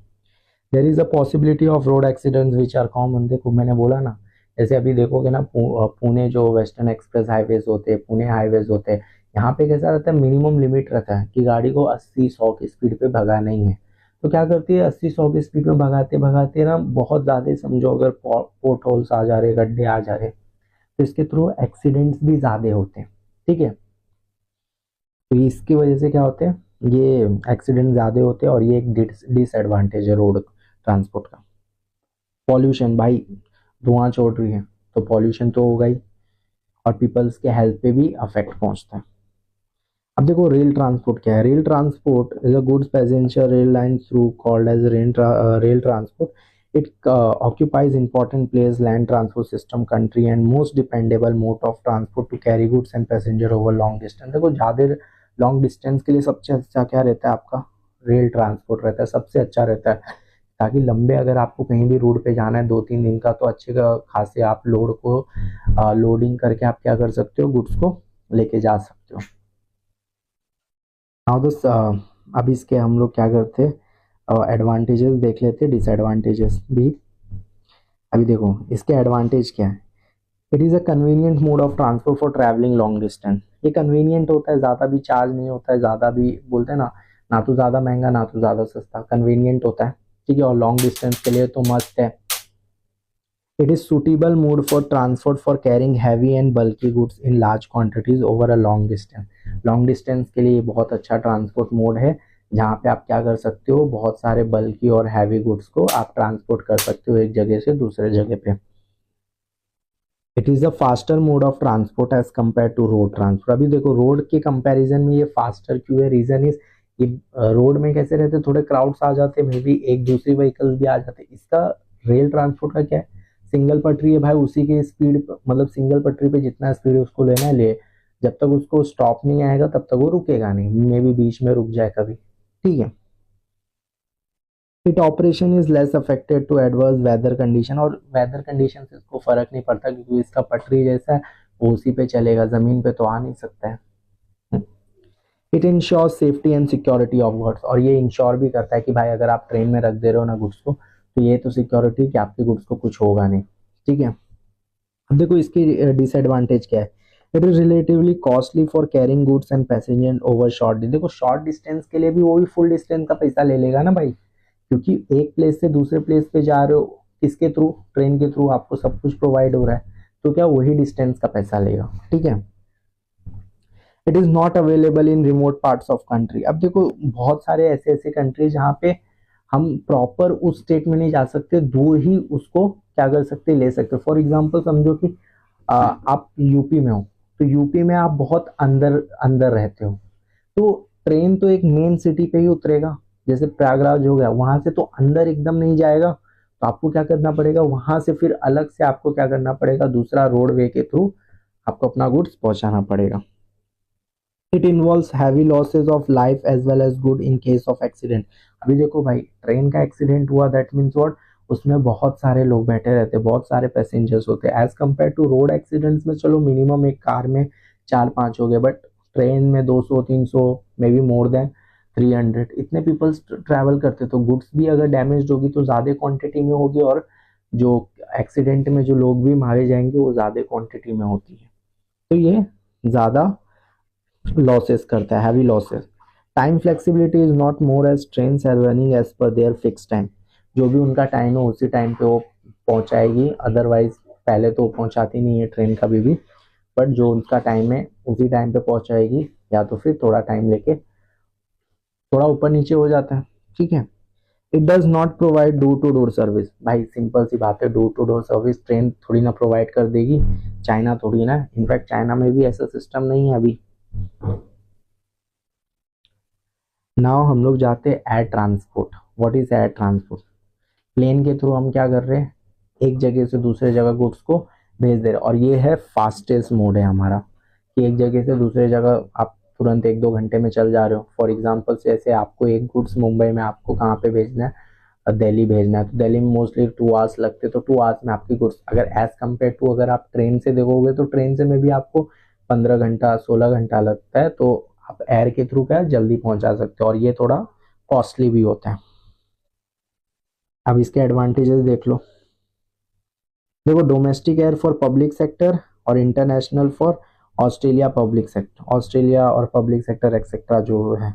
There is a possibility of road accidents which are common. देखो मैंने बोला ना, जैसे अभी देखोगे ना पुणे जो वेस्टर्न एक्सप्रेस हाईवेज होते हैं, पुणे हाईवेज होते हैं, यहाँ पे कैसा रहता है, मिनिमम लिमिट रहता है कि गाड़ी को 80-100 की स्पीड पे भगाना ही है। तो क्या करती है, 80-100 की स्पीड पे भगाते भगाते ना बहुत ज्यादा, समझो अगर पोर्ट होल्स आ जा रहे, गड्ढे आ जा रहे, तो इसके थ्रू एक्सीडेंट्स भी ज्यादा होते हैं, ठीक है। तो इसकी वजह से क्या होते हैं, ये एक्सीडेंट ज्यादा होते हैं और ये एक डिसएडवांटेज है रोड ट्रांसपोर्ट का। पॉल्यूशन, भाई धुआं छोड़ रही है तो पॉल्यूशन तो होगा ही, और पीपल्स के हेल्थ पे भी अफेक्ट पहुंचता है। अब देखो रेल ट्रांसपोर्ट क्या है। Rail transport is a goods passenger rail line through called as rail transport. It occupies important place land transport system country and most dependable mode of transport to carry goods and passenger over long distance। देखो ज्यादा लॉन्ग डिस्टेंस के लिए सबसे अच्छा क्या रहता है, आपका रेल ट्रांसपोर्ट रहता है, सबसे अच्छा रहता है। ताकि लंबे अगर आपको कहीं भी रूट पे जाना है 2-3 दिन का, तो अच्छे खासे आप लोड को लोडिंग करके आप क्या कर सकते हो, गुड्स को लेके जा सकते हो। नाउ दोस्त, अब इसके हम लोग क्या करते हैं, एडवांटेजेस देख लेते हैं, डिसएडवांटेजेस भी। अभी देखो इसके एडवांटेज क्या है। It is a convenient mode of transport for travelling long distance. ये कन्वीनियंट होता है, ज़्यादा भी चार्ज नहीं होता है, ज़्यादा भी बोलते हैं ना, ना तो ज़्यादा महंगा ना तो ज़्यादा सस्ता, कन्वीनियंट होता है, ठीक है। और लॉन्ग डिस्टेंस के लिए तो मस्त है। It is suitable mode for transport for carrying heavy and bulky goods in large quantities over a long distance। Long distance के लिए बहुत अच्छा ट्रांसपोर्ट मोड है, जहाँ पे आप क्या कर सकते हो, बहुत सारे बल्की और हैवी गुड्स को आप ट्रांसपोर्ट कर सकते हो एक जगह से दूसरे जगह पे। It is a faster mode of transport as compare to road transport. अभी देखो रोड के कंपैरिजन में ये फास्टर क्यों है, रीजन इज ये रोड में कैसे रहते थोड़े क्राउड्स आ जाते, मे बी एक दूसरी व्हीकल्स भी आ जाते। इसका रेल ट्रांसपोर्ट का क्या है, सिंगल पटरी है भाई, उसी के स्पीड मतलब सिंगल पटरी पे जितना स्पीड है उसको लेना है ले, जब तक उसको स्टॉप नहीं आएगा तब तक वो रुकेगा नहीं, मे बी बीच में रुक जाए कभी, ठीक है। It operation is less affected to adverse weather condition. और वेदर कंडीशन से इसको फर्क नहीं पड़ता क्योंकि इसका पटरी जैसा है, वो उसी पे चलेगा, जमीन पे तो आ नहीं सकता है। It ensure safety and security of goods. और ये इंश्योर भी करता है कि भाई अगर आप ट्रेन में रख दे रहे हो ना गुड्स को, तो ये तो सिक्योरिटी कि आपके गुड्स को कुछ होगा नहीं, ठीक है। अब देखो इसकी डिसएडवांटेज क्या है। It is relatively costly for carrying goods and passenger over short. देखो शॉर्ट डिस्टेंस के लिए भी वो भी फुल डिस्टेंस का पैसा ले लेगा ना भाई, क्योंकि एक प्लेस से दूसरे प्लेस पे जा रहे हो किसके थ्रू, ट्रेन के थ्रू, आपको सब कुछ प्रोवाइड हो रहा है, तो क्या वही डिस्टेंस का पैसा लेगा, ठीक है। It is not available in remote parts of country. अब देखो बहुत सारे ऐसे ऐसे कंट्री जहाँ पे हम प्रॉपर उस स्टेट में नहीं जा सकते, दूर ही उसको क्या कर सकते, ले सकते। फॉर एग्जाम्पल समझो कि आप यूपी में हो, तो यूपी में आप बहुत अंदर अंदर रहते हो, तो ट्रेन तो एक मेन सिटी पे ही उतरेगा, जैसे प्रयागराज हो गया, वहां से तो अंदर एकदम नहीं जाएगा, तो आपको क्या करना पड़ेगा, वहां से फिर अलग से आपको क्या करना पड़ेगा, दूसरा रोडवे के थ्रू आपको अपना गुड्स पहुंचाना पड़ेगा। It involves heavy losses of life as well as good in case of accident. अभी देखो भाई ट्रेन का एक्सीडेंट हुआ, दैट मीन्स व्हाट, उसमें बहुत सारे लोग बैठे रहते हैं, बहुत सारे पैसेंजर्स होते हैं। As compare to road accidents में चलो मिनिमम एक कार में 4-5 हो गए, बट ट्रेन में 200-300, मे बी मोर देन 300 इतने पीपल्स ट्रैवल करते, तो गुड्स भी अगर डैमेज होगी तो ज़्यादा क्वांटिटी में होगी, और जो एक्सीडेंट में जो लोग भी मारे जाएंगे वो ज़्यादा क्वांटिटी में होती है। तो ये ज़्यादा लॉसेस करता है, heavy losses. Time flexibility is not more as trains are running as per their fix time. जो भी उनका टाइम है उसी टाइम पे वो पहुंचाएगी, अदरवाइज पहले तो पहुंचाती नहीं है ट्रेन कभी भी, बट जो उनका टाइम है उसी टाइम पे पहुंचाएगी, या तो फिर थोड़ा टाइम लेके थोड़ा ऊपर नीचे हो जाता है, ठीक है। It does not provide door to door service. भाई सिंपल सी बात है, door to door service train थोड़ी ना प्रोवाइड कर देगी, चाइना थोड़ी ना, इनफैक्ट चाइना में भी ऐसा सिस्टम नहीं है अभी। नाउ हम लोग जाते हैं air transport. What is air transport? Plane के थ्रू हम क्या कर रहे हैं, एक जगह से दूसरे जगह गुड्स को भेज दे रहे हैं, और ये है फास्टेस्ट मोड है हमारा, कि एक जगह से दूसरे जगह आप तुरंत 1-2 घंटे में चल जा रहे हो। फॉर एग्जांपल जैसे आपको एक गुड्स मुंबई में आपको कहाँ पे भेजना है, दिल्ली भेजना है, तो दिल्ली में मोस्टली 2 आवर्स लगते हैं, तो 2 आवर्स में आपकी गुड्स, अगर एज कम्पेयर टू अगर आप ट्रेन से देखोगे तो ट्रेन से में भी आपको 15 घंटा 16 घंटा लगता है, तो आप एयर के थ्रू क्या जल्दी पहुंचा सकते हो, और ये थोड़ा कॉस्टली भी होता है। अब इसके एडवांटेजेस देख लो। देखो, domestic air for public sector और international for Australia public sector, Australia और पब्लिक सेक्टर एक्सेट्रा जो है।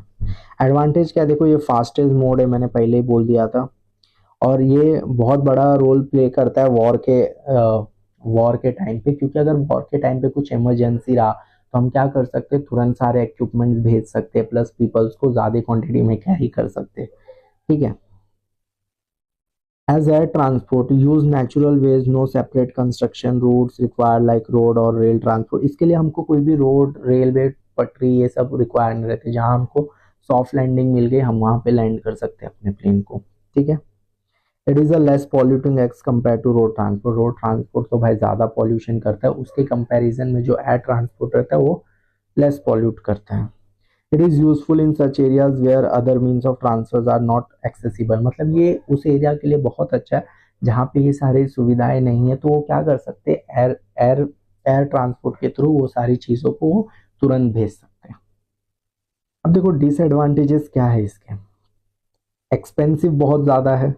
एडवांटेज क्या, देखो ये फास्टेस्ट मोड है, मैंने पहले ही बोल दिया था, और ये बहुत बड़ा रोल प्ले करता है वॉर के टाइम पे, क्योंकि अगर वॉर के टाइम पे कुछ इमरजेंसी रहा तो हम क्या कर सकते हैं, तुरंत सारे इक्विपमेंट्स भेज सकते हैं, प्लस पीपल्स को ज्यादा क्वांटिटी में कैरी कर सकते हैं, ठीक है। As air transport, use natural ways, no separate construction routes required like road और रेल ट्रांसपोर्ट। इसके लिए हमको कोई भी रोड, रेलवे पटरी ये सब रिक्वायर नहीं रहते, जहाँ हमको सॉफ्ट लैंडिंग मिल गई हम वहाँ पे लैंड कर सकते हैं अपने प्लेन को, ठीक है। It is a less polluting as compare to road transport. Road transport तो भाई ज़्यादा पॉल्यूशन करता है, उसके कंपैरिजन में जो एयर ट्रांसपोर्ट रहता है वो लेस पॉल्यूट करता है। It is useful in such areas where other means of transfers are not accessible. मतलब ये उस एरिया के लिए बहुत अच्छा है जहाँ पे ये सारी सुविधाएं नहीं है, तो वो क्या कर सकते हैं, एयर एयर एयर ट्रांसपोर्ट के थ्रू वो सारी चीज़ों को वो तुरंत भेज सकते हैं। अब देखो डिसएडवांटेजेस क्या है इसके। एक्सपेंसिव बहुत ज़्यादा है,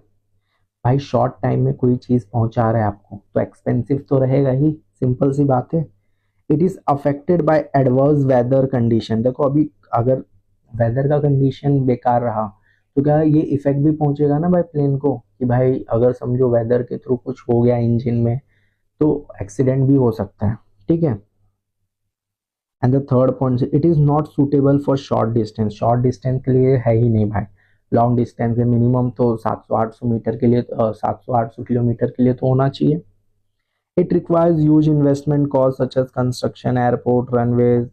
भाई शॉर्ट टाइम में कोई चीज़ पहुंचा रहा है आपको तो एक्सपेंसिव तो रहेगा ही, सिंपल सी बात है। It is affected by adverse weather condition. देखो अभी अगर वेदर का कंडीशन बेकार रहा तो क्या ये इफेक्ट भी पहुंचेगा ना भाई प्लेन को, कि भाई अगर समझो वेदर के थ्रू कुछ हो गया इंजन में तो एक्सीडेंट भी हो सकता है, ठीक है। And the third point, it is not suitable for short distance. Short distance के लिए है ही नहीं भाई, लॉन्ग डिस्टेंस है, मिनिमम तो 700-800 मीटर के लिए, 700-800 किलोमीटर के लिए तो होना चाहिए। It requires huge investment costs such as construction, airport, runways,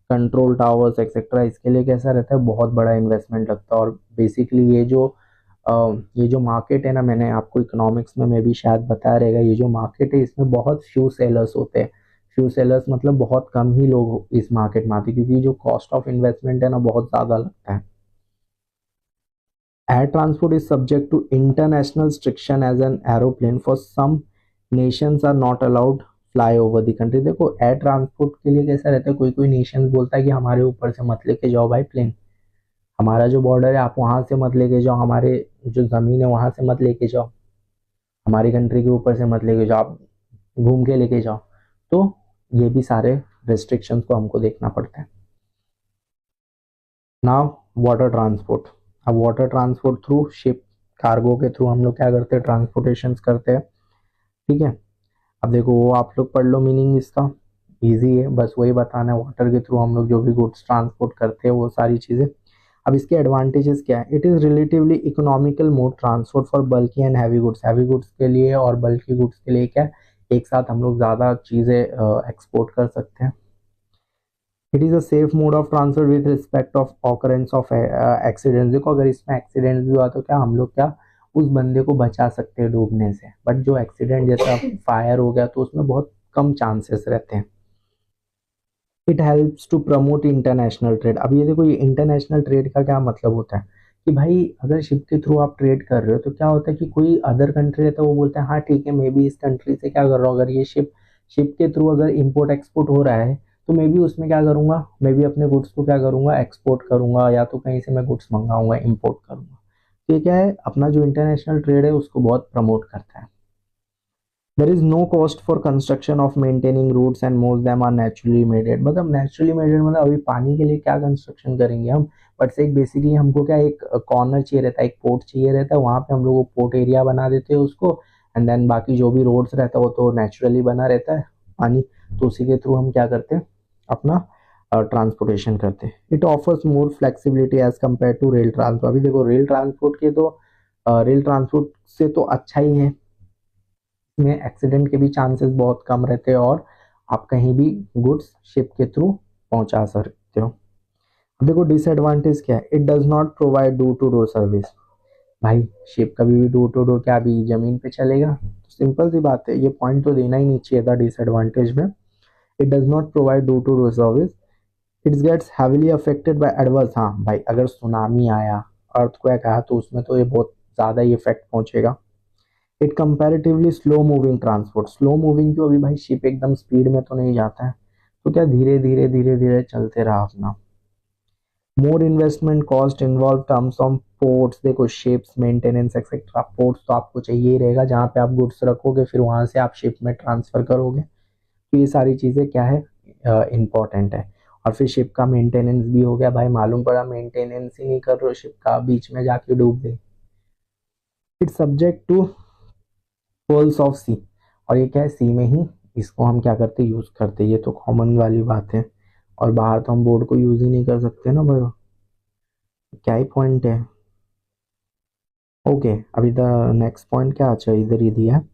control towers etcetera. इसके लिए कैसा रहता है, बहुत बड़ा इन्वेस्टमेंट लगता है, और बेसिकली ये जो मार्केट है ना, मैंने आपको इकोनॉमिक्स में भी शायद बताया रहेगा, ये जो मार्केट है इसमें बहुत फ्यू सेलर्स होते हैं। फ्यू सेलर्स मतलब बहुत कम ही लोग इस मार्केट में आते हैं, क्योंकि जो कॉस्ट ऑफ इन्वेस्टमेंट है ना बहुत ज़्यादा लगता है। Air transport is subject to international restriction as an aeroplane for some nations are not allowed fly over the country। देखो एयर ट्रांसपोर्ट के लिए कैसा रहता है, कोई कोई नेशन बोलता है कि हमारे ऊपर से मत लेके जाओ भाई प्लेन, हमारा जो बॉर्डर है आप वहां से मत लेके जाओ, हमारे जो जमीन है वहां से मत लेके जाओ, हमारी कंट्री के ऊपर से मत लेके जाओ, आप घूम के लेके जाओ। तो ये भी सारे रेस्ट्रिक्शंस को हमको देखना पड़ता है। Now water transport. अब water transport through ship, cargo के थ्रू हम लोग क्या करते हैं, ट्रांसपोर्टेशन करते हैं, ठीक है। अब देखो वो आप लोग पढ़ लो मीनिंग इसका, इजी है, बस वही बताना है, वाटर के थ्रू हम लोग जो भी गुड्स ट्रांसपोर्ट करते हैं वो सारी चीज़ें। अब इसके एडवांटेजेस क्या है, it is relatively economical mode transport for bulky and heavy goods. Heavy goods के लिए और बल्की गुड्स के लिए क्या, एक साथ हम लोग ज़्यादा चीज़ें एक्सपोर्ट कर सकते हैं। It is a safe mode of transfer with respect of occurrence of accident. देखो अगर इसमें एक्सीडेंट भी हुआ तो क्या हम लोग क्या उस बंदे को बचा सकते हैं डूबने से, बट जो एक्सीडेंट जैसा फायर हो गया तो उसमें बहुत कम चांसेस रहते हैं। It helps to promote international trade. अब ये देखो ये इंटरनेशनल ट्रेड का क्या मतलब होता है, कि भाई अगर शिप के थ्रू आप ट्रेड कर रहे हो तो क्या होता है कि कोई अदर कंट्री रहता है वो बोलता है हाँ ठीक है मैं भी इस कंट्री से क्या कर रहा हूँ, अगर ये शिप शिप के थ्रू अगर इम्पोर्ट एक्सपोर्ट हो रहा है तो मैं भी उसमें क्या करूंगा, मैं भी अपने गुड्स को क्या करूंगा एक्सपोर्ट करूंगा, या तो कहीं से मैं गुड्स मंगाऊंगा इम्पोर्ट करूंगा। तो ये क्या है, अपना जो इंटरनेशनल ट्रेड है उसको बहुत प्रमोट करता है। There is no cost for construction of maintaining routes and most them are naturally maded. मतलब नेचुरली मेडेड मतलब अभी पानी के लिए क्या कंस्ट्रक्शन करेंगे हम, बट से एक बेसिकली हमको क्या एक कॉर्नर चाहिए रहता है, एक पोर्ट चाहिए रहता है, वहां पे हम लोग पोर्ट एरिया बना देते हैं उसको, एंड देन बाकी जो भी रोड्स रहता है वो तो नेचुरली बना रहता है पानी, तो उसी के थ्रू हम क्या करते हैं अपना ट्रांसपोर्टेशन करते हैं। It offers more flexibility as compare to rail transport. अभी देखो रेल ट्रांसपोर्ट के तो रेल ट्रांसपोर्ट से तो अच्छा ही है, में एक्सीडेंट के भी चांसेस बहुत कम रहते हैं और आप कहीं भी गुड्स शिप के थ्रू पहुंचा सकते हो। अब देखो डिसएडवांटेज क्या है, it does not provide door to door service. भाई शिप कभी भी डोर टू डोर क्या अभी जमीन पे चलेगा, तो सिंपल सी बात है, ये पॉइंट तो देना ही नहीं चाहिए था डिसएडवांटेज में। It does not provide door to door service, it gets heavily affected by adverse. हाँ भाई अगर सुनामी आया, अर्थक्वेक आया, तो उसमें तो ये बहुत ज्यादा ही इफेक्ट पहुंचेगा। It comparatively slow moving transport, slow moving क्यों, अभी भाई शिप एकदम स्पीड में तो नहीं जाता है, तो क्या धीरे धीरे धीरे धीरे चलते रहा अपना। More investment cost involve terms of ports, देखो शिप्स मेंटेनेंस एक्सेट्रा, पोर्ट्स तो आपको चाहिए ही रहेगा जहाँ पे आप गुड्स रखोगे, फिर वहां से आप शिप में ट्रांसफर करोगे, तो ये सारी चीजें क्या है इंपॉर्टेंट है। और फिर शिप का मेंटेनेंस भी हो गया, भाई मालूम पड़ा मेंटेनेंस ही नहीं कर रहे हो शिप का, बीच में जाके डूब गई। It's subject to perils of sea, और ये क्या है सी में ही इसको हम क्या करते यूज करते, ये तो कॉमन वाली बात है, और बाहर तो हम बोर्ड को यूज ही नहीं कर सकते ना भाई, क्या ही पॉइंट है। ओके अभी द नेक्स्ट पॉइंट क्या अच्छा इधर ही दिया है,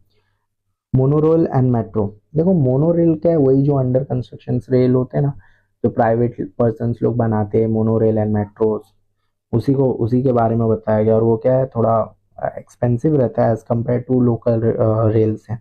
मोनोरेल एंड मेट्रो। देखो मोनोरेल क्या है, वही जो अंडर कंस्ट्रक्शन रेल होते हैं ना, जो प्राइवेट पर्सन लोग बनाते हैं, मोनोरेल एंड मेट्रोस, उसी के बारे में बताया गया, और वो क्या है थोड़ा एक्सपेंसिव रहता है as compare to local rail से।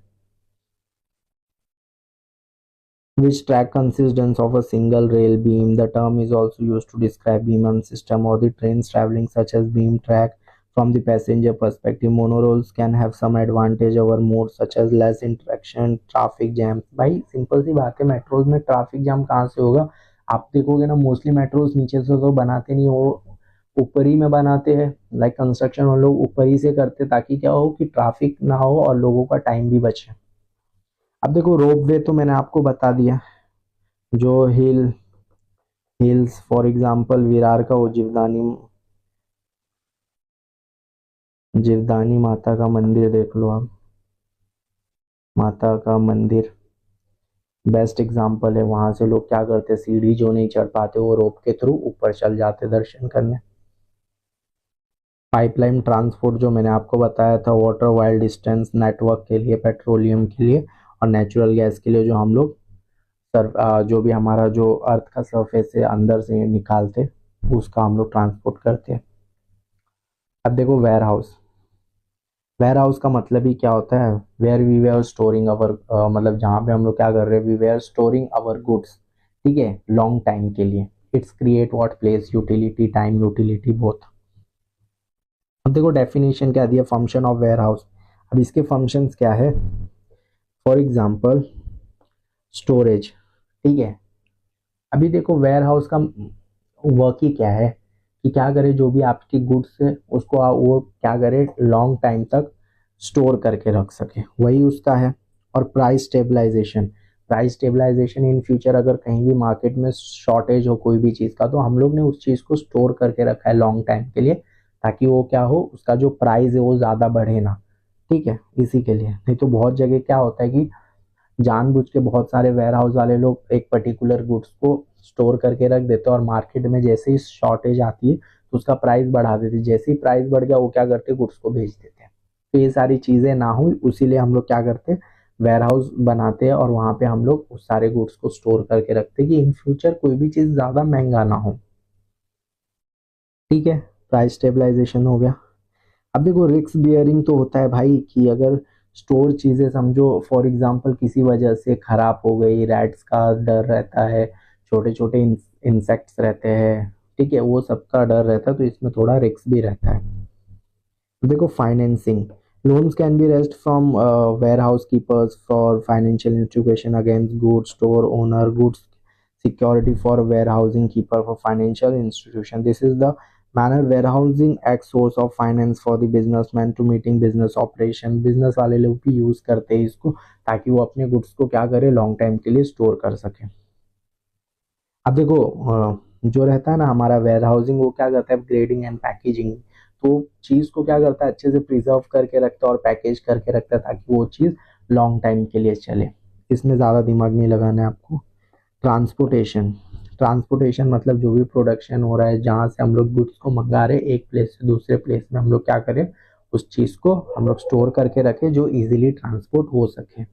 Which track consists of a single rail beam. The term is also used to describe beam system or the trains traveling such as beam track. From the passenger perspective, monorails can have some advantage over modes such as less interaction, traffic jam. भाई सिंपल सी बात है, मेट्रोज में ट्रैफिक जाम कहाँ से होगा, आप देखोगे ना मोस्टली मेट्रोज नीचे से तो बनाते नहीं, वो ऊपर ही में बनाते हैं, लाइक कंस्ट्रक्शन वो लोग ऊपर ही से करते ताकि क्या हो कि ट्रैफिक ना हो और लोगों का टाइम भी बचे। अब देखो रोपवे तो मैंने आपको बता दिया, जो हिल्स फॉर एग्जांपल विरार का वो जीवदानी माता का मंदिर देख लो आप, माता का मंदिर बेस्ट एग्जांपल है, वहां से लोग क्या करते, सीढ़ी जो नहीं चढ़ पाते वो रोप के थ्रू ऊपर चल जाते दर्शन करने। पाइपलाइन ट्रांसपोर्ट जो मैंने आपको बताया था, वाटर वाइल्ड डिस्टेंस नेटवर्क के लिए, पेट्रोलियम के लिए और नेचुरल गैस के लिए, जो हम लोग जो भी हमारा जो अर्थ का सरफेस है अंदर से निकालते, उसका हम लोग ट्रांसपोर्ट करते हैं। अब देखो वेयर हाउस, वेयर हाउस का मतलब ही क्या होता है, where we were storing our, मतलब जहाँ पे हम लोग क्या कर रहे हैं, we were storing our goods, ठीक है, लॉन्ग टाइम के लिए। It's create what place utility, time utility both. अब देखो डेफिनेशन क्या दिया, फंक्शन ऑफ वेयर हाउस। अब इसके फंक्शंस क्या है, फॉर एग्जांपल स्टोरेज, ठीक है। अभी देखो वेयर हाउस का वर्क ही क्या है कि क्या करे, जो भी आपकी गुड्स है उसको वो क्या करे लॉन्ग टाइम तक स्टोर करके रख सके, वही उसका है। और price stabilisation, price stabilisation in future अगर कहीं भी मार्केट में शॉर्टेज हो कोई भी चीज़ का, तो हम लोग ने उस चीज़ को स्टोर करके रखा है लॉन्ग टाइम के लिए, ताकि वो क्या हो, उसका जो प्राइस है वो ज़्यादा बढ़े ना, ठीक है, इसी के लिए। नहीं तो बहुत जगह क्या होता है कि जानबूझ के बहुत सारे वेयर हाउस वाले लोग एक पर्टिकुलर गुड्स को स्टोर करके रख देते हैं और मार्केट में जैसे ही शॉर्टेज आती है तो उसका प्राइस बढ़ा देते हैं, जैसे ही प्राइस बढ़ गया वो क्या करते हैं गुड्स को भेज देते हैं। तो ये सारी चीजें ना हो, उसीलिए हम लोग क्या करते हैं वेयर हाउस बनाते हैं और वहां पे हम लोग उस सारे गुड्स को स्टोर करके रखते हैं कि इन फ्यूचर कोई भी चीज ज्यादा महंगा ना हो, ठीक है। प्राइस स्टेबलाइजेशन हो गया। अब देखो रिस्क बियरिंग तो होता है भाई कि अगर स्टोर चीजें समझो फॉर एग्जांपल किसी वजह से खराब हो गई, रैट्स का डर रहता है, छोटे छोटे इंसेक्ट्स रहते हैं, ठीक है, वो सबका डर रहता है, तो इसमें थोड़ा रिस्क भी रहता है। देखो financing, loans can be rest from warehouse keepers for financial institution against goods store owner, goods security for warehousing keeper for financial institution, this is the manner warehousing act source of finance for the businessman to meeting business operation, business वाले लोग भी यूज करते हैं इसको ताकि वो अपने गुड्स को क्या करे, लॉन्ग टाइम के लिए स्टोर कर सके। अब देखो जो रहता है ना हमारा वेयर हाउसिंग, वो क्या करता है ग्रेडिंग एंड पैकेजिंग, तो चीज को क्या करता है अच्छे से प्रिजर्व करके रखता है और पैकेज करके रखता है ताकि वो चीज लॉन्ग टाइम के लिए चले। इसमें ज्यादा दिमाग नहीं लगाना है आपको। ट्रांसपोर्टेशन, ट्रांसपोर्टेशन मतलब जो भी प्रोडक्शन हो रहा है, जहाँ से हम लोग गुड्स को मंगा रहे हैं एक प्लेस से दूसरे प्लेस में, हम लोग क्या करें उस चीज को हम लोग स्टोर करके रखें जो इजीली ट्रांसपोर्ट हो सके।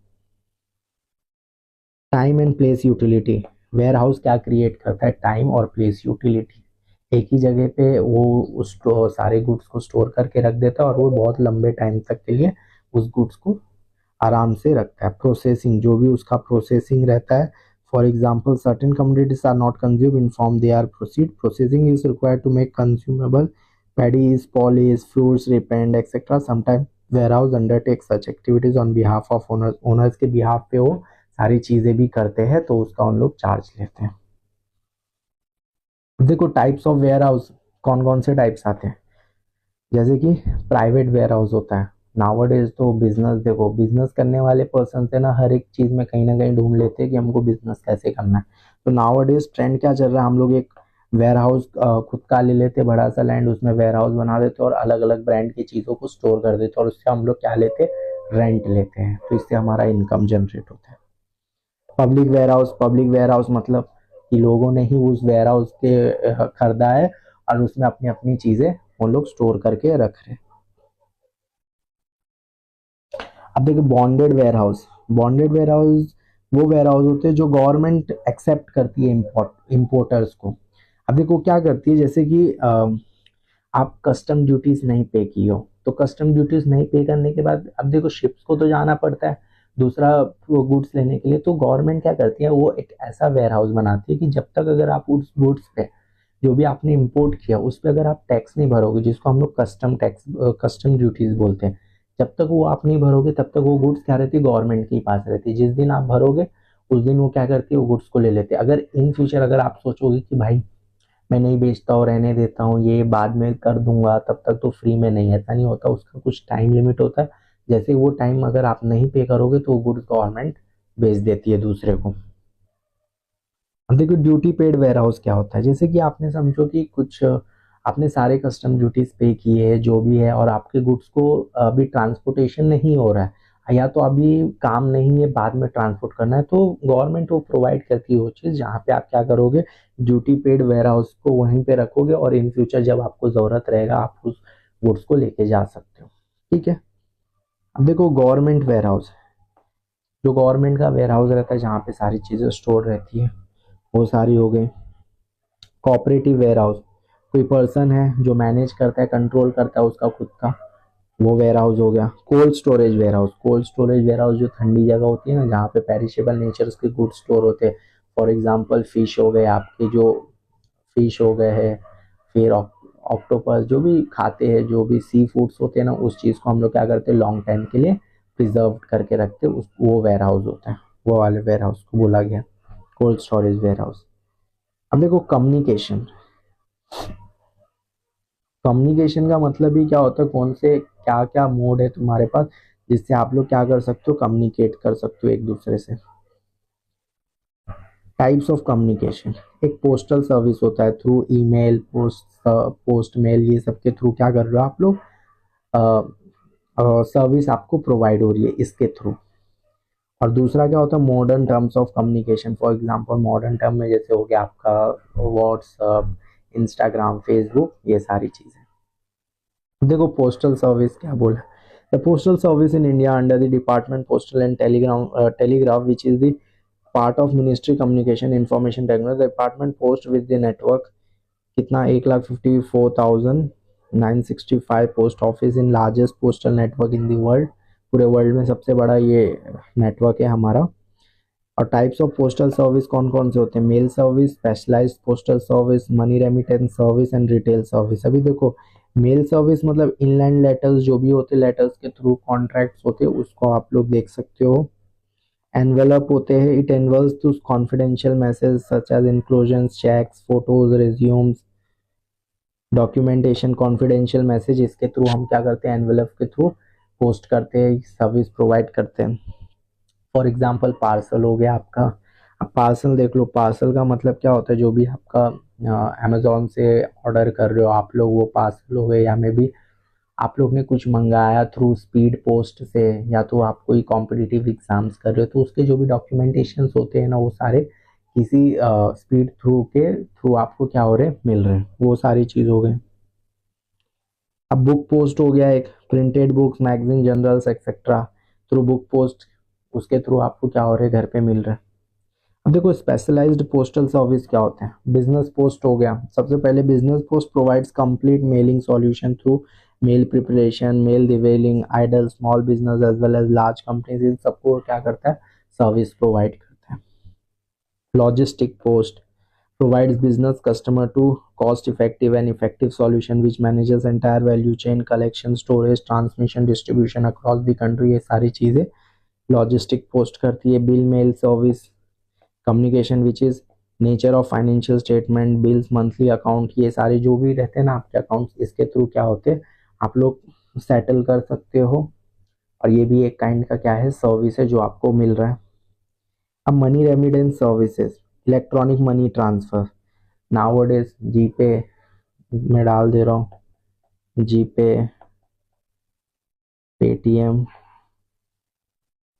Time and place utility, warehouse क्या क्रिएट करता है, टाइम और प्लेस यूटिलिटी। एक ही जगह पे वो उस सारे गुड्स को स्टोर करके रख देता है और वो बहुत लंबे टाइम तक के लिए उस गुड्स को आराम से रखता है। प्रोसेसिंग, जो भी उसका प्रोसेसिंग रहता है, for example certain commodities are not consume in form they are proceed, processing is required to make consumable paddies, polish, fruits, ripened etcetera. Sometime warehouse undertake such activities on behalf of owners, owners के बिहाफ पे वो सारी चीजें भी करते हैं तो उसका उन लोग चार्ज लेते हैं। देखो टाइप्स ऑफ वेयर हाउस कौन कौन से टाइप्स आते हैं, जैसे कि प्राइवेट वेयर हाउस होता है। नाउअडेज तो बिजनेस, देखो बिजनेस करने वाले पर्सन से ना हर एक चीज में कहीं ना कहीं ढूंढ लेते हैं कि हमको बिजनेस कैसे करना है। तो नाउअडेज ट्रेंड क्या चल रहा है, हम लोग एक वेयर हाउस खुद का ले लेते, बड़ा सा लैंड, उसमें वेयर हाउस बना देते और अलग अलग ब्रांड की चीजों को स्टोर कर देते और उससे हम लोग क्या लेते, रेंट लेते हैं, तो इससे हमारा इनकम जनरेट होता है। Public warehouse, public warehouse मतलब कि लोगों ने ही उस वेयर हाउस के खरीदा है और उसमें अपनी अपनी चीजें वो लोग स्टोर करके रख रहे हैं। अब देखिए bonded warehouse, bonded warehouse वो वेयर हाउस होते हैं जो गवर्नमेंट एक्सेप्ट करती है इम्पोर्टर्स को। अब देखो क्या करती है, जैसे कि आप कस्टम ड्यूटीज नहीं पे की हो, तो कस्टम ड्यूटीज नहीं पे करने के बाद अब देखो शिप्स को तो जाना पड़ता है दूसरा गुड्स लेने के लिए, तो गवर्नमेंट क्या करती है वो एक ऐसा वेयर हाउस बनाती है कि जब तक अगर आप उस गुड्स पे जो भी आपने इंपोर्ट किया उस पर अगर आप टैक्स नहीं भरोगे, जिसको हम लोग कस्टम टैक्स, कस्टम ड्यूटीज बोलते हैं, जब तक वो आप नहीं भरोगे तब तक वो गुड्स क्या रहती है गवर्नमेंट के पास रहती है। जिस दिन आप भरोगे उस दिन वो क्या करती है वो गुड्स को ले लेते हैं। अगर इन फ्यूचर अगर आप सोचोगे कि भाई मैं नहीं बेचता हूँ, रहने देता हूँ, ये बाद में कर दूंगा, तब तक तो फ्री में नहीं, ऐसा नहीं होता, उसका कुछ टाइम लिमिट होता है। जैसे वो टाइम अगर आप नहीं पे करोगे तो वो गुड्स गवर्नमेंट बेच देती है दूसरे को। अब देखो ड्यूटी पेड वेयर हाउस क्या होता है, जैसे कि आपने समझो कि कुछ आपने सारे कस्टम ड्यूटीज पे किए हैं जो भी है और आपके गुड्स को अभी ट्रांसपोर्टेशन नहीं हो रहा है या तो अभी काम नहीं है, बाद में ट्रांसपोर्ट करना है, तो गवर्नमेंट वो प्रोवाइड करती है वो चीज़ जहाँ पे आप क्या करोगे ड्यूटी पेड वेयर हाउस को वहीं पे रखोगे और इन फ्यूचर जब आपको ज़रूरत रहेगा आप उस गुड्स को लेके जा सकते हो। ठीक है। अब देखो गवर्नमेंट वेयर हाउस, जो गवर्नमेंट का वेयर हाउस रहता है जहाँ पे सारी चीज़ें स्टोर रहती है वो सारी हो गई। कोऑपरेटिव वेयर हाउस, कोई पर्सन है जो मैनेज करता है, कंट्रोल करता है उसका खुद का, वो वेयर हाउस हो गया। Cold storage warehouse, cold storage warehouse जो ठंडी जगह होती है ना जहाँ पे पेरिशेबल नेचर के गुड स्टोर होते हैं, फॉर एग्जांपल फिश हो गए आपके, जो फिश हो गए हैं, फिर ऑक्टोपस, जो भी खाते हैं, जो भी सी फूड्स होते हैं ना, उस चीज़ को हम लोग क्या करते हैं लॉन्ग टाइम के लिए प्रिजर्व करके रखते हैं, उस वो वेयर हाउस होता है, वो वाले वेयर हाउस को बोला गया कोल्ड स्टोरेज वेयर हाउस। अब देखो कम्युनिकेशन, कम्युनिकेशन का मतलब ही क्या होता है, कौन से क्या क्या मोड है तुम्हारे पास जिससे आप लोग क्या कर सकते हो कम्युनिकेट कर सकते हो एक दूसरे से। टाइप्स ऑफ कम्युनिकेशन, एक पोस्टल सर्विस होता है, थ्रू ईमेल, पोस्ट मेल, ये सब के थ्रू क्या कर रहे हो आप लोग सर्विस आपको प्रोवाइड हो रही है इसके थ्रू। और दूसरा क्या होता है modern terms of communication, for example modern term में जैसे हो गया आपका व्हाट्सअप, इंस्टाग्राम, फेसबुक, ये सारी चीज़ें। देखो पोस्टल सर्विस क्या बोला, the postal service in India under the department postal and telegraph which is the part of ministry communication information technology, department post with the network कितना 1,54,965 post office in largest postal network in the world, पूरे वर्ल्ड में सबसे बड़ा ये नेटवर्क है हमारा। और टाइप्स ऑफ पोस्टल सर्विस कौन कौन से होते हैं, mail service, specialized postal service, money remittance service and retail service. अभी देखो मेल सर्विस मतलब इनलैंड लेटर्स जो भी होते हैं, लेटर्स के थ्रू कॉन्ट्रैक्ट्स होते हैं, उसको आप लोग देख सकते हो। एनवेलप होते हैं, it involves to confidential message such as enclosures, cheques, photos, resumes. Documentation, confidential message, इसके थ्रू हम क्या करते हैं, एनवेलप के थ्रू पोस्ट करते हैं, सर्विस प्रोवाइड करते हैं। फॉर एग्जांपल पार्सल हो गया आपका। अब पार्सल देख लो, पार्सल का मतलब क्या होता है, जो भी आपका अमेजोन से ऑर्डर कर रहे हो आप लोग, वो पार्सल हो गए, या मे भी आप लोग ने कुछ मंगाया थ्रू स्पीड पोस्ट से, या तो आप कोई कॉम्पिटिटिव एग्जाम्स कर रहे हो, तो उसके जो भी डॉक्यूमेंटेशंस होते हैं ना, वो सारे किसी स्पीड थ्रू के थ्रू आपको क्या हो रहे, मिल रहे हैं, वो सारी चीज हो गई। अब बुक पोस्ट हो गया, एक printed books, magazine, journals etcetera, through book post, उसके थ्रू आपको क्या हो रहा है, घर पे मिल रहा है। अब देखो स्पेशलाइज्ड पोस्टल सर्विस क्या होते हैं। बिजनेस पोस्ट हो गया, सबसे पहले business post provides complete mailing solution through mail preparation, mail delivering, ideal small business as well as large companies, इन सबको क्या करता है, सर्विस प्रोवाइड करता है। Logistic post provides business customer to cost effective and effective solution which manages entire value chain, collection, storage, transmission, distribution across the country, ये सारी चीजें लॉजिस्टिक पोस्ट करती है। Bill mail service communication which is nature of financial statement, bills, monthly account, ये सारे जो भी रहते हैं ना आपके अकाउंट्स, इसके थ्रू क्या होते हैं, आप लोग सेटल कर सकते हो, और ये भी एक काइंड का क्या है, सर्विस है जो आपको मिल रहा है। अब money remittance services, electronic money transfer, nowadays GPay में डाल दे रहा हूँ, जीपे, पेटीएम,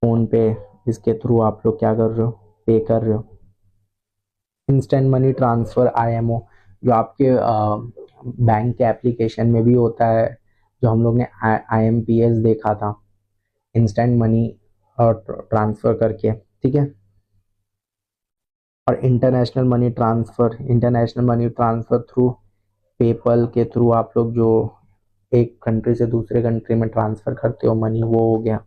फोन पे, इसके थ्रू आप लोग क्या कर रहे हो, पे कर रहे हो। इंस्टेंट मनी ट्रांसफर, आईएमओ, जो आपके बैंक के एप्लीकेशन में भी होता है, जो हम लोग ने आईएमपीएस देखा था, इंस्टेंट मनी ट्रांसफर करके, ठीक है। और international money transfer through PayPal के थ्रू आप लोग जो एक कंट्री से दूसरे कंट्री में ट्रांसफर करते हो मनी, वो हो गया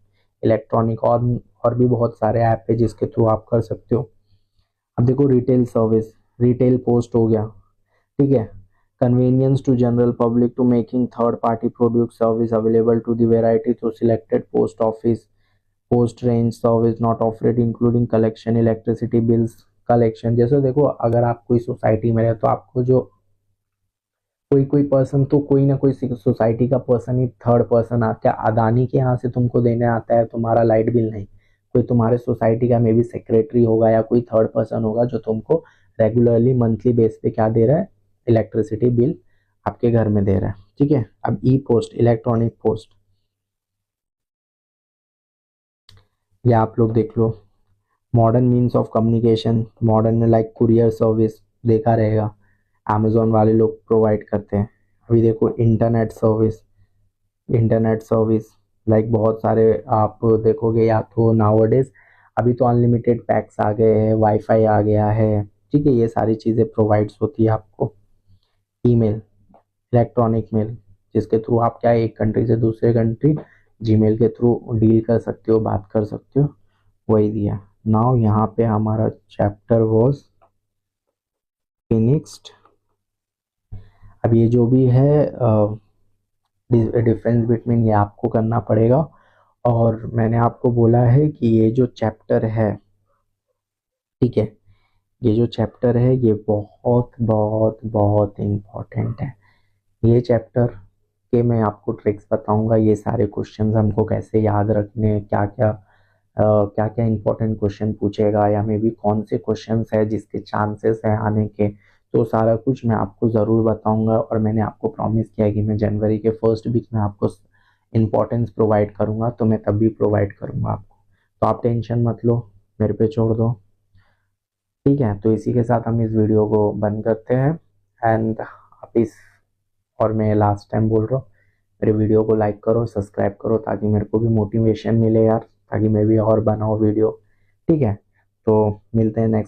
इलेक्ट्रॉनिक। और भी बहुत सारे ऐप है जिसके थ्रू आप कर सकते हो। अब देखो रिटेल सर्विस, रिटेल पोस्ट हो गया, ठीक है। Convenience to general public to making third party produce service available to the variety through selected post office, post range service not offered including collection, electricity bills collection. जैसे देखो अगर आप कोई सोसाइटी में रहे तो आपको जो कोई कोई पर्सन, तो कोई ना कोई सोसाइटी का पर्सन ही थर्ड पर्सन आता है, अदानी के यहाँ से तुमको देने आता है तुम्हारा लाइट बिल नहीं, कोई तुम्हारे सोसाइटी का मे बी सेक्रेटरी होगा या कोई थर्ड पर्सन होगा जो तुमको रेगुलरली मंथली बेस पे क्या दे रहा है, इलेक्ट्रिसिटी बिल आपके घर में दे रहा है, ठीक है। अब ई पोस्ट, इलेक्ट्रॉनिक पोस्ट, या आप लोग देख लो modern means of communication, modern में लाइक कुरियर सर्विस देखा रहेगा, अमेजोन वाले लोग प्रोवाइड करते हैं। अभी देखो internet service, internet service like बहुत सारे आप देखोगे, या तो नाउअडेज अभी तो अनलिमिटेड पैक्स आ गए हैं, वाईफाई आ गया है, ठीक है, ये सारी चीज़ें प्रोवाइड्स होती है आपको। ईमेल, इलेक्ट्रॉनिक मेल, जिसके थ्रू आप क्या एक कंट्री से दूसरे कंट्री जीमेल के थ्रू डील कर सकते हो, बात कर सकते हो, वही दिया। नाउ यहाँ पे हमारा चैप्टर वॉज फिनिश्ड। अब ये जो भी है डिफरेंस बिटवीन, ये आपको करना पड़ेगा, और मैंने आपको बोला है कि ये जो चैप्टर है, ठीक है, ये जो चैप्टर है ये बहुत बहुत बहुत इम्पोर्टेंट है। ये चैप्टर के मैं आपको ट्रिक्स बताऊंगा, ये सारे क्वेश्चंस हमको कैसे याद रखने, क्या क्या क्या क्या इंपॉर्टेंट क्वेश्चन पूछेगा, या मे भी कौन से क्वेश्चंस है जिसके चांसेस है आने के, तो सारा कुछ मैं आपको ज़रूर बताऊंगा। और मैंने आपको प्रॉमिस किया कि मैं जनवरी के फर्स्ट वीक में आपको इम्पोर्टेंस प्रोवाइड करूंगा, तो मैं तब भी प्रोवाइड करूंगा आपको, तो आप टेंशन मत लो, मेरे पे छोड़ दो, ठीक है। तो इसी के साथ हम इस वीडियो को बंद करते हैं। एंड आप इस, और मैं लास्ट टाइम बोल रहा हूँ, मेरे वीडियो को लाइक करो, सब्सक्राइब करो, ताकि मेरे को भी मोटिवेशन मिले यार, ताकि मैं भी और बनाऊँ वीडियो, ठीक है। तो मिलते हैं नेक्स्ट